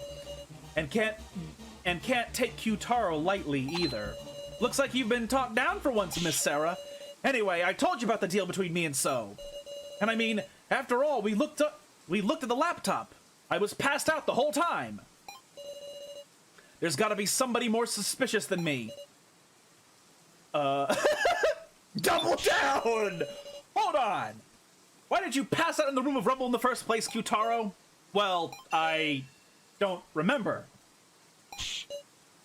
And can't take Q-Taro lightly either. Looks like you've been talked down for once, Miss Sarah. Anyway, I told you about the deal between me and So. And I mean, after all, we looked at the laptop. I was passed out the whole time. There's gotta be somebody more suspicious than me. Double down! Hold on! Why did you pass out in the room of rubble in the first place, Q-Taro? Well, I don't remember.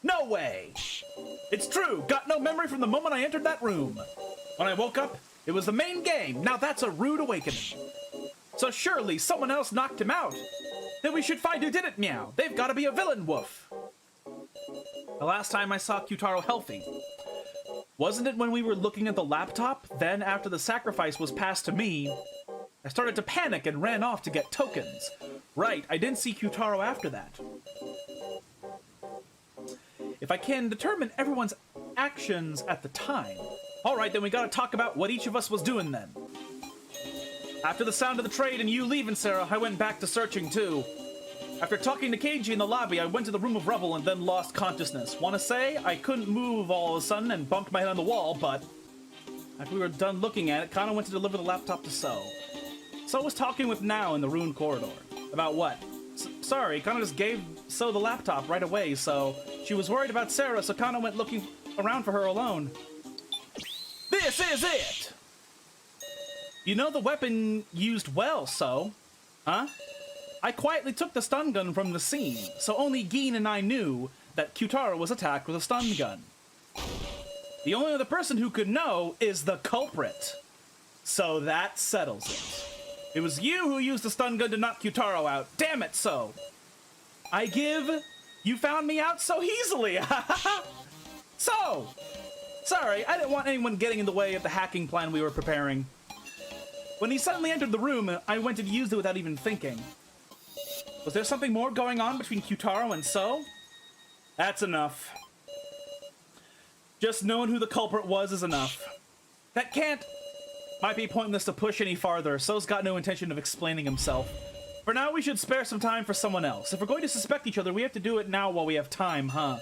No way! It's true, got no memory from the moment I entered that room. When I woke up, it was the main game. Now that's a rude awakening. So surely someone else knocked him out. Then we should find who did it, meow. They've gotta be a villain, woof. The last time I saw Q-Taro healthy. Wasn't it when we were looking at the laptop? Then, after the sacrifice was passed to me, I started to panic and ran off to get tokens. Right, I didn't see Q-Taro after that. If I can determine everyone's actions at the time. Alright, then we gotta talk about what each of us was doing then. After the sound of the trade and you leaving, Sarah, I went back to searching too. After talking to Keiji in the lobby, I went to the room of rubble and then lost consciousness. Wanna say, I couldn't move all of a sudden and bumped my head on the wall, but after we were done looking at it, kinda went to deliver the laptop to So. So was talking with Now in the ruined corridor. About what? Sorry, kinda just gave So the laptop right away, so she was worried about Sarah, so kinda went looking around for her alone. This is it! You know the weapon used well, So. Huh? I quietly took the stun gun from the scene, so only Gin and I knew that Q-Taro was attacked with a stun gun. The only other person who could know is the culprit. So that settles it. It was you who used the stun gun to knock Q-Taro out. Damn it, So. I give... You found me out so easily. So. Sorry, I didn't want anyone getting in the way of the hacking plan we were preparing. When he suddenly entered the room, I went and used it without even thinking. Was there something more going on between Q-Taro and So? That's enough. Just knowing who the culprit was is enough. That can't... Might be pointless to push any farther. So's got no intention of explaining himself. For now, we should spare some time for someone else. If we're going to suspect each other, we have to do it now while we have time, huh?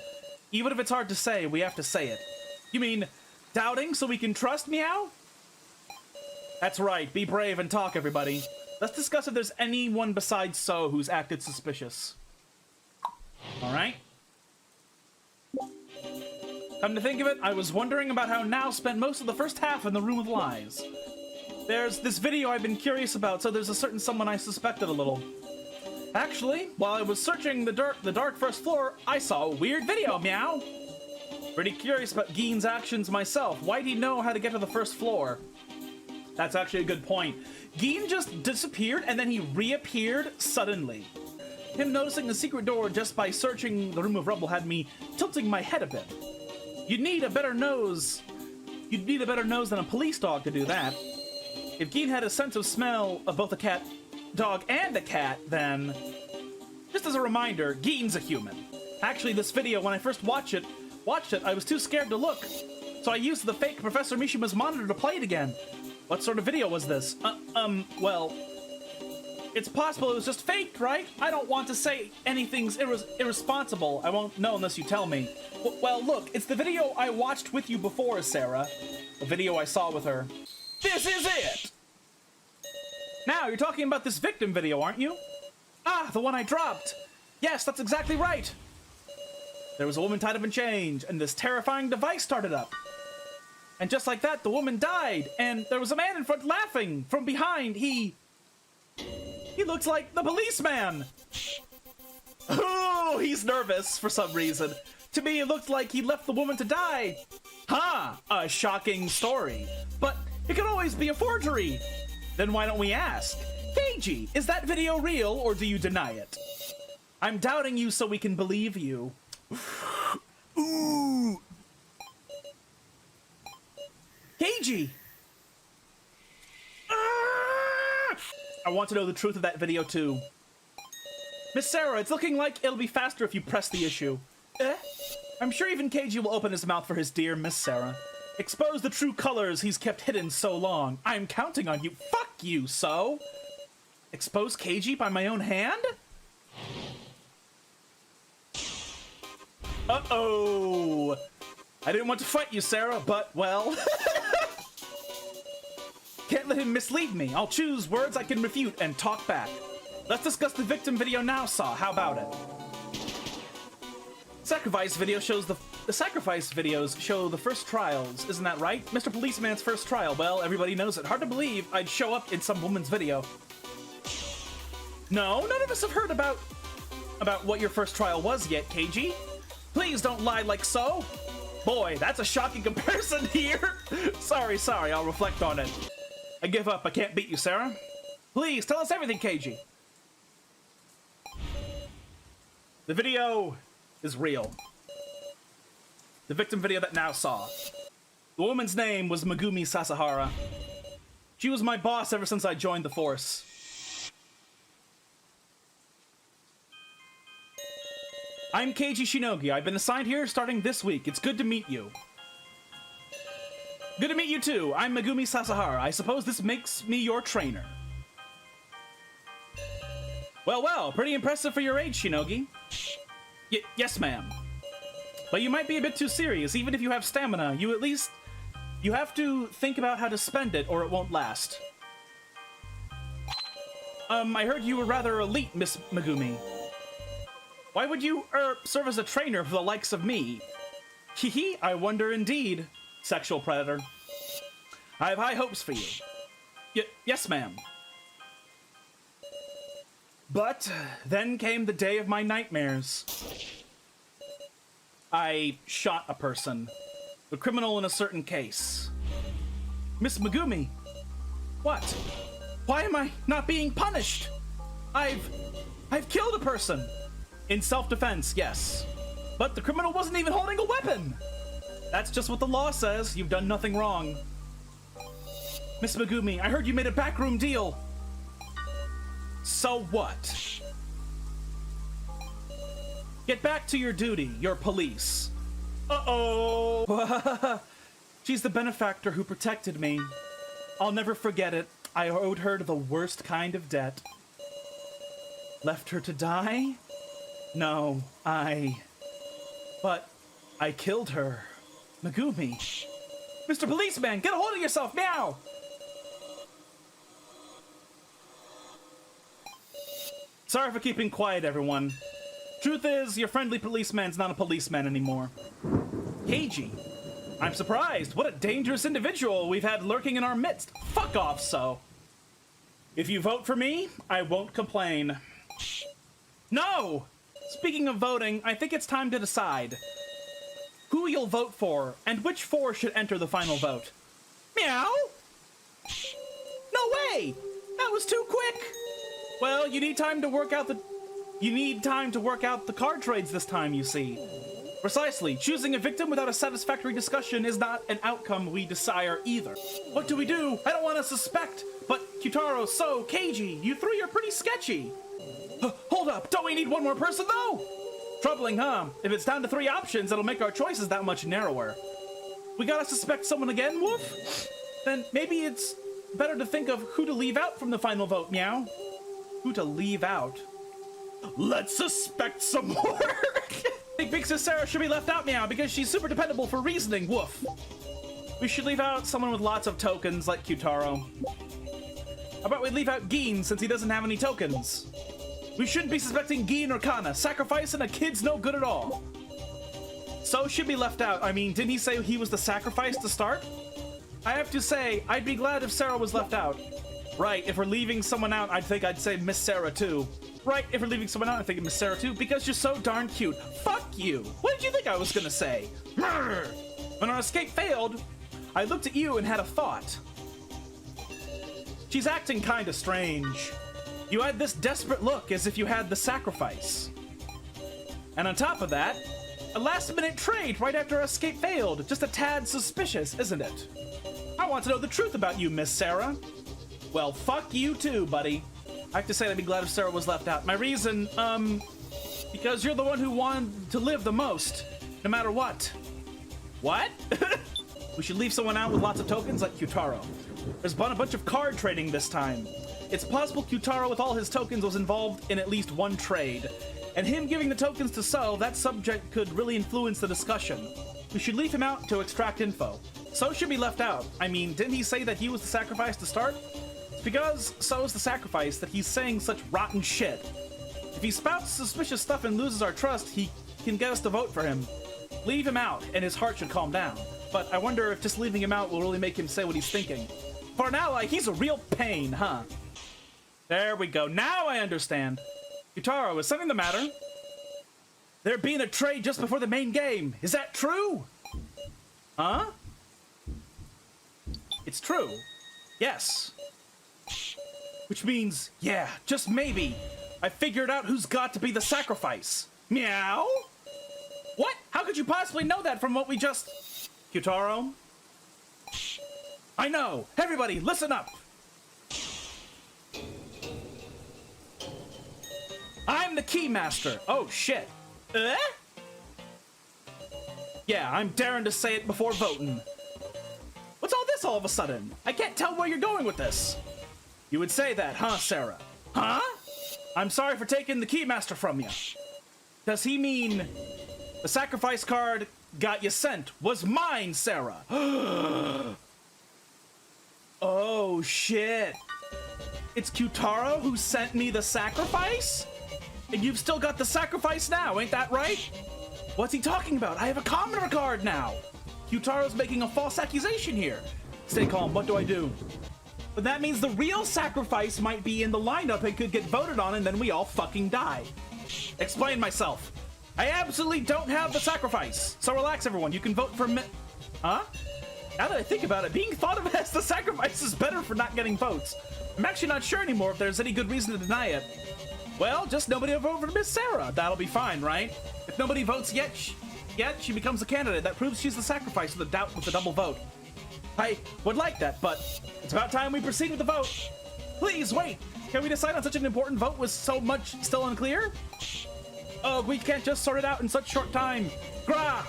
Even if it's hard to say, we have to say it. You mean, doubting so we can trust, meow? That's right. Be brave and talk, everybody. Let's discuss if there's anyone besides So who's acted suspicious. Alright. Come to think of it, I was wondering about how Now spent most of the first half in the Room of Lies. There's this video I've been curious about, so there's a certain someone I suspected a little. Actually, while I was searching the dark first floor, I saw a weird video, meow. Pretty curious about Gin's actions myself. Why'd he know how to get to the first floor? That's actually a good point. Gin just disappeared and then he reappeared suddenly. Him noticing the secret door just by searching the room of rubble had me tilting my head a bit. You'd need a better nose than a police dog to do that. If Gin had a sense of smell of both a dog and a cat, then... Just as a reminder, Gin's a human. Actually, this video, when I first watched it, I was too scared to look. So I used the fake Professor Mishima's monitor to play it again. What sort of video was this? Well... It's possible it was just faked, right? I don't want to say anything's irresponsible. I won't know unless you tell me. Well, look, it's the video I watched with you before, Sarah. The video I saw with her. This is it! Now, you're talking about this victim video, aren't you? Ah, the one I dropped. Yes, that's exactly right. There was a woman tied up in chains, and this terrifying device started up. And just like that, the woman died, and there was a man in front laughing. From behind, He looks like the policeman! Oh, he's nervous for some reason. To me, it looked like he left the woman to die. Huh, a shocking story. But it could always be a forgery. Then why don't we ask? Keiji, is that video real, or do you deny it? I'm doubting you so we can believe you. Ooh. Keiji! I want to know the truth of that video, too. Miss Sarah, it's looking like it'll be faster if you press the issue. I'm sure even Keiji will open his mouth for his dear Miss Sarah. Expose the true colors he's kept hidden so long. I'm counting on you. Fuck you, So! expose KG by my own hand? Uh-oh. I didn't want to fight you, Sarah, but, well... Can't let him mislead me. I'll choose words I can refute and talk back. Let's discuss the victim video now saw. How about it? Sacrifice video shows the sacrifice videos show the first trials. Isn't that right? Mr. Policeman's first trial. Well, everybody knows it. Hard to believe I'd show up in some woman's video. No, none of us have heard about what your first trial was yet, KG. Please don't lie like so. Boy, that's a shocking comparison here. Sorry, I'll reflect on it. I give up. I can't beat you, Sarah. Please, tell us everything, KG. The video is real. The victim video that now saw. The woman's name was Megumi Sasahara. She was my boss ever since I joined the force. I'm Keiji Shinogi. I've been assigned here starting this week. It's good to meet you. Good to meet you too. I'm Megumi Sasahara. I suppose this makes me your trainer. Well, pretty impressive for your age, Shinogi. Yes, ma'am. But you might be a bit too serious. Even if you have stamina, you have to think about how to spend it or it won't last. I heard you were rather elite, Miss Megumi. Why would you, serve as a trainer for the likes of me? Hehe, I wonder indeed, sexual predator. I have high hopes for you. Yes, ma'am. But then came the day of my nightmares. I shot a person, a criminal in a certain case. Miss Megumi, what? Why am I not being punished? I've killed a person. In self-defense, yes. But the criminal wasn't even holding a weapon. That's just what the law says. You've done nothing wrong. Miss Megumi, I heard you made a backroom deal. So what? Get back to your duty, your police. Uh-oh. She's the benefactor who protected me. I'll never forget it. I owed her the worst kind of debt. Left her to die? No, But I killed her. Megumi. Mr. Policeman, get a hold of yourself, meow! Sorry for keeping quiet, everyone. Truth is, your friendly policeman's not a policeman anymore. Keiji. I'm surprised. What a dangerous individual we've had lurking in our midst. Fuck off, so. If you vote for me, I won't complain. No! Speaking of voting, I think it's time to decide who you'll vote for and which four should enter the final vote. Meow? No way! That was too quick! Well, you need time to work out the card trades this time, you see. Precisely. Choosing a victim without a satisfactory discussion is not an outcome we desire either. What do we do? I don't want to suspect, but Kyutaro, So, Keiji, you three are pretty sketchy. Hold up, don't we need one more person though? Troubling, huh? If it's down to 3 options, it'll make our choices that much narrower. We gotta suspect someone again, Woof? Then maybe it's better to think of who to leave out from the final vote, meow. Who to leave out? Let's suspect some more! I think Big Sis Sarah should be left out, meow, because she's super dependable for reasoning, woof. We should leave out someone with lots of tokens, like Kyutaro. How about we leave out Gin, since he doesn't have any tokens? We shouldn't be suspecting Gin or Kana. Sacrificing a kid's no good at all. So should be left out. I mean, didn't he say he was the sacrifice to start? I have to say, I'd be glad if Sarah was left out. Right, if we're leaving someone out, I think I'd say Miss Sarah too. Right, if we're leaving someone out, I think Miss Sarah too, because you're so darn cute. Fuck you! What did you think I was gonna say? Brr. When our escape failed, I looked at you and had a thought. She's acting kinda strange. You had this desperate look as if you had the sacrifice. And on top of that, a last-minute trade right after our escape failed. Just a tad suspicious, isn't it? I want to know the truth about you, Miss Sarah. Well, fuck you too, buddy. I have to say I'd be glad if Sarah was left out. My reason, because you're the one who wanted to live the most, no matter what. What? We should leave someone out with lots of tokens like Kyutaro. There's been a bunch of card trading this time. it's possible Kyutaro with all his tokens was involved in at least one trade. And him giving the tokens to So, that subject could really influence the discussion. We should leave him out to extract info. So should be left out. I mean, didn't he say that he was the sacrifice to start? It's because So's the sacrifice that he's saying such rotten shit. If he spouts suspicious stuff and loses our trust, he can get us to vote for him. Leave him out, and his heart should calm down. But I wonder if just leaving him out will really make him say what he's thinking. For an ally, he's a real pain, huh? There we go. Now I understand. Kyutaro, is something the matter? There being a trade just before the main game. Is that true? Huh? It's true. Yes. Which means, yeah, just maybe, I figured out who's got to be the sacrifice. Meow? What? How could you possibly know that from what we just... Kyutaro? I know. Everybody, listen up. I'm the Keymaster. Oh, shit. Yeah, I'm daring to say it before voting. What's all this all of a sudden? I can't tell where you're going with this. You would say that, huh, Sarah? Huh? I'm sorry for taking the Keymaster from you. Does he mean the sacrifice card got you sent was mine, Sarah? Oh, shit. It's Kyutaro who sent me the sacrifice? And you've still got the sacrifice now, ain't that right? What's he talking about? I have a commoner card now. Kyutaro's making a false accusation here. Stay calm, what do I do? But that means the real sacrifice might be in the lineup and could get voted on and then we all fucking die. Explain myself. I absolutely don't have the sacrifice. So relax, everyone. You can vote for me. Huh? Now that I think about it, being thought of as the sacrifice is better for not getting votes. I'm actually not sure anymore if there's any good reason to deny it. Well, just nobody will vote for Miss Sarah. That'll be fine, right? If nobody votes yet, she becomes a candidate. That proves she's the sacrifice with the double vote. I would like that, but it's about time we proceed with the vote. Please, wait. Can we decide on such an important vote with so much still unclear? Oh, we can't just sort it out in such short time. Grah!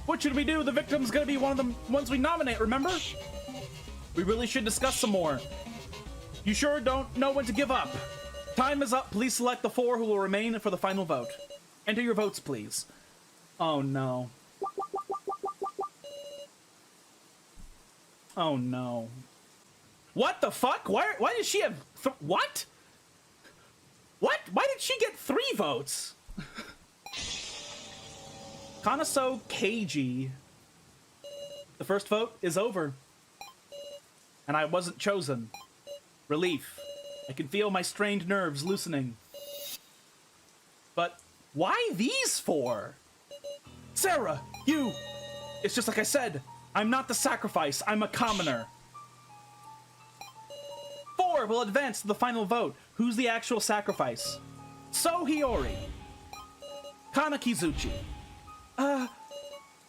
What should we do? The victim's gonna be one of the ones we nominate, remember? We really should discuss some more. You sure don't know when to give up. Time is up. Please select the 4 who will remain for the final vote. Enter your votes, please. Oh, no. Oh, no. What the fuck? Why did she have... What? What? Why did she get 3 votes? Kanaso Keiji. The first vote is over. And I wasn't chosen. Relief. I can feel my strained nerves loosening. But why these 4? Sarah, you! It's just like I said. I'm not the sacrifice. I'm a commoner. 4 will advance to the final vote. Who's the actual sacrifice? So Hiyori. Kana Kizuchi. Keiji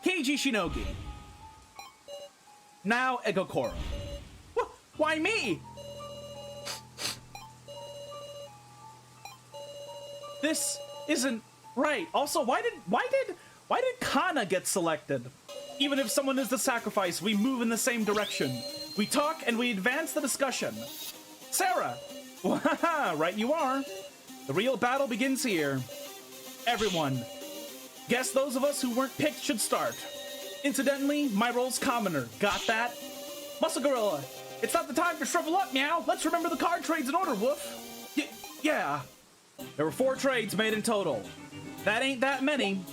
Shinogi. Now Egokoro. Why me? This isn't right. Also, why did Kana get selected? Even if someone is the sacrifice, we move in the same direction. We talk and we advance the discussion. Sarah! Right you are. The real battle begins here. Everyone, guess those of us who weren't picked should start. Incidentally, my role's commoner. Got that? Muscle Gorilla, it's not the time to shrivel up, meow. Let's remember the card trades in order, woof. Yeah. There were 4 trades made in total. That ain't that many.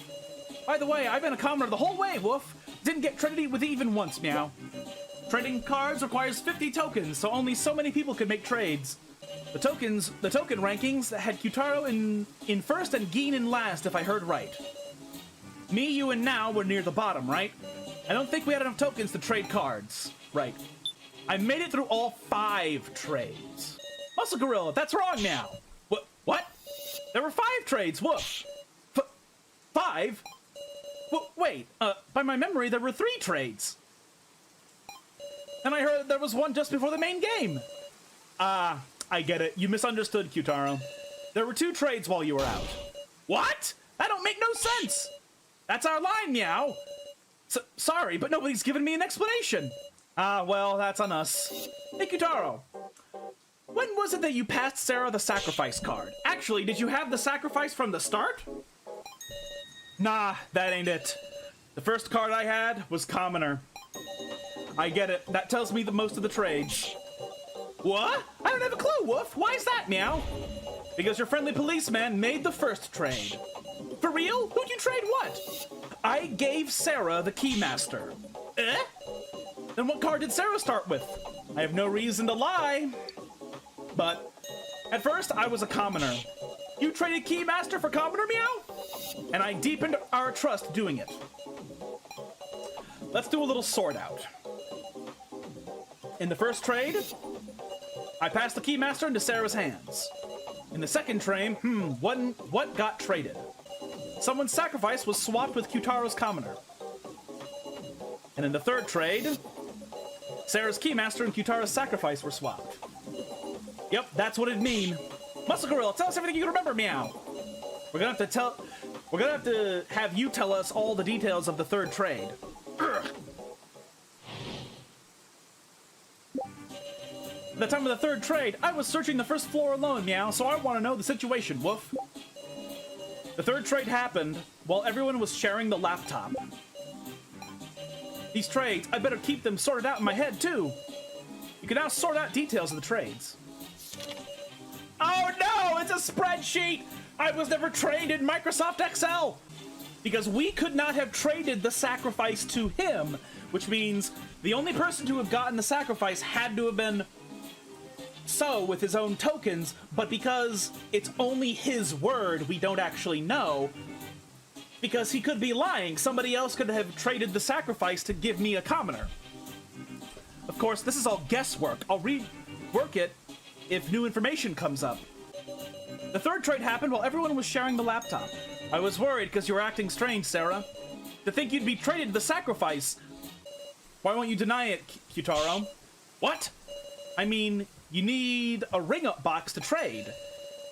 By the way, I've been a commoner the whole way, woof. Didn't get Trinity with even once, meow. Trading cards requires 50 tokens, so only so many people could make trades. The token rankings had Kyutaro in first and Gin in last, if I heard right. Me, you, and Now were near the bottom, right? I don't think we had enough tokens to trade cards. Right. I made it through all 5 trades. Muscle Gorilla, that's wrong now. What? There were 5 trades, woof. 5? Wait, by my memory, there were 3 trades. And I heard there was one just before the main game. I get it. You misunderstood, Kyutaro. There were 2 trades while you were out. What? That don't make no sense. That's our line, meow. Sorry, but nobody's given me an explanation. Well, that's on us. Hey, Kyutaro. When was it that you passed Sarah the sacrifice card? Actually, did you have the sacrifice from the start? Nah, that ain't it. The first card I had was Commoner. I get it. That tells me the most of the trades. What? I don't have a clue, Woof. Why is that, Meow? Because your friendly policeman made the first trade. For real? Who'd you trade what? I gave Sarah the Keymaster. Eh? Then what card did Sarah start with? I have no reason to lie. But at first, I was a Commoner. You traded Keymaster for Commoner, Meow? And I deepened our trust doing it. Let's do a little sort out. In the first trade, I passed the Keymaster into Sarah's hands. In the second trade, what got traded? Someone's sacrifice was swapped with Kyutaro's Commoner. And in the third trade, Sarah's Keymaster and Kyutaro's sacrifice were swapped. Yep, that's what it'd mean. Muscle Gorilla, tell us everything you can remember, Meow. We're gonna have to have you tell us all the details of the third trade. At the time of the third trade, I was searching the first floor alone, Meow, so I want to know the situation, Woof. The third trade happened while everyone was sharing the laptop. These trades, I better keep them sorted out in my head, too. You can now sort out details of the trades. Oh no, it's a spreadsheet! I was never trained in Microsoft Excel! Because we could not have traded the sacrifice to him, which means the only person to have gotten the sacrifice had to have been So with his own tokens, but because it's only his word, we don't actually know. Because he could be lying. Somebody else could have traded the sacrifice to give me a commoner. Of course, this is all guesswork. I'll rework it if new information comes up. The third trade happened while everyone was sharing the laptop. I was worried because you were acting strange, Sarah. To think you'd be traded the sacrifice. Why won't you deny it, Kyutaro? What? I mean, you need a ring-up box to trade.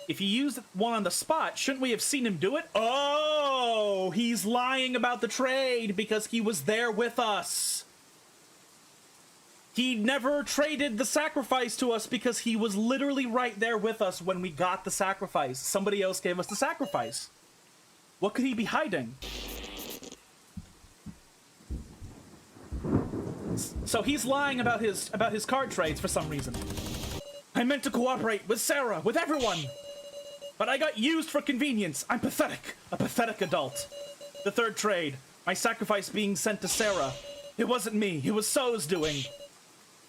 If you used one on the spot, shouldn't we have seen him do it? Oh, he's lying about the trade because he was there with us. He never traded the sacrifice to us because he was literally right there with us when we got the sacrifice. Somebody else gave us the sacrifice. What could he be hiding? So he's lying about his card trades for some reason. I meant to cooperate with Sarah, with everyone. But I got used for convenience. I'm pathetic. A pathetic adult. The third trade. My sacrifice being sent to Sarah. It wasn't me. It was So's doing.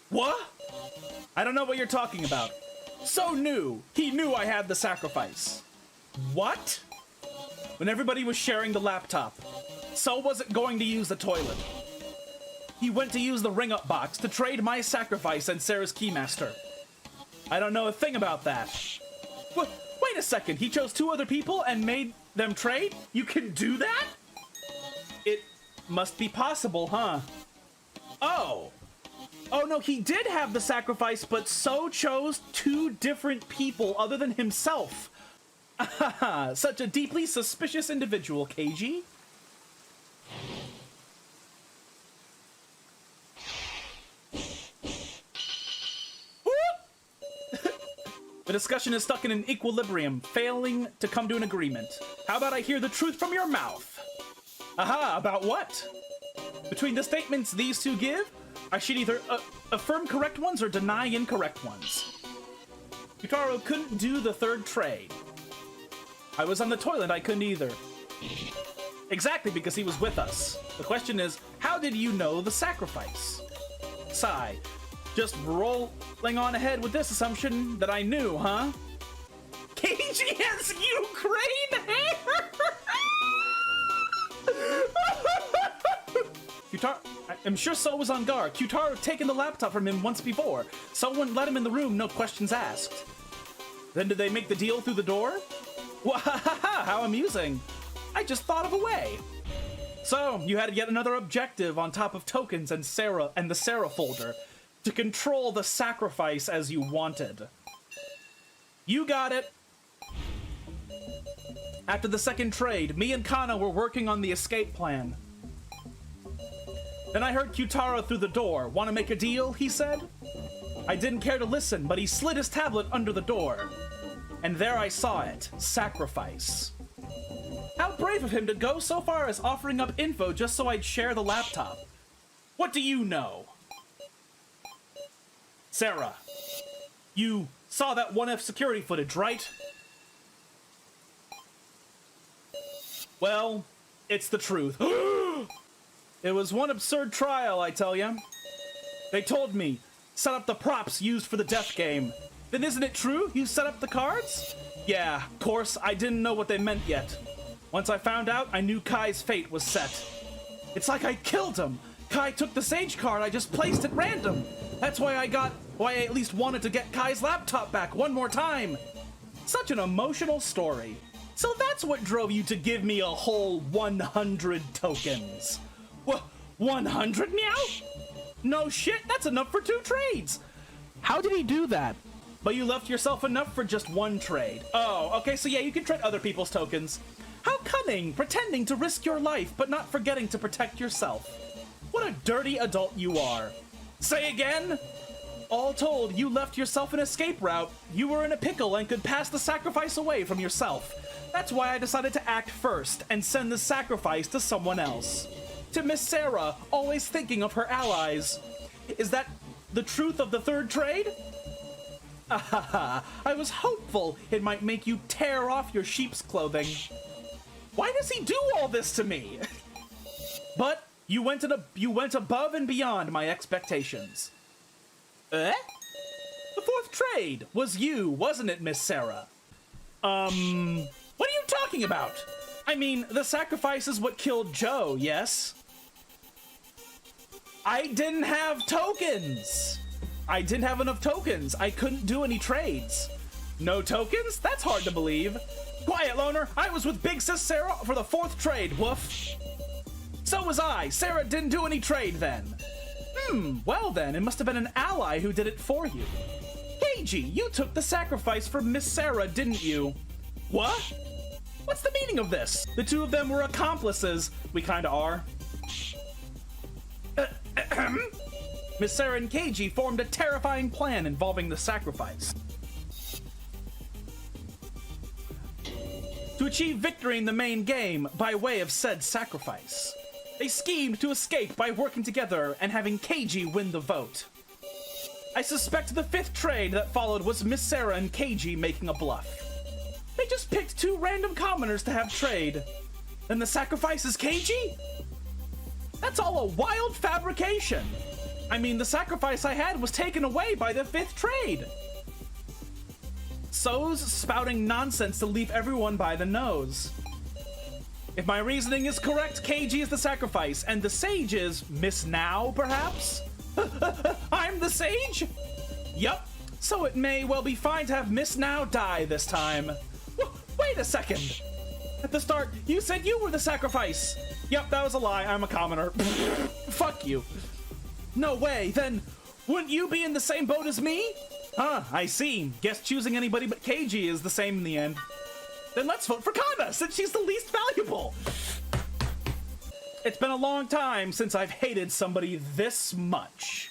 What? I don't know what you're talking about. So knew. He knew I had the sacrifice. What? When everybody was sharing the laptop, So wasn't going to use the toilet. He went to use the ring-up box to trade my sacrifice and Sarah's Keymaster. I don't know a thing about that. Wait a second, he chose two other people and made them trade? You can do that? It must be possible, huh? Oh. Oh no, he did have the sacrifice, but So chose two different people other than himself. Such a deeply suspicious individual, Keiji. The discussion is stuck in an equilibrium, failing to come to an agreement. How about I hear the truth from your mouth? Aha, about what? Between the statements these two give, I should either affirm correct ones or deny incorrect ones. Kyutaro couldn't do the third trade. I was on the toilet, I couldn't either. Exactly, because he was with us. The question is, how did you know the sacrifice? Sigh. Just rolling on ahead with this assumption that I knew, huh? Keiji has Ukraine hair! Kyutaro, I'm sure So was on guard. Kyutaro had taken the laptop from him once before. So wouldn't let him in the room, no questions asked. Then did they make the deal through the door? Wahaha, how amusing. I just thought of a way. So, you had yet another objective on top of tokens and Sarah and the Sarah folder. To control the sacrifice as you wanted. You got it. After the second trade, me and Kana were working on the escape plan. Then I heard Kyutaro through the door. Want to make a deal, he said? I didn't care to listen, but he slid his tablet under the door. And there I saw it. Sacrifice. How brave of him to go so far as offering up info just so I'd share the laptop. What do you know? Sarah, you saw that 1F security footage, right? Well, it's the truth. It was one absurd trial, I tell ya. They told me, set up the props used for the death game. Then isn't it true you set up the cards? Yeah, of course, I didn't know what they meant yet. Once I found out, I knew Kai's fate was set. It's like I killed him. Kai took the Sage card I just placed at random. That's why I at least wanted to get Kai's laptop back one more time. Such an emotional story. So that's what drove you to give me a whole 100 tokens. 100, meow? No shit, that's enough for 2 trades. How did he do that? But you left yourself enough for just 1 trade. Oh, okay, so yeah, you can trade other people's tokens. How cunning, pretending to risk your life, but not forgetting to protect yourself. What a dirty adult you are. Say again? All told, you left yourself an escape route. You were in a pickle and could pass the sacrifice away from yourself. That's why I decided to act first and send the sacrifice to someone else. To Miss Sarah, always thinking of her allies. Is that the truth of the 3rd trade? I was hopeful it might make you tear off your sheep's clothing. Why does he do all this to me? But you went above and beyond my expectations. The 4th trade was you, wasn't it, Miss Sarah? What are you talking about? I mean, the sacrifice is what killed Joe, yes? I didn't have tokens. I didn't have enough tokens. I couldn't do any trades. No tokens? That's hard to believe. Quiet, loner. I was with Big Sis Sarah for the 4th trade, woof. So was I. Sarah didn't do any trade then. Well then, it must have been an ally who did it for you. Keiji, you took the sacrifice for Miss Sarah, didn't you? What? What's the meaning of this? The 2 of them were accomplices. We kinda are. Miss Sarah and Keiji formed a terrifying plan involving the sacrifice. To achieve victory in the main game by way of said sacrifice. They schemed to escape by working together and having Keiji win the vote. I suspect the 5th trade that followed was Miss Sarah and Keiji making a bluff. They just picked 2 random commoners to have trade. Then the sacrifice is Keiji? That's all a wild fabrication. I mean, the sacrifice I had was taken away by the 5th trade. So's spouting nonsense to leave everyone by the nose. If my reasoning is correct, Keiji is the sacrifice, and the Sage is Miss Now, perhaps? I'm the Sage? Yup. So it may well be fine to have Miss Now die this time. Wait a second. At the start, you said you were the sacrifice. Yep, that was a lie. I'm a commoner. Fuck you. No way. Then, wouldn't you be in the same boat as me? Huh, I see. Guess choosing anybody but Keiji is the same in the end. Then let's vote for Kana, since she's the least valuable. It's been a long time since I've hated somebody this much.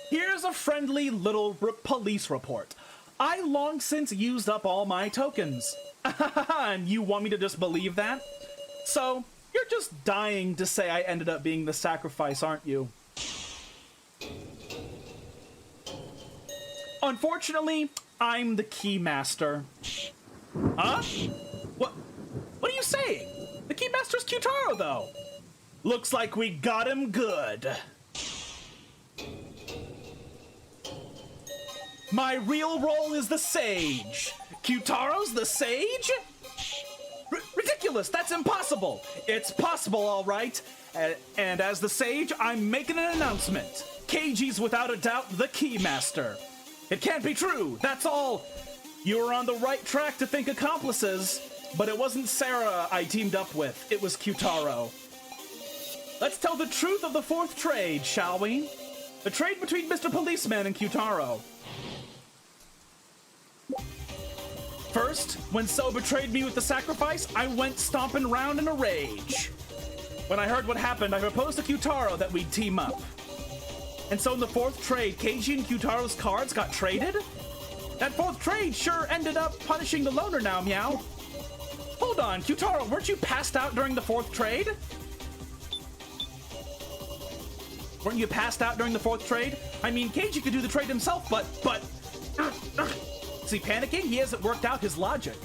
Here's a friendly little police report. I long since used up all my tokens. And you want me to just believe that? So, you're just dying to say I ended up being the sacrifice, aren't you? Unfortunately, I'm the Keymaster. Huh? What are you saying? The Keymaster's Kyutaro, though. Looks like we got him good. My real role is the Sage. Kyutaro's the Sage? Ridiculous! That's impossible! It's possible, all right. And as the Sage, I'm making an announcement. Keiji's without a doubt the Keymaster. It can't be true, that's all. You were on the right track to think accomplices, but it wasn't Sarah I teamed up with, it was Kyutaro. Let's tell the truth of the 4th trade, shall we? The trade between Mr. Policeman and Kyutaro. First, when So betrayed me with the sacrifice, I went stomping around in a rage. When I heard what happened, I proposed to Kyutaro that we'd team up. And so in the fourth trade, Keiji and Kyutaro's cards got traded? That fourth trade sure ended up punishing the loner now, Meow. Hold on, Kyutaro, weren't you passed out during the fourth trade? Weren't you passed out during the fourth trade? I mean, Keiji could do the trade himself, but... Is he panicking? He hasn't worked out his logic.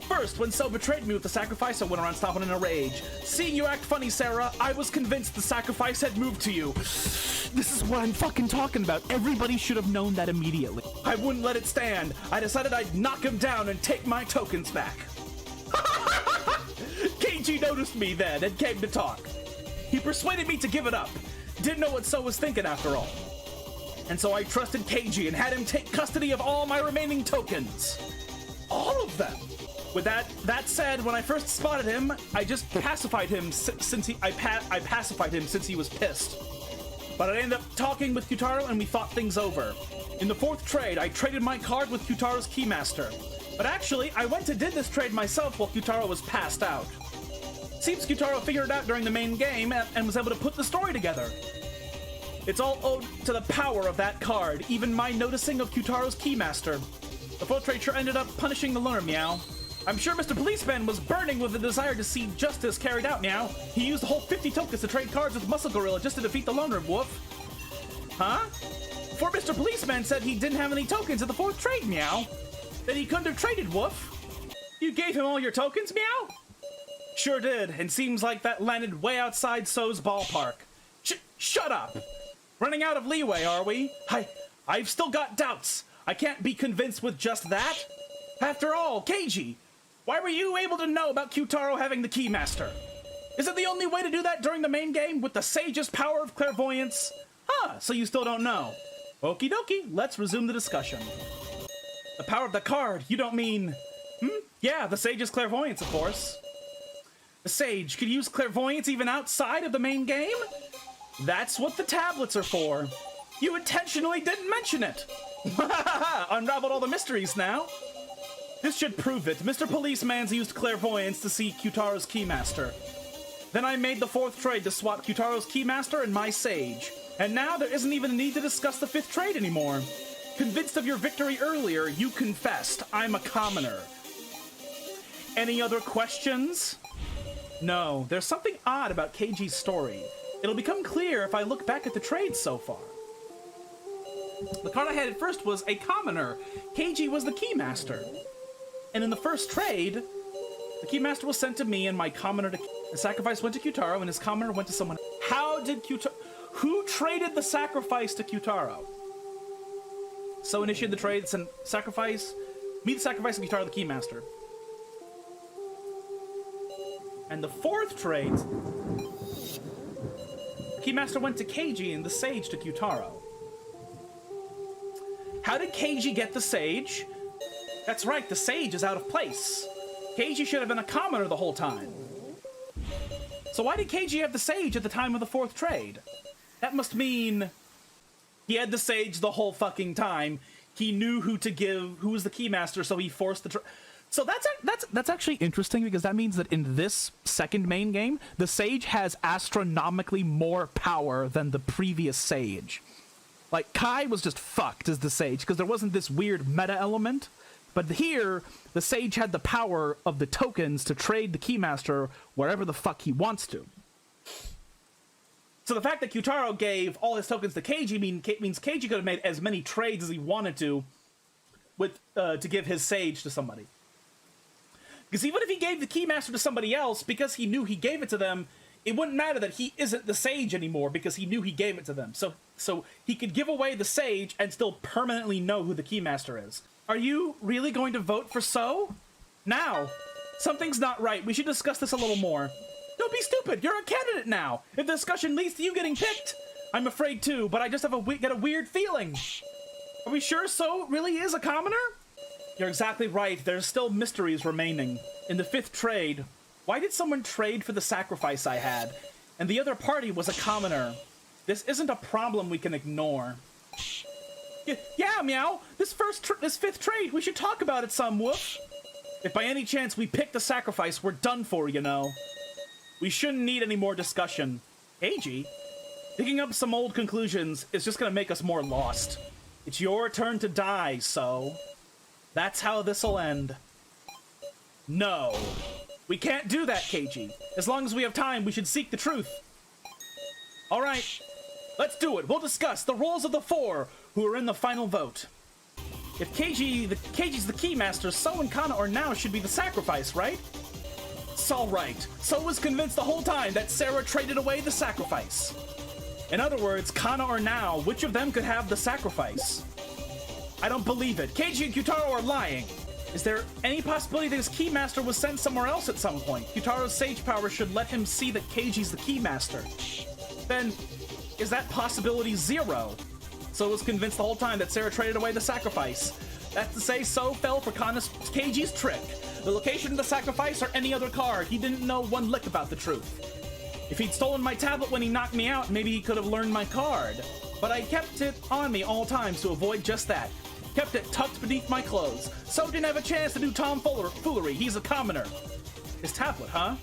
First, when So betrayed me with the sacrifice, I went around stomping in a rage. Seeing you act funny, Sarah, I was convinced the sacrifice had moved to you. This is what I'm fucking talking about. Everybody should have known that immediately. I wouldn't let it stand. I decided I'd knock him down and take my tokens back. Keiji noticed me then and came to talk. He persuaded me to give it up. Didn't know what So was thinking after all. And so I trusted Keiji and had him take custody of all my remaining tokens. All of them. With that said, when I first spotted him, I just pacified him since I pacified him since he was pissed. But I ended up talking with Kyutaro and we thought things over. In the fourth trade, I traded my card with Kyutaro's Keymaster. But actually, I went and did this trade myself while Kyutaro was passed out. Seems Kyutaro figured it out during the main game and was able to put the story together. It's all owed to the power of that card, even my noticing of Kyutaro's Keymaster. The fourth trade sure ended up punishing the learner, Meow. I'm sure Mr. Policeman was burning with the desire to see justice carried out, Meow. He used the whole 50 tokens to trade cards with Muscle Gorilla just to defeat the loner, Woof. Huh? Before Mr. Policeman said he didn't have any tokens in the fourth trade, Meow. Then he couldn't have traded, Woof. You gave him all your tokens, Meow? Sure did, and seems like that landed way outside So's ballpark. Shut up! Running out of leeway, are we? I've still got doubts. I can't be convinced with just that. After all, Keiji, why were you able to know about Kyutaro having the Keymaster? Is it the only way to do that during the main game with the Sage's power of clairvoyance? Huh, so you still don't know. Okie dokie, let's resume the discussion. The power of the card, you don't mean... Yeah, the Sage's clairvoyance, of course. The Sage could use clairvoyance even outside of the main game? That's what the tablets are for. You intentionally didn't mention it. Unraveled all the mysteries now. This should prove it. Mr. Policeman's used clairvoyance to see Kyutaro's Keymaster. Then I made the fourth trade to swap Kyutaro's Keymaster and my Sage. And now there isn't even a need to discuss the fifth trade anymore. Convinced of your victory earlier, you confessed. I'm a commoner. Any other questions? No, there's something odd about Keiji's story. It'll become clear if I look back at the trades so far. The card I had at first was a commoner. Keiji was the Keymaster. And in the first trade, the Keymaster was sent to me and my commoner to... The sacrifice went to Kyutaro and his commoner went to someone... How did Kyutaro... Who traded the sacrifice to Kyutaro? So initiated the trade, sent sacrifice... Me the sacrifice and Kyutaro the Keymaster. And the fourth trade... The Keymaster went to Keiji and the Sage to Kyutaro. How did Keiji get the Sage? That's right, the Sage is out of place. Keiji should have been a commoner the whole time. So why did Keiji have the Sage at the time of the fourth trade? That must mean he had the Sage the whole fucking time. He knew who to give, who was the Keymaster, so he forced the... So that's actually interesting because that means that in this second main game, the Sage has astronomically more power than the previous Sage. Like, Kai was just fucked as the Sage because there wasn't this weird meta element. But here, the Sage had the power of the tokens to trade the Keymaster wherever the fuck he wants to. So the fact that Kyutaro gave all his tokens to Keiji means Keiji could have made as many trades as he wanted to with to give his Sage to somebody. Because even if he gave the Keymaster to somebody else, because he knew he gave it to them, it wouldn't matter that he isn't the Sage anymore because he knew he gave it to them. So he could give away the Sage and still permanently know who the Keymaster is. Are you really going to vote for So? Now. Something's not right. We should discuss this a little more. Don't be stupid. You're a candidate now. If the discussion leads to you getting picked, I'm afraid too, but I just have get a weird feeling. Are we sure So really is a commoner? You're exactly right. There's still mysteries remaining. In the fifth trade, why did someone trade for the sacrifice I had? And the other party was a commoner. This isn't a problem we can ignore. Yeah, Meow. This fifth trade, we should talk about it some, Woof. If by any chance we pick the sacrifice, we're done for, you know. We shouldn't need any more discussion. Keiji? Picking up some old conclusions is just gonna make us more lost. It's your turn to die, so... That's how this'll end. No. We can't do that, KG. As long as we have time, we should seek the truth. Alright, let's do it. We'll discuss the roles of the four who are in the final vote. If KG's the Keymaster, So and Kana or Now should be the sacrifice, right? It's alright. So was convinced the whole time that Sarah traded away the sacrifice. In other words, Kana or Now, which of them could have the sacrifice? I don't believe it. KG and Kyutaro are lying. Is there any possibility that his Keymaster was sent somewhere else at some point? Kyutaro's sage power should let him see that KG's the Keymaster. Then, is that possibility zero? So was convinced the whole time that Sarah traded away the sacrifice. That's to say, So fell for KG's trick. The location of the sacrifice or any other card. He didn't know one lick about the truth. If he'd stolen my tablet when he knocked me out, maybe he could have learned my card. But I kept it on me all times to avoid just that. Kept it tucked beneath my clothes. So didn't have a chance to do tomfoolery. He's a commoner. His tablet, huh?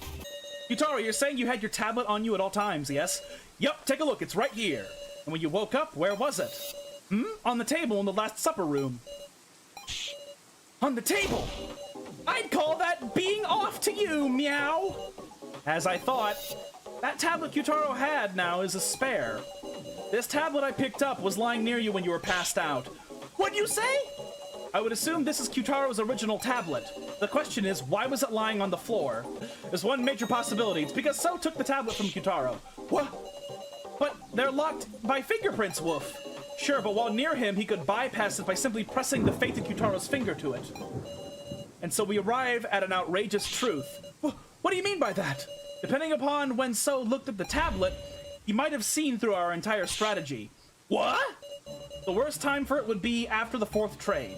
Kyutaro, you're saying you had your tablet on you at all times, yes? Yup, take a look, it's right here. And when you woke up, where was it? On the table in the Last Supper room. On the table? I'd call that being off to you, meow! As I thought, that tablet Kyutaro had now is a spare. This tablet I picked up was lying near you when you were passed out. What'd you say? I would assume this is Kyutaro's original tablet. The question is, why was it lying on the floor? There's one major possibility. It's because So took the tablet from Kyutaro. What? But they're locked by fingerprints, Woof. Sure, but while near him, he could bypass it by simply pressing the fated Kyutaro's finger to it. And so we arrive at an outrageous truth. What do you mean by that? Depending upon when So looked at the tablet, he might have seen through our entire strategy. What? The worst time for it would be after the 4th trade.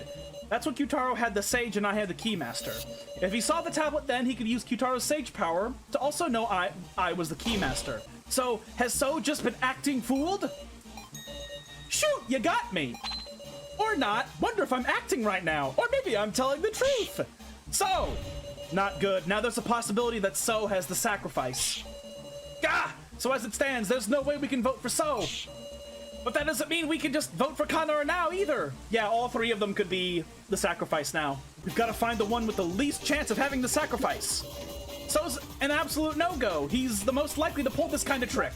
That's when Kyutaro had the Sage and I had the Keymaster. If he saw the tablet then, he could use Kyutaro's Sage power to also know I was the Keymaster. So, has So just been acting fooled? Shoot, you got me! Or not. Wonder if I'm acting right now. Or maybe I'm telling the truth. So, not good. Now there's a possibility that So has the sacrifice. Gah! So as it stands, there's no way we can vote for So. But that doesn't mean we can just vote for Kana or Now either. Yeah, all 3 of them could be the sacrifice now. We've got to find the one with the least chance of having the sacrifice. So's an absolute no-go. He's the most likely to pull this kind of trick.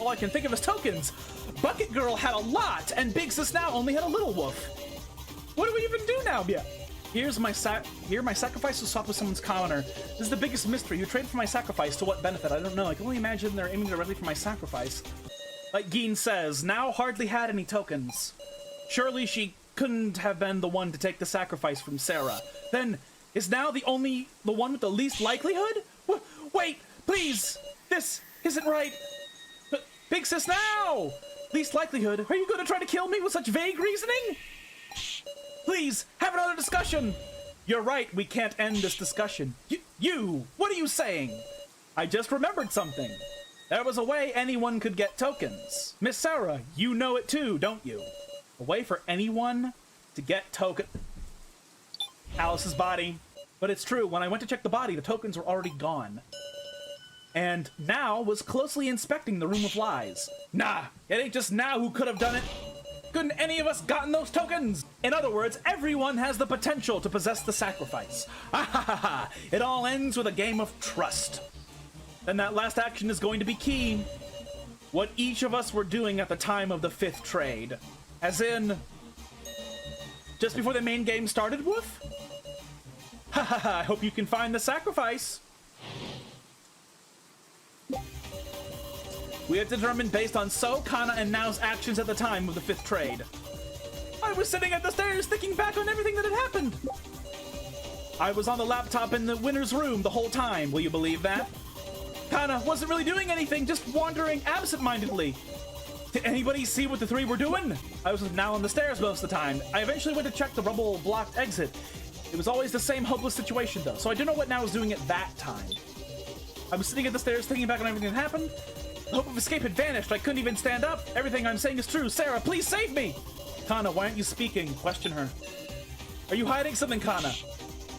All I can think of is tokens. Bucket Girl had a lot, and Big Sis Now only had a little woof. What do we even do now? Yeah. My sacrifice was swapped with someone's commoner. This is the biggest mystery. You traded for my sacrifice to what benefit? I don't know. I can only imagine they're aiming directly for my sacrifice. Like Geen says, Now hardly had any tokens. Surely she couldn't have been the one to take the sacrifice from Sarah. Then, is Now the one with the least likelihood? Wait, please! This isn't right! Big Sis Now! Least likelihood? Are you going to try to kill me with such vague reasoning? Please, have another discussion! You're right, we can't end this discussion. You! What are you saying? I just remembered something. There was a way anyone could get tokens. Miss Sarah, you know it too, don't you? A way for anyone to get token... Alice's body. But it's true, when I went to check the body, the tokens were already gone. And Now was closely inspecting the Room of Lies. Nah, it ain't just Now who could have done it. Couldn't any of us gotten those tokens? In other words, everyone has the potential to possess the sacrifice. Ah ha ha ha! It all ends with a game of trust. Then that last action is going to be key. What each of us were doing at the time of the 5th trade. As in... just before the main game started, Woof? Ha ha ha, I hope you can find the sacrifice. We have determined based on So, Kana, and Now's actions at the time of the 5th trade. I was sitting at the stairs thinking back on everything that had happened. I was on the laptop in the winner's room the whole time, will you believe that? Kana wasn't really doing anything, just wandering absent-mindedly. Did anybody see what the 3 were doing? I was now on the stairs most of the time. I eventually went to check the rubble-blocked exit. It was always the same hopeless situation, though, so I don't know what Now was doing at that time. I was sitting at the stairs thinking back on everything that happened. The hope of escape had vanished. I couldn't even stand up. Everything I'm saying is true. Sarah, please save me! Kana, why aren't you speaking? Question her. Are you hiding something, Kana?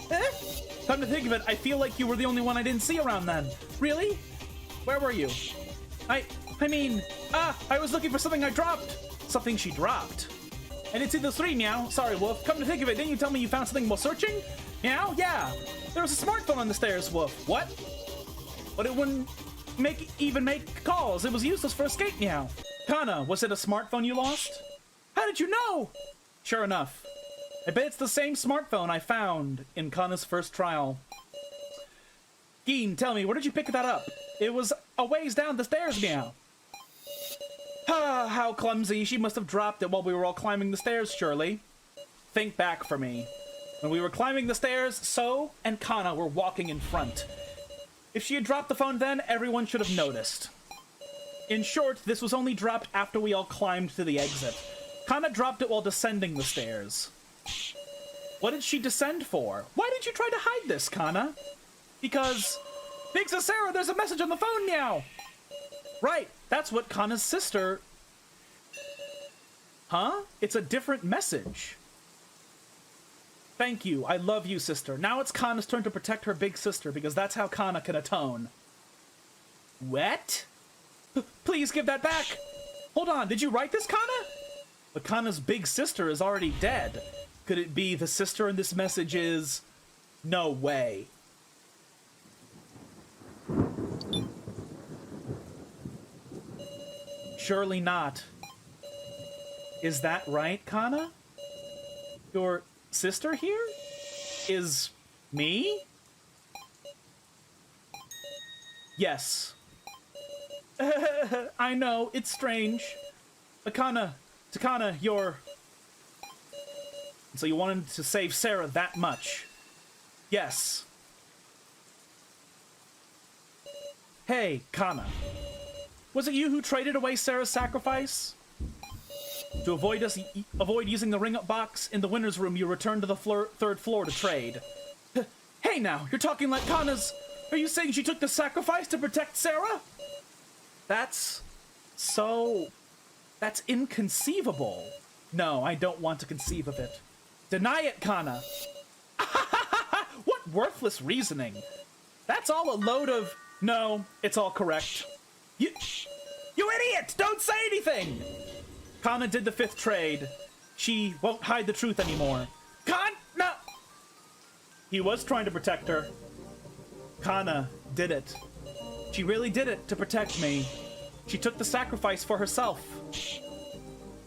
Eh? Come to think of it, I feel like you were the only one I didn't see around then. Really? Where were you? I mean, I was looking for something I dropped. Something she dropped. I didn't see those three, meow. Sorry, Wolf. Come to think of it, didn't you tell me you found something while searching? Meow? Yeah. There was a smartphone on the stairs, Wolf. What? But it wouldn't even make calls. It was useless for escape, meow. Kana, was it a smartphone you lost? How did you know? Sure enough. I bet it's the same smartphone I found in Kana's first trial. Geen, tell me, where did you pick that up? It was a ways down the stairs, meow. Ah, how clumsy. She must have dropped it while we were all climbing the stairs, surely. Think back for me. When we were climbing the stairs, So and Kana were walking in front. If she had dropped the phone then, everyone should have noticed. In short, this was only dropped after we all climbed to the exit. Kana dropped it while descending the stairs. What did she descend for? Why did you try to hide this, Kana? Because... Big Sis Sarah, there's a message on the phone now! Right, that's what Kana's sister... Huh? It's a different message. Thank you, I love you, sister. Now it's Kana's turn to protect her big sister, because that's how Kana can atone. What? Please give that back! Hold on, did you write this, Kana? But Kana's big sister is already dead. Could it be the sister in this message is... No way. Surely not. Is that right, Kana? Your sister here? Is me? Yes. I know, it's strange. But Kana, you're... So you wanted to save Sarah that much? Yes. Hey, Kana. Was it you who traded away Sarah's sacrifice? To avoid using the ring-up box, in the winner's room you returned to the third floor to trade. Hey now, you're talking like Kana's... Are you saying she took the sacrifice to protect Sarah? That's inconceivable. No, I don't want to conceive of it. Deny it, Kana. What worthless reasoning. That's all a load of... No, it's all correct. You idiot! Don't say anything! Kana did the fifth trade. She won't hide the truth anymore. No! He was trying to protect her. Kana did it. She really did it to protect me. She took the sacrifice for herself.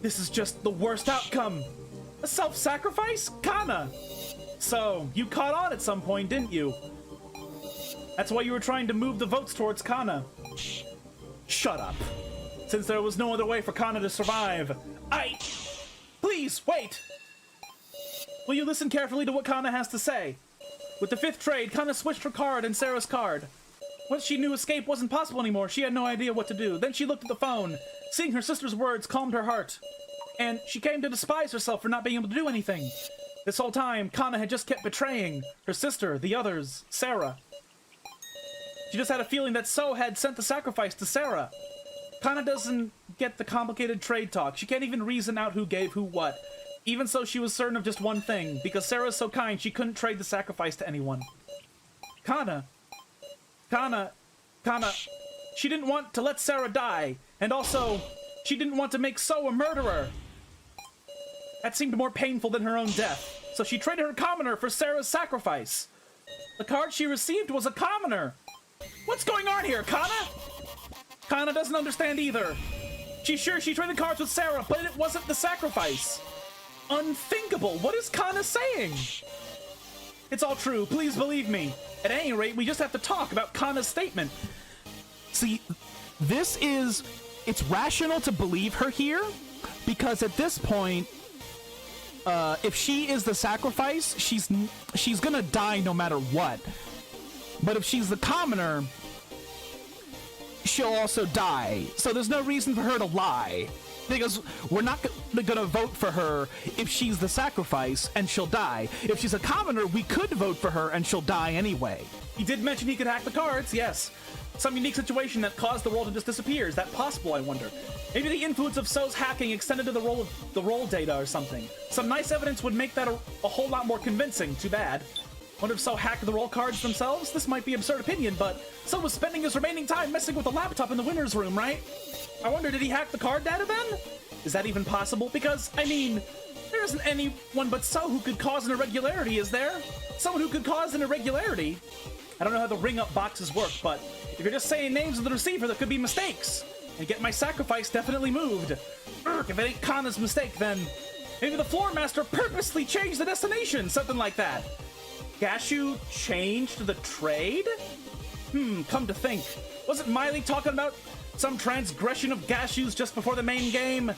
This is just the worst outcome. A self-sacrifice? Kana! So, you caught on at some point, didn't you? That's why you were trying to move the votes towards Kana. Shut up. Since there was no other way for Kana to survive, Please, wait! Will you listen carefully to what Kana has to say? With the fifth trade, Kana switched her card and Sarah's card. Once she knew escape wasn't possible anymore, she had no idea what to do. Then she looked at the phone. Seeing her sister's words calmed her heart. And she came to despise herself for not being able to do anything. This whole time, Kana had just kept betraying her sister, the others, Sarah. She just had a feeling that So had sent the sacrifice to Sarah. Kana doesn't get the complicated trade talk. She can't even reason out who gave who what. Even so, she was certain of just one thing. Because Sarah's so kind, she couldn't trade the sacrifice to anyone. Kana, she didn't want to let Sarah die. And also, she didn't want to make So a murderer. That seemed more painful than her own death. So she traded her commoner for Sarah's sacrifice. The card she received was a commoner. What's going on here, Kana? Kana doesn't understand either. She's sure she traded cards with Sarah, but it wasn't the sacrifice. Unthinkable. What is Kana saying? It's all true. Please believe me. At any rate, we just have to talk about Kana's statement. See, it's rational to believe her here, because at this point, if she is the sacrifice, she's gonna die no matter what. But if she's the commoner, she'll also die. So there's no reason for her to lie. Because we're not gonna vote for her if she's the sacrifice and she'll die. If she's a commoner, we could vote for her and she'll die anyway. He did mention he could hack the cards, yes. Some unique situation that caused the roll to just disappear. Is that possible, I wonder? Maybe the influence of So's hacking extended to the roll data or something. Some nice evidence would make that a whole lot more convincing. Too bad. Wonder if So hacked the roll cards themselves? This might be absurd opinion, but So was spending his remaining time messing with the laptop in the winner's room, right? I wonder, did he hack the card data then? Is that even possible? Because, I mean, there isn't anyone but So who could cause an irregularity, is there? Someone who could cause an irregularity? I don't know how the ring-up boxes work, but if you're just saying names of the receiver, there could be mistakes. And get my sacrifice definitely moved. If it ain't Kana's mistake, then maybe the floor master purposely changed the destination, something like that. Gashu changed the trade? Come to think, wasn't Miley talking about some transgression of Gashu's just before the main game?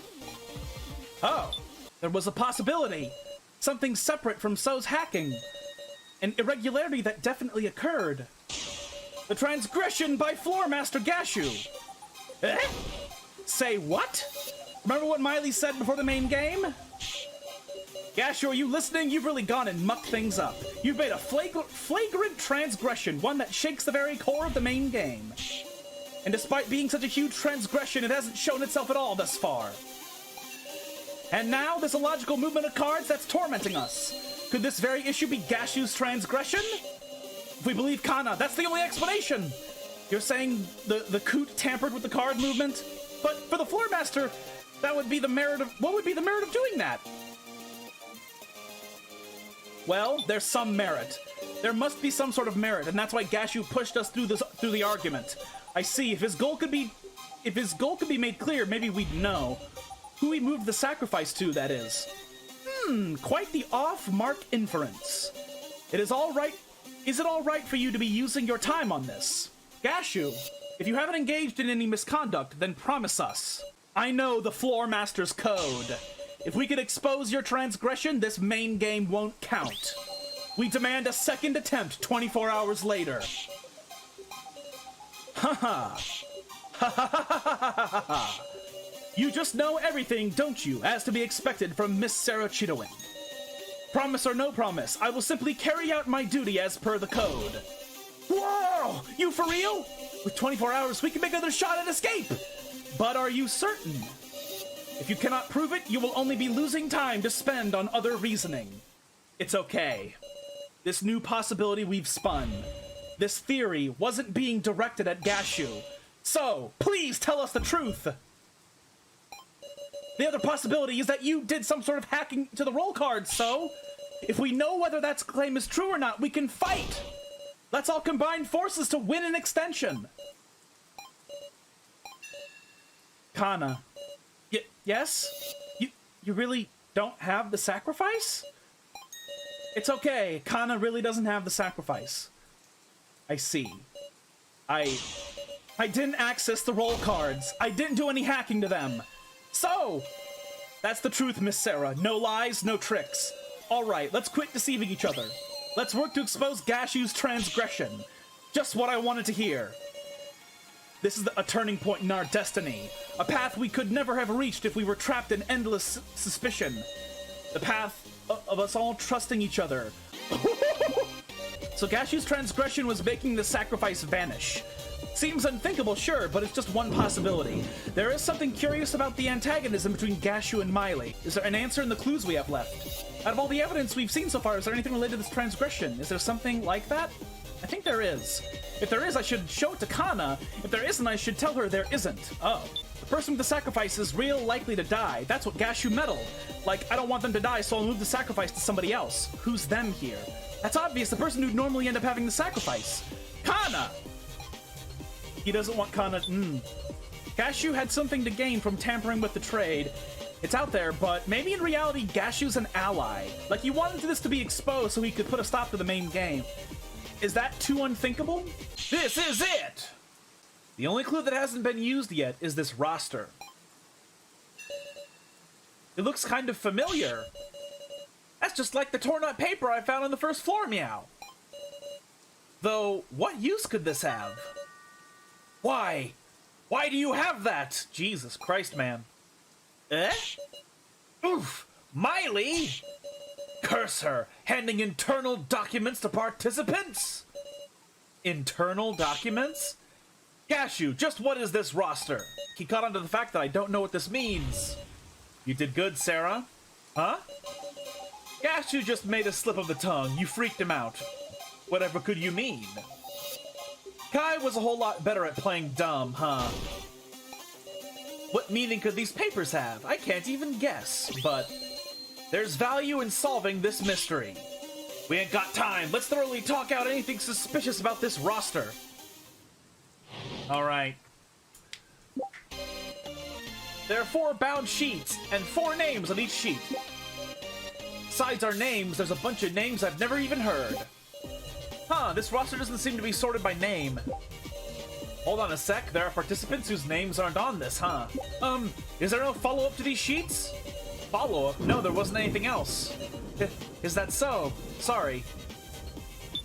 Oh, there was a possibility. Something separate from So's hacking. An irregularity that definitely occurred. The transgression by Floor Master Gashu. Eh? Say what? Remember what Miley said before the main game? Gashu, are you listening? You've really gone and mucked things up. You've made a flagrant transgression, one that shakes the very core of the main game. And despite being such a huge transgression, it hasn't shown itself at all thus far. And now, this illogical movement of cards that's tormenting us. Could this very issue be Gashu's transgression? If we believe Kana, that's the only explanation. You're saying the Coot tampered with the card movement? But for the Floor Master, that would be the merit of... What would be the merit of doing that? Well, there's some merit. There must be some sort of merit, and that's why Gashu pushed us through the argument. I see. If his goal could be made clear, maybe we'd know. Who he moved the sacrifice to, that is. Quite the off-mark inference. Is it all right for you to be using your time on this? Gashu, if you haven't engaged in any misconduct, then promise us. I know the Floor Master's code. If we could expose your transgression, this main game won't count. We demand a second attempt 24 hours later. Haha. Ha ha ha ha ha ha ha. You just know everything, don't you, as to be expected from Miss Sarah Chidowin. Promise or no promise, I will simply carry out my duty as per the code. Whoa! You for real? With 24 hours, we can make another shot at escape! But are you certain? If you cannot prove it, you will only be losing time to spend on other reasoning. It's okay. This new possibility we've spun, this theory wasn't being directed at Gashu. So, please tell us the truth! The other possibility is that you did some sort of hacking to the roll cards, so if we know whether that claim is true or not, we can fight! Let's all combine forces to win an extension! Kana. Yes? You really don't have the sacrifice? It's okay, Kana really doesn't have the sacrifice. I see. I didn't access the roll cards. I didn't do any hacking to them. So, that's the truth, Miss Sarah. No lies, no tricks. Alright, let's quit deceiving each other. Let's work to expose Gashu's transgression. Just what I wanted to hear. This is a turning point in our destiny. A path we could never have reached if we were trapped in endless suspicion. The path of us all trusting each other. So Gashu's transgression was making the sacrifice vanish. Seems unthinkable, sure, but it's just one possibility. There is something curious about the antagonism between Gashu and Miley. Is there an answer in the clues we have left? Out of all the evidence we've seen so far, is there anything related to this transgression? Is there something like that? I think there is. If there is, I should show it to Kana. If there isn't, I should tell her there isn't. Oh. The person with the sacrifice is real likely to die. That's what Gashu meddled. Like, I don't want them to die, so I'll move the sacrifice to somebody else. Who's them here? That's obvious, the person who'd normally end up having the sacrifice. Kana! He doesn't want Kana. Gashu had something to gain from tampering with the trade. It's out there, but maybe in reality, Gashu's an ally. Like, he wanted this to be exposed so he could put a stop to the main game. Is that too unthinkable? This is it! The only clue that hasn't been used yet is this roster. It looks kind of familiar. That's just like the torn up paper I found on the first floor, meow. Though, what use could this have? Why? Why do you have that? Jesus Christ, man. Eh? Oof! Miley! Curse her! Handing internal documents to participants? Internal documents? Gashu, just what is this roster? He caught on to the fact that I don't know what this means. You did good, Sarah. Huh? Gashu just made a slip of the tongue. You freaked him out. Whatever could you mean? Kai was a whole lot better at playing dumb, huh? What meaning could these papers have? I can't even guess, but there's value in solving this mystery. We ain't got time. Let's thoroughly talk out anything suspicious about this roster. Alright. There are 4 bound sheets, and 4 names on each sheet. Besides our names, there's a bunch of names I've never even heard. Huh, this roster doesn't seem to be sorted by name. Hold on a sec, there are participants whose names aren't on this, huh? Is there no follow-up to these sheets? Follow-up? No, there wasn't anything else. Is that so? Sorry.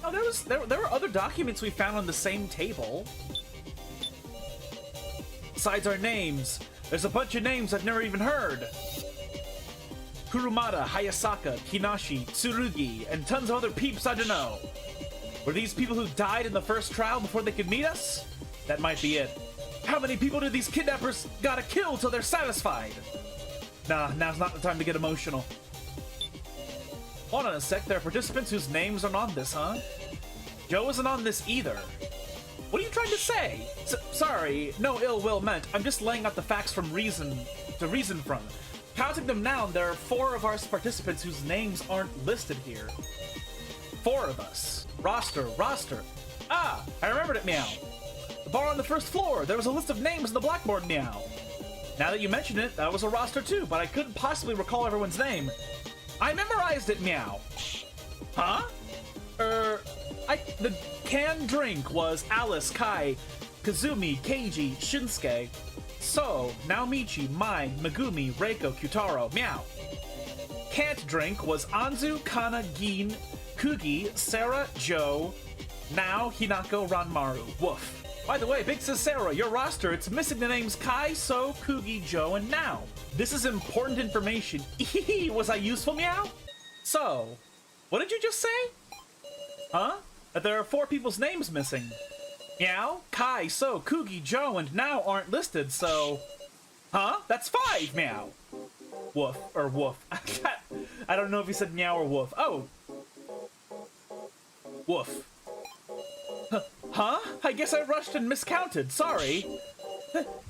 Oh, there were other documents we found on the same table. Besides our names, there's a bunch of names I've never even heard. Kurumada, Hayasaka, Kinashi, Tsurugi, and tons of other peeps I don't know. Were these people who died in the first trial before they could meet us? That might be it. How many people do these kidnappers gotta kill till they're satisfied? Nah, now's not the time to get emotional. Hold on a sec, there are participants whose names aren't on this, huh? Joe isn't on this either. What are you trying to say? Sorry, no ill will meant. I'm just laying out the facts from reason from. Counting them now, there are 4 of our participants whose names aren't listed here. 4 of us. Roster. Ah, I remembered it, meow. The bar on the first floor. There was a list of names on the blackboard, meow. Now that you mention it, that was a roster too, but I couldn't possibly recall everyone's name. I memorized it, meow. Huh? The canned drink was Alice, Kai, Kazumi, Keiji, Shinsuke, So, Naomichi, Mai, Megumi, Reiko, Kyutaro, meow. Can't drink was Anzu, Kana, Gin, Kugi, Sarah, Joe, Now, Hinako, Ranmaru, woof. By the way, big sis Sarah, your roster, it's missing the names Kai, So, Kugi, Joe, and Now. This is important information. Ehehe, was I useful, meow? So, what did you just say? Huh? That there are 4 people's names missing. Meow, Kai, So, Kugi, Joe, and Now aren't listed, so... Huh? That's 5, meow. Woof, or woof. I don't know if he said meow or woof. Oh. Woof. Huh? I guess I rushed and miscounted. Sorry.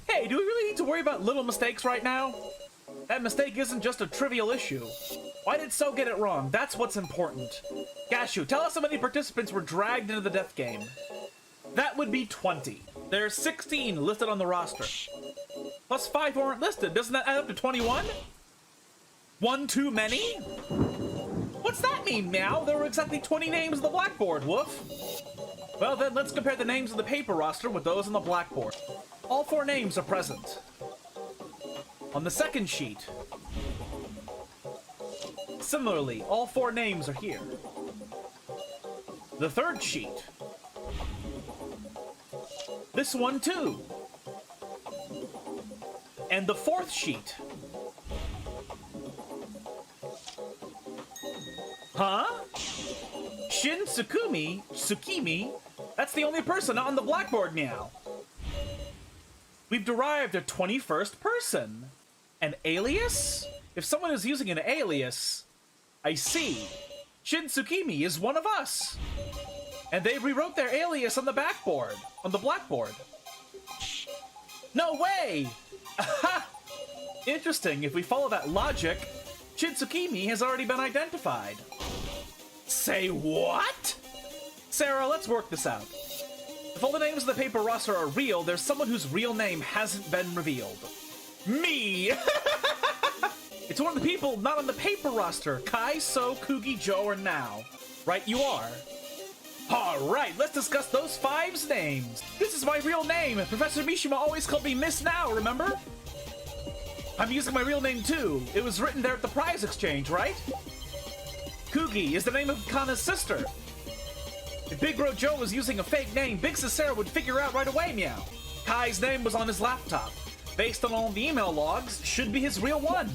Hey, do we really need to worry about little mistakes right now? That mistake isn't just a trivial issue. Why did So get it wrong? That's what's important. Gashu, tell us how many participants were dragged into the death game. That would be 20. There's 16 listed on the roster. Plus 5 weren't listed. Doesn't that add up to 21? One too many? What's that mean, meow? There were exactly 20 names on the blackboard, woof. Well then, let's compare the names of the paper roster with those on the blackboard. All 4 names are present. On the second sheet, similarly, all 4 names are here. The third sheet, this one too. And the fourth sheet. Huh? Shin Tsukimi, that's the only person on the blackboard now. We've derived a 21st person. An alias? If someone is using an alias, I see. Shin Tsukimi is one of us. And they rewrote their alias on the blackboard. No way! Aha! Interesting, if we follow that logic, Shin Tsukimi has already been identified. Say what? Sarah, let's work this out. If all the names of the paper roster are real, there's someone whose real name hasn't been revealed. Me! It's one of the people not on the paper roster. Kai, So, Kugi, Joe, or Now. Right you are. Alright, let's discuss those 5's names. This is my real name. Professor Mishima always called me Miss Now, remember? I'm using my real name too. It was written there at the prize exchange, right? Kugi is the name of Kana's sister. If Big Bro Joe was using a fake name, Big Sis Sarah would figure out right away, meow. Kai's name was on his laptop. Based on all the email logs, should be his real one.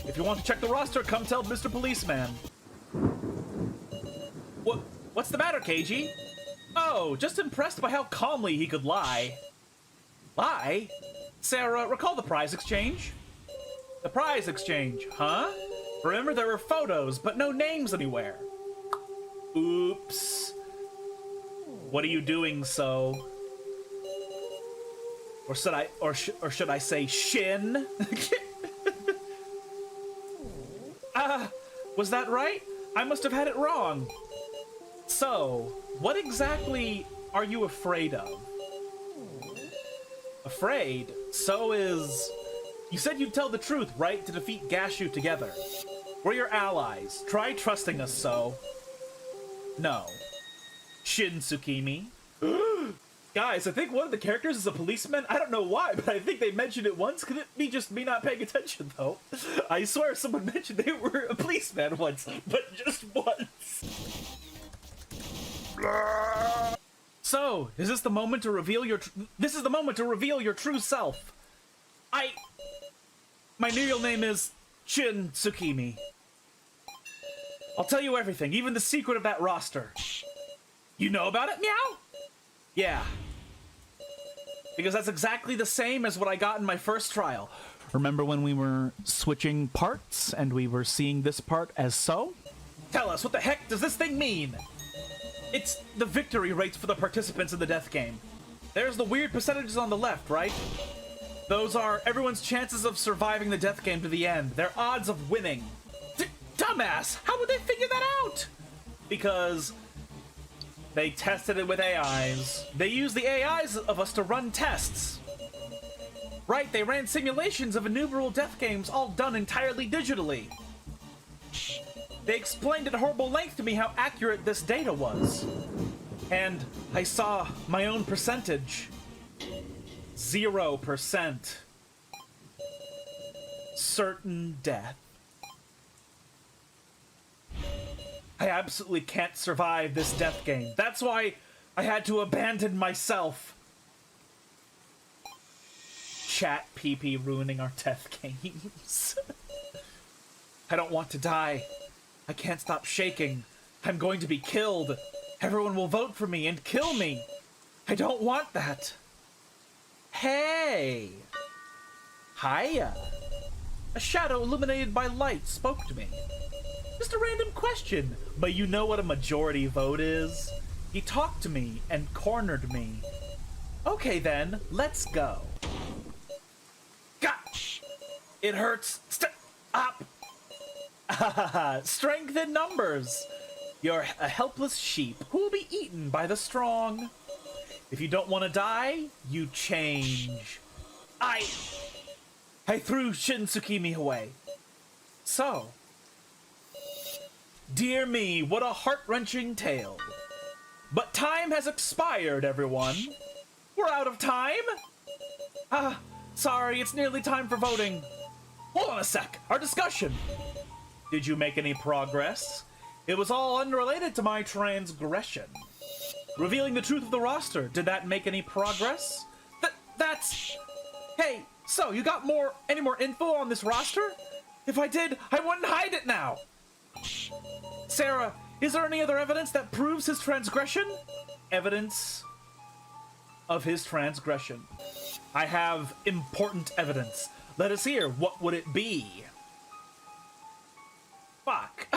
If you want to check the roster, come tell Mr. Policeman. What's the matter, Keiji? Oh, just impressed by how calmly he could lie. Lie? Sarah, recall the prize exchange? The prize exchange, huh? Remember, there were photos, but no names anywhere. Oops. What are you doing, so? Or should I say Shin? Was that right? I must have had it wrong. So, what exactly are you afraid of? Afraid? So is... You said you'd tell the truth, right? To defeat Gashu together. We're your allies. Try trusting us, so. No. Shin Tsukimi. Guys, I think one of the characters is a policeman. I don't know why, but I think they mentioned it once. Could it be just me not paying attention, though? I swear someone mentioned they were a policeman once, but just once. So, is this the moment to reveal your... This is the moment to reveal your true self. My new real name is Shin Tsukimi. I'll tell you everything, even the secret of that roster. You know about it, meow? Yeah. Because that's exactly the same as what I got in my first trial. Remember when we were switching parts and we were seeing this part as so? Tell us, what the heck does this thing mean? It's the victory rates for the participants in the death game. There's the weird percentages on the left, right? Those are everyone's chances of surviving the death game to the end. Their odds of winning. Dumbass! How would they figure that out? Because they tested it with AIs. They used the AIs of us to run tests. Right, they ran simulations of innumerable death games all done entirely digitally. They explained at horrible length to me how accurate this data was. And I saw my own percentage. 0%. Certain death. I absolutely can't survive this death game. That's why I had to abandon myself. Chat PP ruining our death games. I don't want to die. I can't stop shaking. I'm going to be killed. Everyone will vote for me and kill me. I don't want that. Hey. Hiya. A shadow illuminated by light spoke to me. Just a random question, but you know what a majority vote is? He talked to me and cornered me. Okay then, let's go. Gosh! It hurts. Stop! Strength in numbers. You're a helpless sheep who will be eaten by the strong. If you don't want to die, you change. I threw Shin Tsukimi away. So, dear me, what a heart-wrenching tale. But time has expired, everyone. We're out of time. Sorry, it's nearly time for voting. Hold on a sec, our discussion. Did you make any progress? It was all unrelated to my transgression. Revealing the truth of the roster, did that make any progress? That's... Hey, so you got any more info on this roster? If I did, I wouldn't hide it now. Sarah, is there any other evidence that proves his transgression? Evidence of his transgression. I have important evidence. Let us hear. What would it be? Fuck.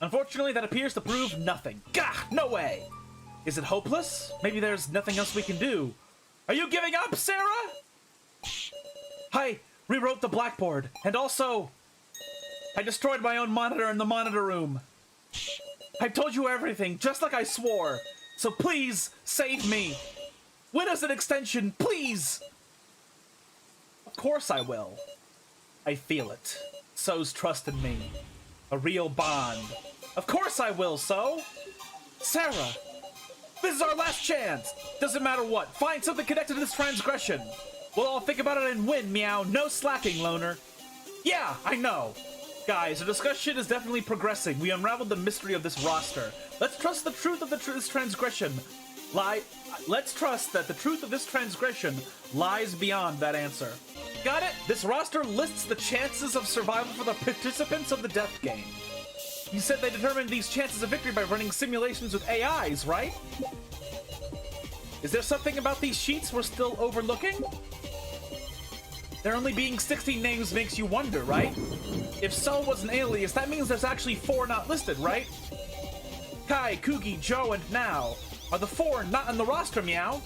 Unfortunately, that appears to prove nothing. Gah! No way! Is it hopeless? Maybe there's nothing else we can do. Are you giving up, Sarah? I rewrote the blackboard, and also, I destroyed my own monitor in the monitor room. I've told you everything, just like I swore. So please, save me. Win us an extension, please! Of course I will. I feel it. So's trust in me. A real bond. Of course I will, So. Sarah, this is our last chance. Doesn't matter what. Find something connected to this transgression. We'll all think about it and win, meow. No slacking, loner. Yeah, I know. Guys, the discussion is definitely progressing. We unraveled the mystery of this roster. Let's trust the truth of this transgression. Let's trust that the truth of this transgression lies beyond that answer. Got it? This roster lists the chances of survival for the participants of the death game. You said they determined these chances of victory by running simulations with AIs, right? Is there something about these sheets we're still overlooking? There only being 16 names makes you wonder, right? If So was an alias, that means there's actually 4 not listed, right? Kai, Kugi, Joe, and Now. Are the 4 not on the roster, meow?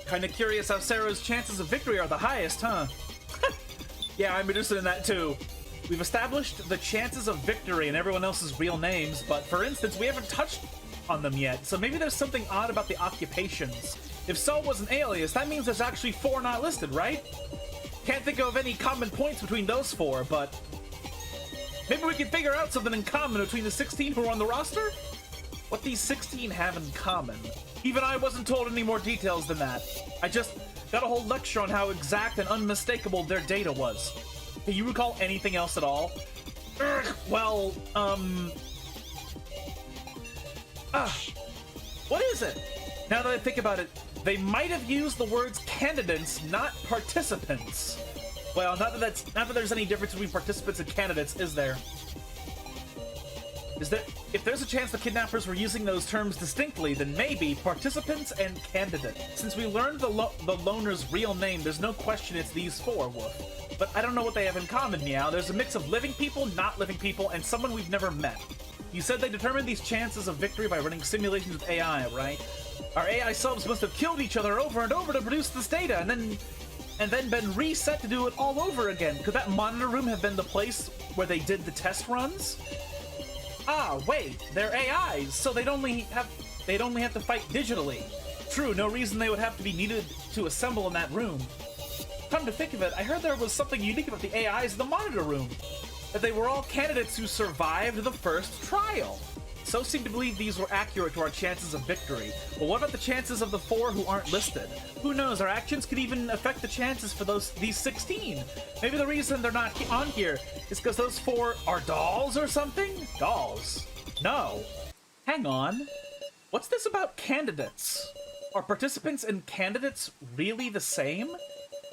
Kinda curious how Sarah's chances of victory are the highest, huh? Yeah, I'm interested in that too. We've established the chances of victory and everyone else's real names, but for instance, we haven't touched on them yet, so maybe there's something odd about the occupations. If Sol was an alias, that means there's actually 4 not listed, right? Can't think of any common points between those 4, but maybe we can figure out something in common between the 16 who are on the roster? What these 16 have in common? Even I wasn't told any more details than that. I just got a whole lecture on how exact and unmistakable their data was. Can you recall anything else at all? Well, what is it? Now that I think about it, they might have used the words candidates, not participants. Well, not that there's any difference between participants and candidates, is there? If there's a chance the kidnappers were using those terms distinctly, then maybe participants and candidate. Since we learned the loner's real name, there's no question it's these 4, Woof. But I don't know what they have in common, meow. There's a mix of living people, not living people, and someone we've never met. You said they determined these chances of victory by running simulations with AI, right? Our AI selves must have killed each other over and over to produce this data, and then been reset to do it all over again. Could that monitor room have been the place where they did the test runs? Ah, wait, they're AIs, so they'd only have to fight digitally. True, no reason they would have to be needed to assemble in that room. Come to think of it, I heard there was something unique about the AIs in the monitor room. That they were all candidates who survived the first trial. So seem to believe these were accurate to our chances of victory. But what about the chances of the 4 who aren't listed? Who knows, our actions could even affect the chances for these 16. Maybe the reason they're not on here is because those 4 are dolls or something? Dolls? No. Hang on. What's this about candidates? Are participants and candidates really the same?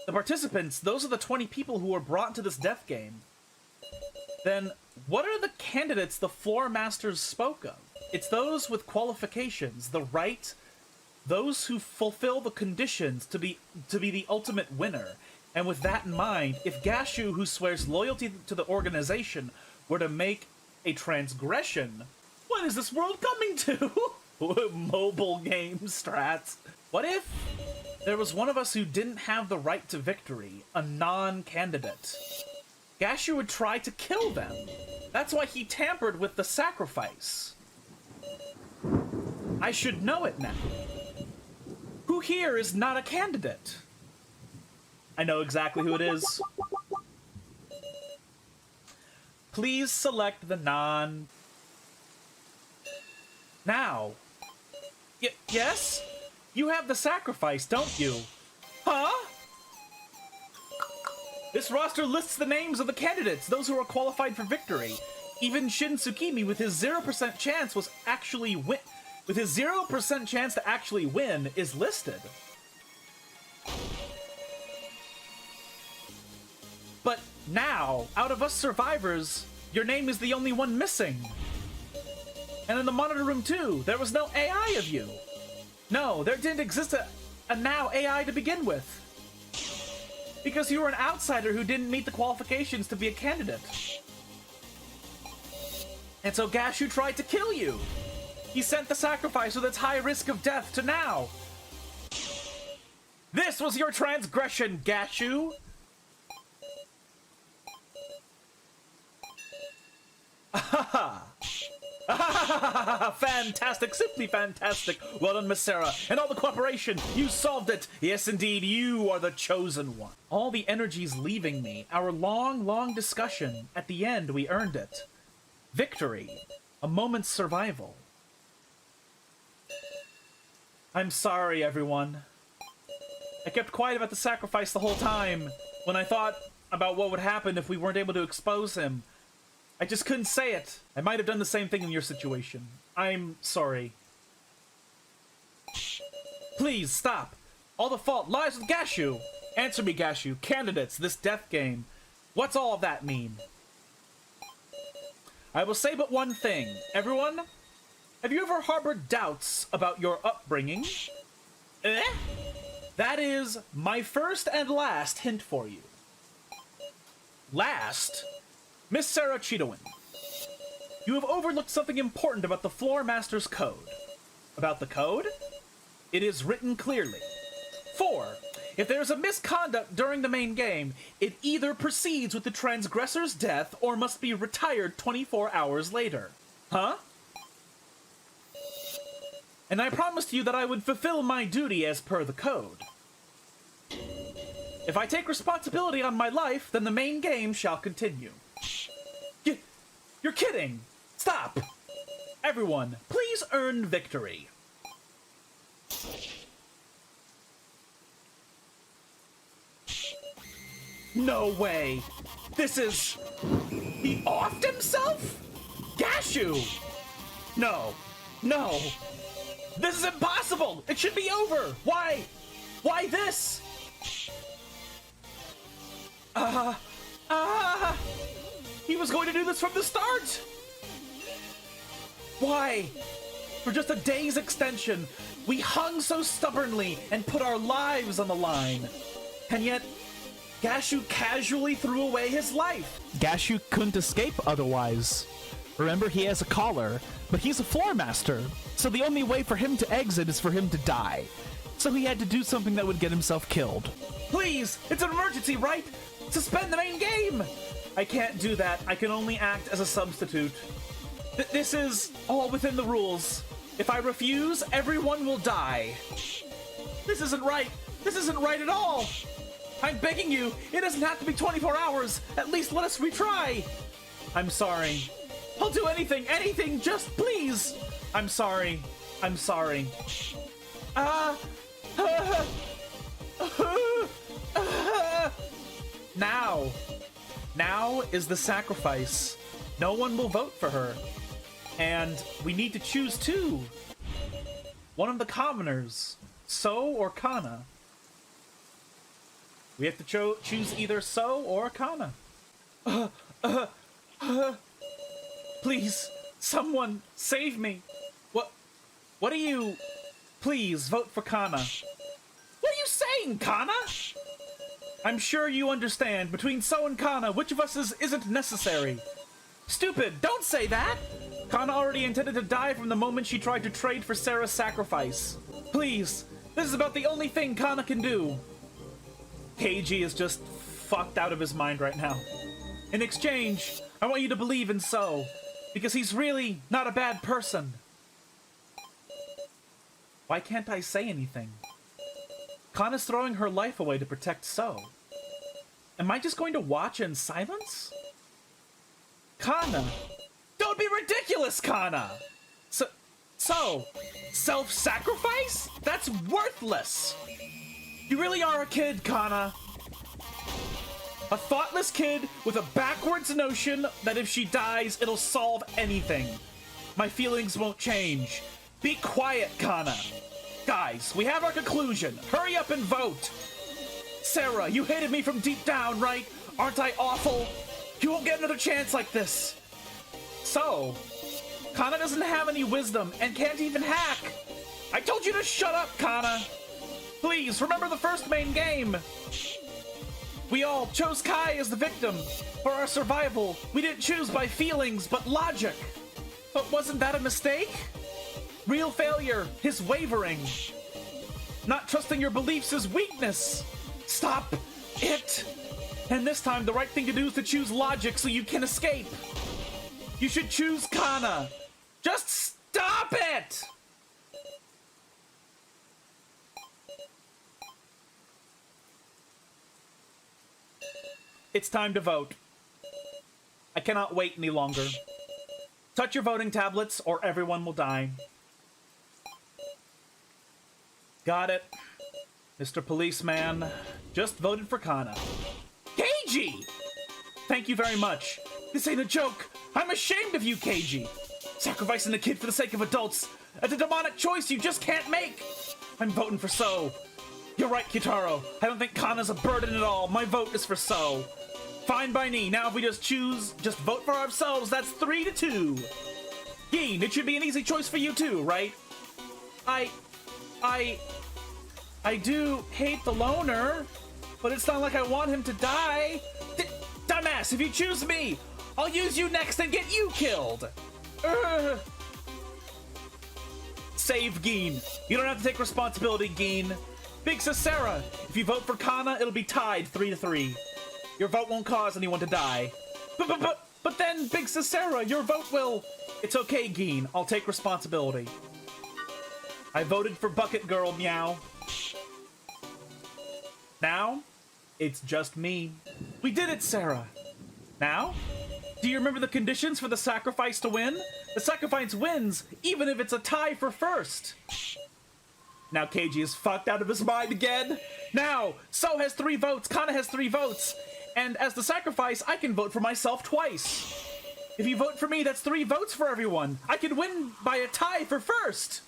The participants, those are the 20 people who were brought into this death game. Then, what are the candidates the floor masters spoke of? It's those with qualifications, the right, those who fulfill the conditions to be the ultimate winner. And with that in mind, if Gashu, who swears loyalty to the organization, were to make a transgression, what is this world coming to? Mobile game strats. What if there was one of us who didn't have the right to victory, a non-candidate? Gashu would try to kill them. That's why he tampered with the sacrifice. I should know it now. Who here is not a candidate? I know exactly who it is. Please select the non... Now. Yes? You have the sacrifice, don't you? Huh? This roster lists the names of the candidates, those who are qualified for victory. Even Shin Tsukimi, with his 0% chance with his 0% chance to actually win, is listed. But now, out of us survivors, your name is the only one missing. And in the monitor room too, there was no AI of you. No, there didn't exist a now AI to begin with. Because you were an outsider who didn't meet the qualifications to be a candidate. And so Gashu tried to kill you. He sent the sacrifice with its high risk of death to now. This was your transgression, Gashu. Fantastic, simply fantastic. Well done, Miss Sarah, and all the cooperation. You solved it. Yes, indeed, you are the chosen one. All the energy's leaving me. Our long, long discussion. At the end, we earned it. Victory. A moment's survival. I'm sorry, everyone. I kept quiet about the sacrifice the whole time when I thought about what would happen if we weren't able to expose him. I just couldn't say it. I might have done the same thing in your situation. I'm sorry. Please, stop. All the fault lies with Gashu. Answer me, Gashu. Candidates, this death game. What's all of that mean? I will say but one thing. Everyone, have you ever harbored doubts about your upbringing? That is my first and last hint for you. Last? Miss Sarah Cheetawin, you have overlooked something important about the Floor Master's Code. About the code? It is written clearly. 4. If there is a misconduct during the main game, it either proceeds with the transgressor's death or must be retired 24 hours later. Huh? And I promised you that I would fulfill my duty as per the code. If I take responsibility on my life, then the main game shall continue. You're kidding! Stop! Everyone, please earn victory. No way! This is... He offed himself? Gashu! No. No. This is impossible! It should be over! Why? Why this? He was going to do this from the start! Why? For just a day's extension, we hung so stubbornly and put our lives on the line. And yet, Gashu casually threw away his life. Gashu couldn't escape otherwise. Remember, he has a collar, but he's a floor master, so the only way for him to exit is for him to die. So he had to do something that would get himself killed. Please, it's an emergency, right? Suspend the main game! I can't do that. I can only act as a substitute. This is all within the rules. If I refuse, everyone will die. This isn't right. This isn't right at all. I'm begging you, it doesn't have to be 24 hours. At least let us retry. I'm sorry. I'll do anything, just please. I'm sorry. I'm sorry. Now is the sacrifice. No one will vote for her. And we need to choose two. One of the commoners, So or Kana. We have to choose either So or Kana. Please, someone save me. What are you... Please, vote for Kana. What are you saying, Kana? I'm sure you understand. Between So and Kana, which of us isn't necessary? Stupid, don't say that! Kana already intended to die from the moment she tried to trade for Sarah's sacrifice. Please, this is about the only thing Kana can do. Keiji is just fucked out of his mind right now. In exchange, I want you to believe in So, because he's really not a bad person. Why can't I say anything? Kana's throwing her life away to protect So. Am I just going to watch in silence? Kana! Don't be ridiculous, Kana! So, self-sacrifice? That's worthless! You really are a kid, Kana. A thoughtless kid with a backwards notion that if she dies, it'll solve anything. My feelings won't change. Be quiet, Kana. Guys, we have our conclusion. Hurry up and vote. Sarah, you hated me from deep down, right? Aren't I awful? You won't get another chance like this. So, Kana doesn't have any wisdom and can't even hack. I told you to shut up, Kana. Please, remember the first main game. We all chose Kai as the victim. For our survival, we didn't choose by feelings, but logic. But wasn't that a mistake? Real failure is wavering. Not trusting your beliefs is weakness. Stop it. And this time, the right thing to do is to choose logic so you can escape. You should choose Kana. Just stop it! It's time to vote. I cannot wait any longer. Touch your voting tablets or everyone will die. Got it. Mr. Policeman just voted for Kana. Keiji! Thank you very much. This ain't a joke. I'm ashamed of you, Keiji. Sacrificing the kid for the sake of adults. A demonic choice you just can't make. I'm voting for So. You're right, Kitaro. I don't think Kana's a burden at all. My vote is for So. Fine by me. Now if we just vote for ourselves, that's 3-2. Gin, it should be an easy choice for you too, right? I do hate the loner, but it's not like I want him to die. Dumbass, if you choose me, I'll use you next and get you killed. Save Geen. You don't have to take responsibility, Geen. Big Sis Sarah, if you vote for Kana, it'll be tied 3-3. Your vote won't cause anyone to die. But then, Big Sis Sarah, your vote will... It's okay, Geen. I'll take responsibility. I voted for Bucket Girl, meow. Now, it's just me. We did it, Sarah. Now, do you remember the conditions for the sacrifice to win? The sacrifice wins, even if it's a tie for first. Now Keiji is fucked out of his mind again. Now, So has 3 votes, Kana has 3 votes. And as the sacrifice, I can vote for myself twice. If you vote for me, that's 3 votes for everyone. I can win by a tie for first.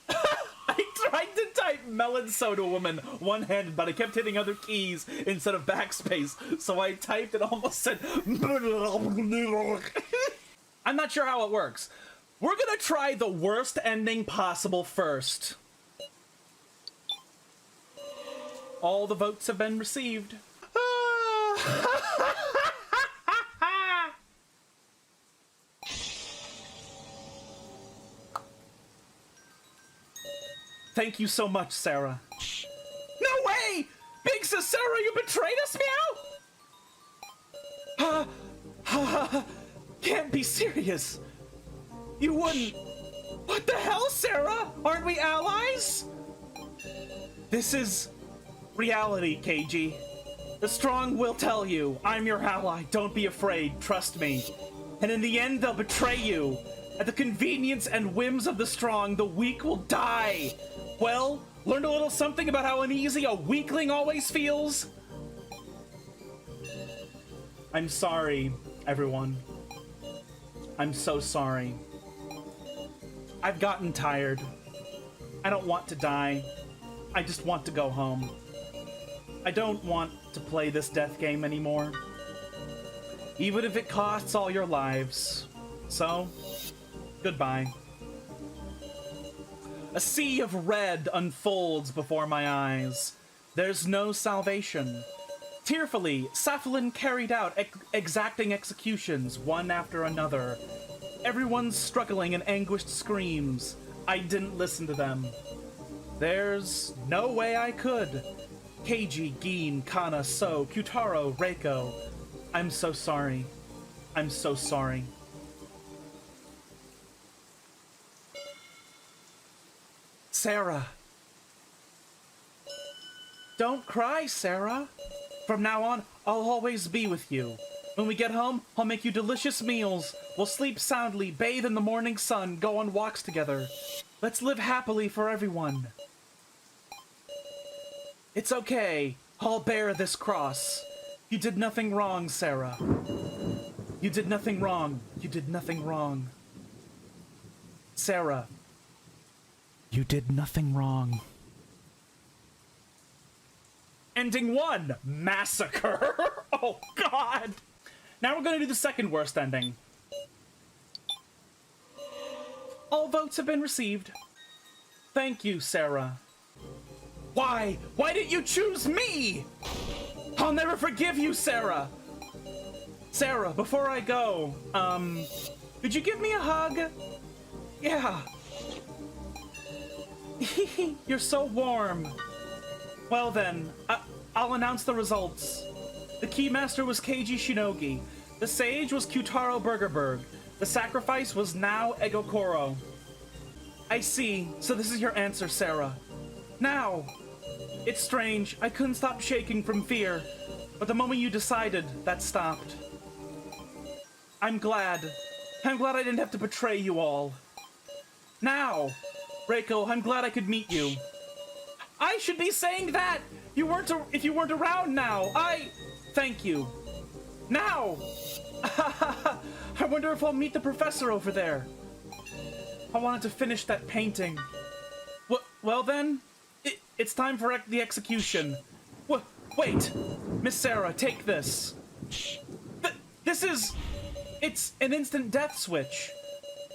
I tried to type melon soda woman one-handed, but I kept hitting other keys instead of backspace, so I typed and almost said... I'm not sure how it works. We're gonna try the worst ending possible first. All the votes have been received. Thank you so much, Sarah. No way! Big Sis Sarah, you betrayed us, meow? Can't be serious. You wouldn't. What the hell, Sarah? Aren't we allies? This is reality, Keiji. The strong will tell you, I'm your ally. Don't be afraid. Trust me. And in the end, they'll betray you. At the convenience and whims of the strong, the weak will die. Well, learned a little something about how uneasy a weakling always feels? I'm sorry, everyone. I'm so sorry. I've gotten tired. I don't want to die. I just want to go home. I don't want to play this death game anymore. Even if it costs all your lives. So, goodbye. A sea of red unfolds before my eyes. There's no salvation. Tearfully, Safalin carried out exacting executions, one after another. Everyone's struggling in anguished screams. I didn't listen to them. There's no way I could. Keiji, Geen, Kana, So, Kyutaro, Reiko. I'm so sorry. I'm so sorry. Sarah. Don't cry, Sarah. From now on, I'll always be with you. When we get home, I'll make you delicious meals. We'll sleep soundly, bathe in the morning sun, go on walks together. Let's live happily for everyone. It's okay. I'll bear this cross. You did nothing wrong, Sarah. You did nothing wrong. You did nothing wrong. Sarah. You did nothing wrong. Ending 1, massacre. Oh, God. Now we're going to do the second worst ending. All votes have been received. Thank you, Sarah. Why? Why didn't you choose me? I'll never forgive you, Sarah. Sarah, before I go, could you give me a hug? Yeah. You're so warm. Well then, I'll announce the results. The Keymaster was Keiji Shinogi. The Sage was Kyutaro Burgerberg. The Sacrifice was now Egokoro. I see. So this is your answer, Sarah. Now! It's strange. I couldn't stop shaking from fear. But the moment you decided, that stopped. I'm glad. I'm glad I didn't have to betray you all. Now! Reiko, I'm glad I could meet you. I should be saying that! If you weren't around now, Thank you. Now! I wonder if I'll meet the professor over there. I wanted to finish that painting. Well then, it's time for the execution. Wait! Miss Sarah, take this. It's an instant death switch.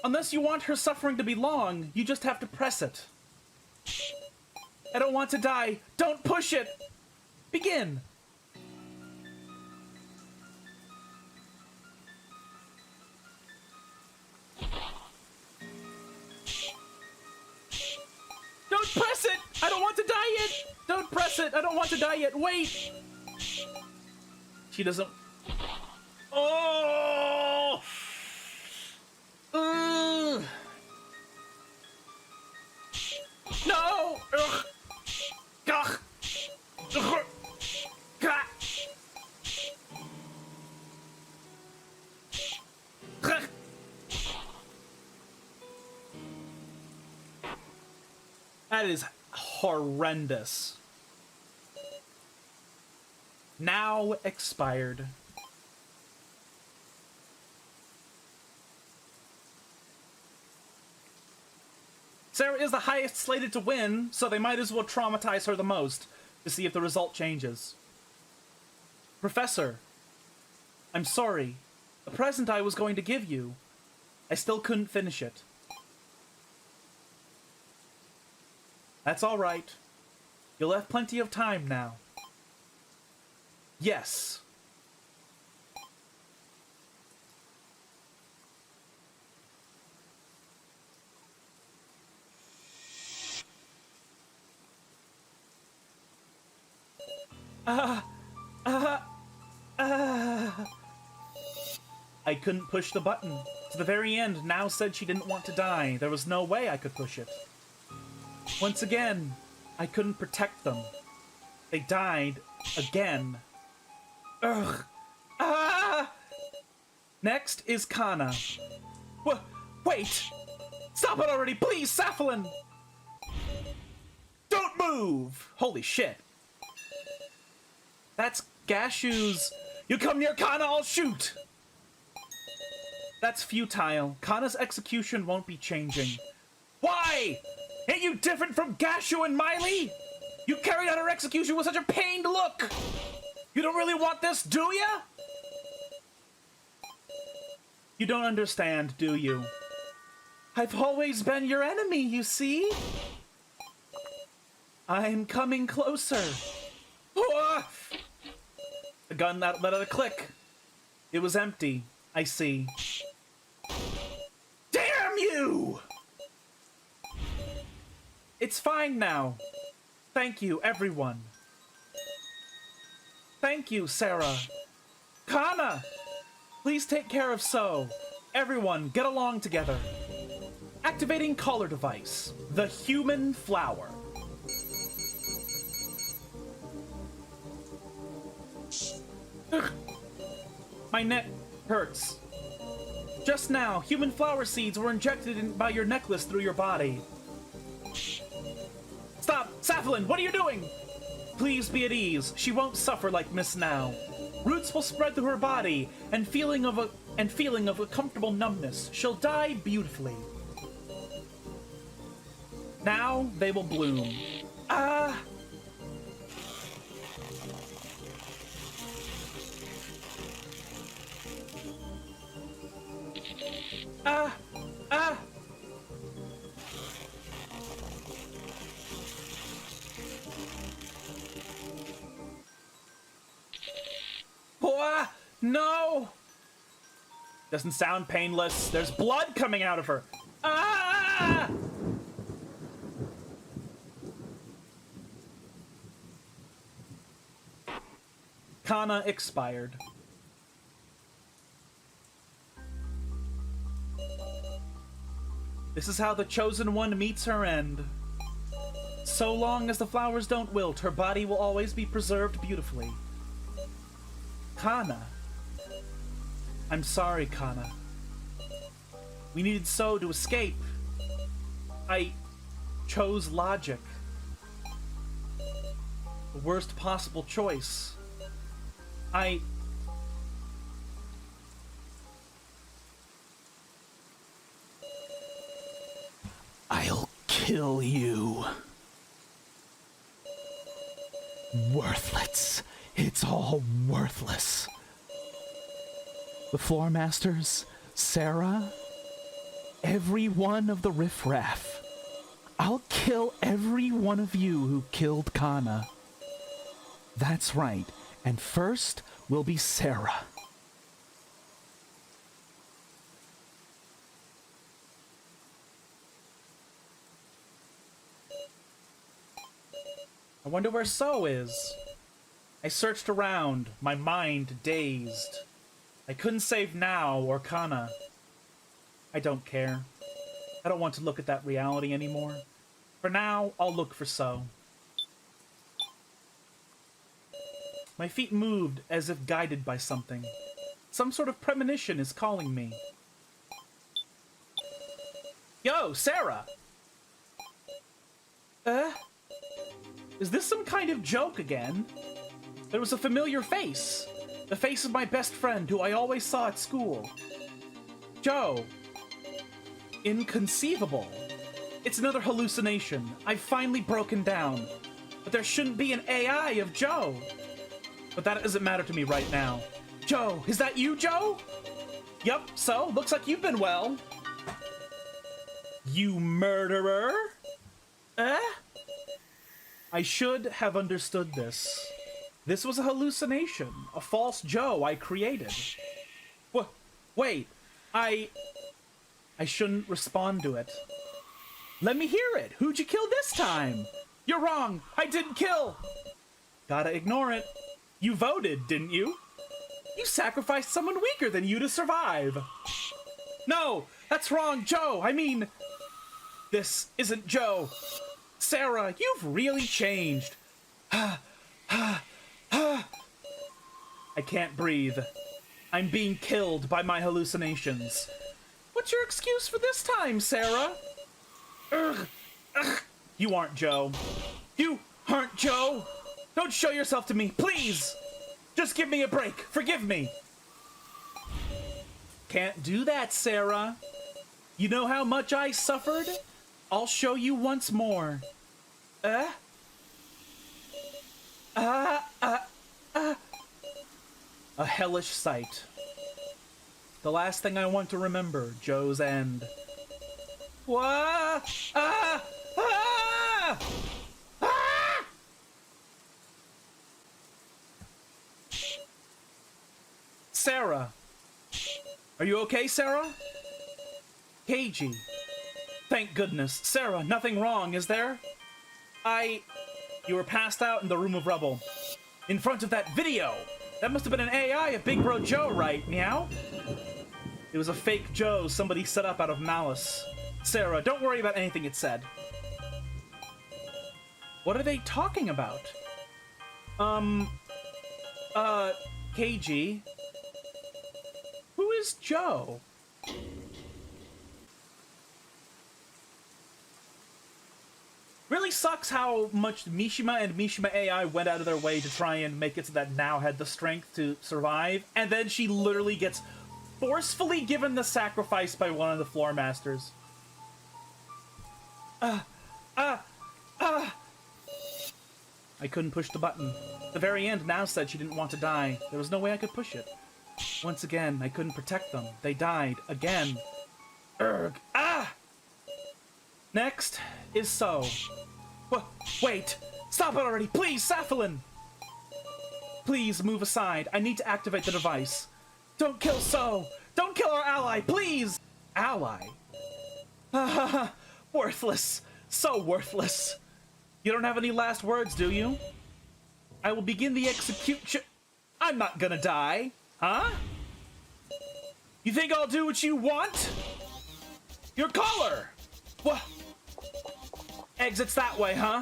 Unless you want her suffering to be long, you just have to press it. I don't want to die. Don't push it! Begin! press it! I don't want to die yet! Wait! She doesn't... Oh! Ugh. No! Ugh. Ugh. Ugh. Gah. Ugh. That is horrendous. Now expired. Sarah is the highest slated to win, so they might as well traumatize her the most to see if the result changes. Professor, I'm sorry. The present I was going to give you, I still couldn't finish it. That's all right. You'll have plenty of time now. Yes. I couldn't push the button. To the very end, Now said she didn't want to die. There was no way I could push it. Once again, I couldn't protect them. They died again. Ugh. Ah! Next is Kana. Wait! Stop it already, please, Saphalin! Don't move! Holy shit. That's Gashu's. You come near Kana, I'll shoot! That's futile. Kana's execution won't be changing. Why? Ain't you different from Gashu and Miley? You carried out her execution with such a pained look! You don't really want this, do ya? You don't understand, do you? I've always been your enemy, you see? I'm coming closer. The gun let out a click. It was empty. I see. Damn you! It's fine now. Thank you, everyone. Thank you, Sarah. Kana! Please take care of So. Everyone, get along together. Activating collar device. The human flower. Ugh. My neck hurts. Just now, human flower seeds were injected by your necklace through your body. Stop! Saphalin, what are you doing? Please be at ease. She won't suffer like Miss Now. Roots will spread through her body, and feeling of a comfortable numbness. She'll die beautifully. Now they will bloom. Ah! Ah! Ah! Oh, no! Doesn't sound painless. There's blood coming out of her. Ah! Kana expired. This is how the Chosen One meets her end. So long as the flowers don't wilt, her body will always be preserved beautifully. Kana. I'm sorry, Kana. We needed So to escape. I chose logic. The worst possible choice. I'll kill you. Worthless. It's all worthless. The Floor Masters, Sarah, every one of the riffraff. I'll kill every one of you who killed Kana. That's right. And first will be Sarah. I wonder where So is. I searched around, my mind dazed. I couldn't save Now or Kana. I don't care. I don't want to look at that reality anymore. For now, I'll look for So. My feet moved as if guided by something. Some sort of premonition is calling me. Yo, Sarah! Is this some kind of joke again? There was a familiar face. The face of my best friend who I always saw at school. Joe. Inconceivable. It's another hallucination. I've finally broken down. But there shouldn't be an AI of Joe. But that doesn't matter to me right now. Joe, is that you, Joe? Yup, so, looks like you've been well. You murderer? I should have understood this. This was a hallucination, a false Joe I created. Wait, I shouldn't respond to it. Let me hear it. Who'd you kill this time? You're wrong. I didn't kill. Gotta ignore it. You voted, didn't you? You sacrificed someone weaker than you to survive. No, that's wrong, Joe. I mean, this isn't Joe. Sarah, you've really changed. I can't breathe. I'm being killed by my hallucinations. What's your excuse for this time, Sarah? Ugh. You aren't Joe. You aren't Joe. Don't show yourself to me, please. Just give me a break. Forgive me. Can't do that, Sarah. You know how much I suffered? I'll show you once more. A hellish sight. The last thing I want to remember, Joe's end. Wah! Ah! Ah! Ah! Sarah. Are you okay, Sarah? Keiji. Thank goodness. Sarah, nothing wrong, is there? You were passed out in the room of rubble. In front of that video! That must have been an AI of Big Bro Joe, right, meow? It was a fake Joe somebody set up out of malice. Sarah, don't worry about anything it said. What are they talking about? KG. Who is Joe? Really sucks how much Mishima and Mishima AI went out of their way to try and make it so that Now had the strength to survive, and then she literally gets forcefully given the sacrifice by one of the floor masters. I couldn't push the button. At the very end, Now said she didn't want to die. There was no way I could push it. Once again, I couldn't protect them. They died. Again. Urgh. Ah! Next is So. Wait! Stop it already! Please, Sapphilin! Please, move aside. I need to activate the device. Don't kill So! Don't kill our ally, please! Ally? Worthless. So worthless. You don't have any last words, do you? I will begin the execution. I'm not gonna die. Huh? You think I'll do what you want? Your collar! What? Exits that way, huh?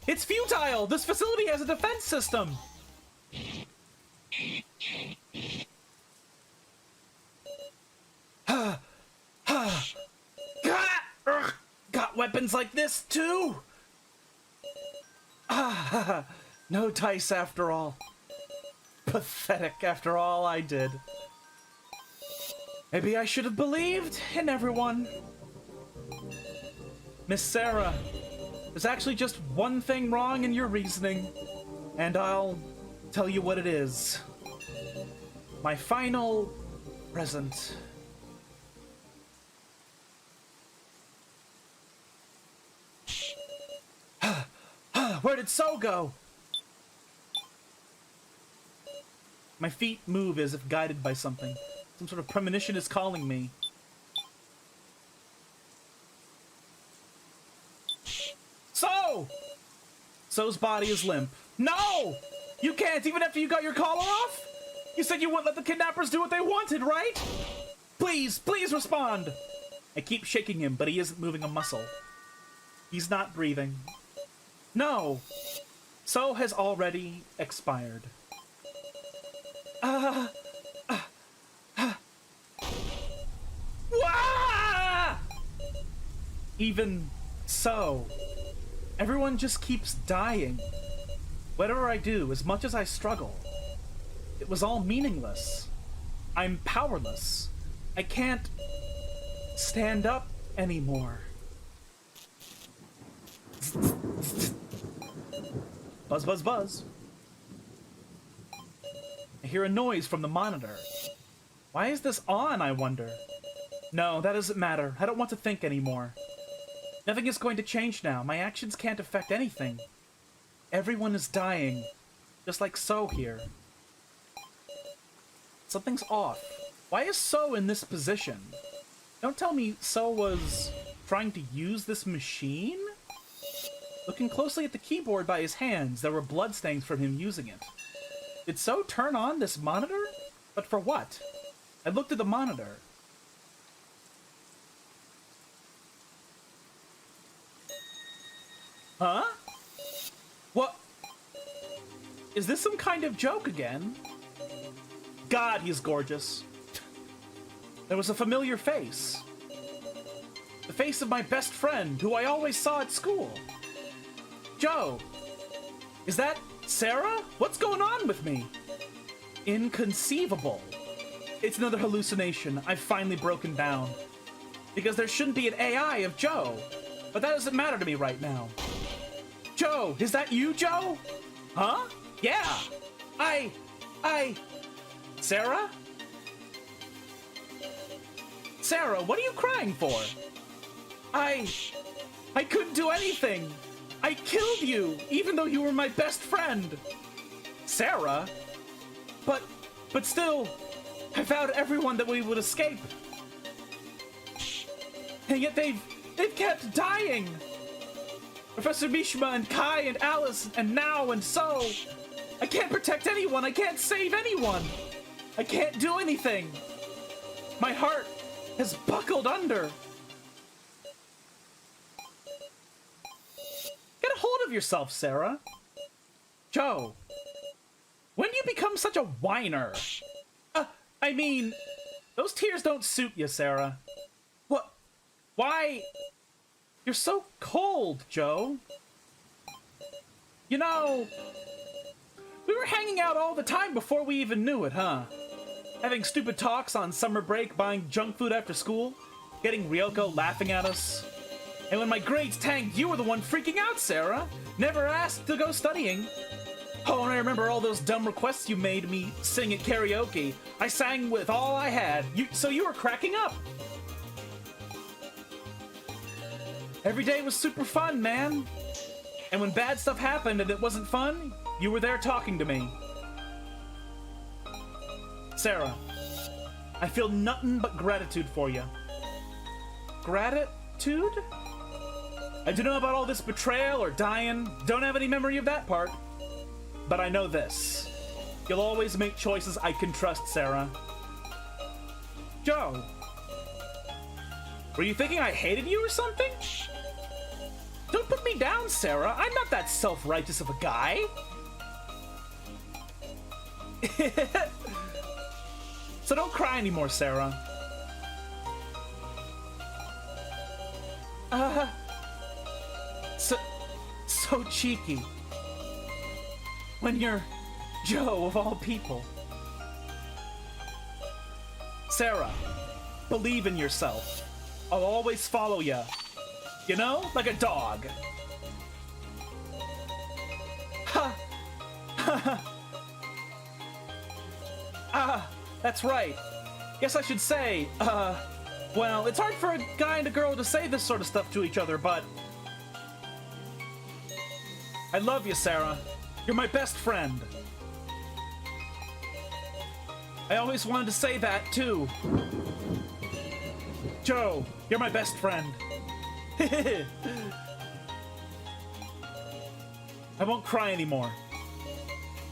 It's futile! This facility has a defense system! Got weapons like this, too? No dice after all. Pathetic after all I did. Maybe I should have believed in everyone. Miss Sarah, there's actually just one thing wrong in your reasoning, and I'll tell you what it is. My final present. Where did So go? My feet move as if guided by something. Some sort of premonition is calling me. So! So's body is limp. No! You can't, even after you got your collar off? You said you wouldn't let the kidnappers do what they wanted, right? Please, please respond! I keep shaking him, but he isn't moving a muscle. He's not breathing. No! So has already expired. Wah! Even so, everyone just keeps dying. Whatever I do, as much as I struggle, it was all meaningless. I'm powerless. I can't stand up anymore. Buzz, buzz, buzz. I hear a noise from the monitor. Why is this on, I wonder? No, that doesn't matter. I don't want to think anymore. Nothing is going to change now. My actions can't affect anything. Everyone is dying. Just like So here. Something's off. Why is So in this position? Don't tell me So was trying to use this machine? Looking closely at the keyboard by his hands, there were bloodstains from him using it. Did So turn on this monitor? But for what? I looked at the monitor. Huh? What? Is this some kind of joke again? God, he's gorgeous. There was a familiar face. The face of my best friend, who I always saw at school. Joe. Is that Sarah? What's going on with me? Inconceivable. It's another hallucination. I've finally broken down. Because there shouldn't be an AI of Joe. But that doesn't matter to me right now. Joe, is that you, Joe? Huh? Yeah. Sarah? Sarah, what are you crying for? I couldn't do anything. I killed you, even though you were my best friend. Sarah? But still, I vowed everyone that we would escape. And yet they've kept dying. Professor Mishima and Kai and Alice and now and So. I can't protect anyone. I can't save anyone. I can't do anything. My heart has buckled under. Get a hold of yourself, Sarah. Joe, when do you become such a whiner? I mean, those tears don't suit you, Sarah. What? Why? You're so cold, Joe. You know, we were hanging out all the time before we even knew it, huh? Having stupid talks on summer break, buying junk food after school, getting Ryoko laughing at us. And when my grades tanked, you were the one freaking out, Sarah. Never asked to go studying. Oh, and I remember all those dumb requests you made me sing at karaoke. I sang with all I had, so you were cracking up. Every day was super fun, man. And when bad stuff happened and it wasn't fun, you were there talking to me. Sarah, I feel nothing but gratitude for you. Gratitude? I don't know about all this betrayal or dying. Don't have any memory of that part. But I know this. You'll always make choices I can trust, Sarah. Joe. Were you thinking I hated you or something? Don't put me down, Sarah. I'm not that self-righteous of a guy. So don't cry anymore, Sarah. So cheeky. When you're Joe, of all people. Sarah, believe in yourself. I'll always follow you. You know, like a dog. Ha! That's right. Guess I should say, well, it's hard for a guy and a girl to say this sort of stuff to each other, but I love you, Sarah. You're my best friend. I always wanted to say that, too. Joe, you're my best friend. I won't cry anymore.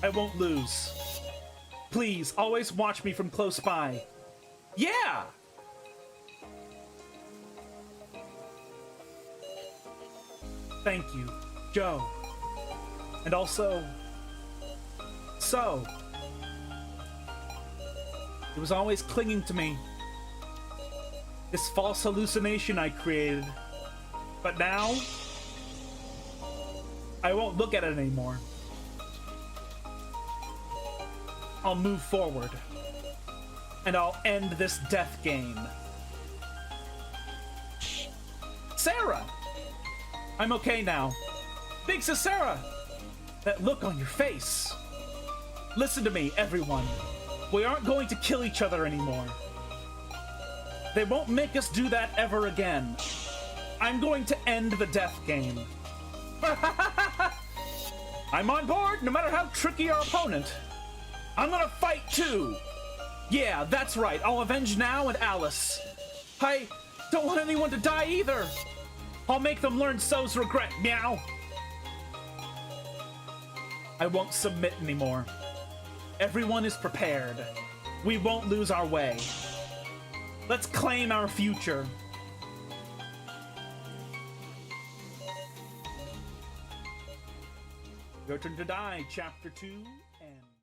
I won't lose. Please, always watch me from close by. Yeah! Thank you, Joe. And also... So... It was always clinging to me. This false hallucination I created. But now... I won't look at it anymore. I'll move forward. And I'll end this death game. Sarah! I'm okay now. Big Sis Sarah! That look on your face. Listen to me, everyone. We aren't going to kill each other anymore. They won't make us do that ever again. I'm going to end the death game. I'm on board, no matter how tricky our opponent. I'm gonna fight too. Yeah, that's right. I'll avenge Now and Alice. I don't want anyone to die either. I'll make them learn So's regret, meow. I won't submit anymore. Everyone is prepared. We won't lose our way. Let's claim our future. Your Turn to Die, Chapter 2.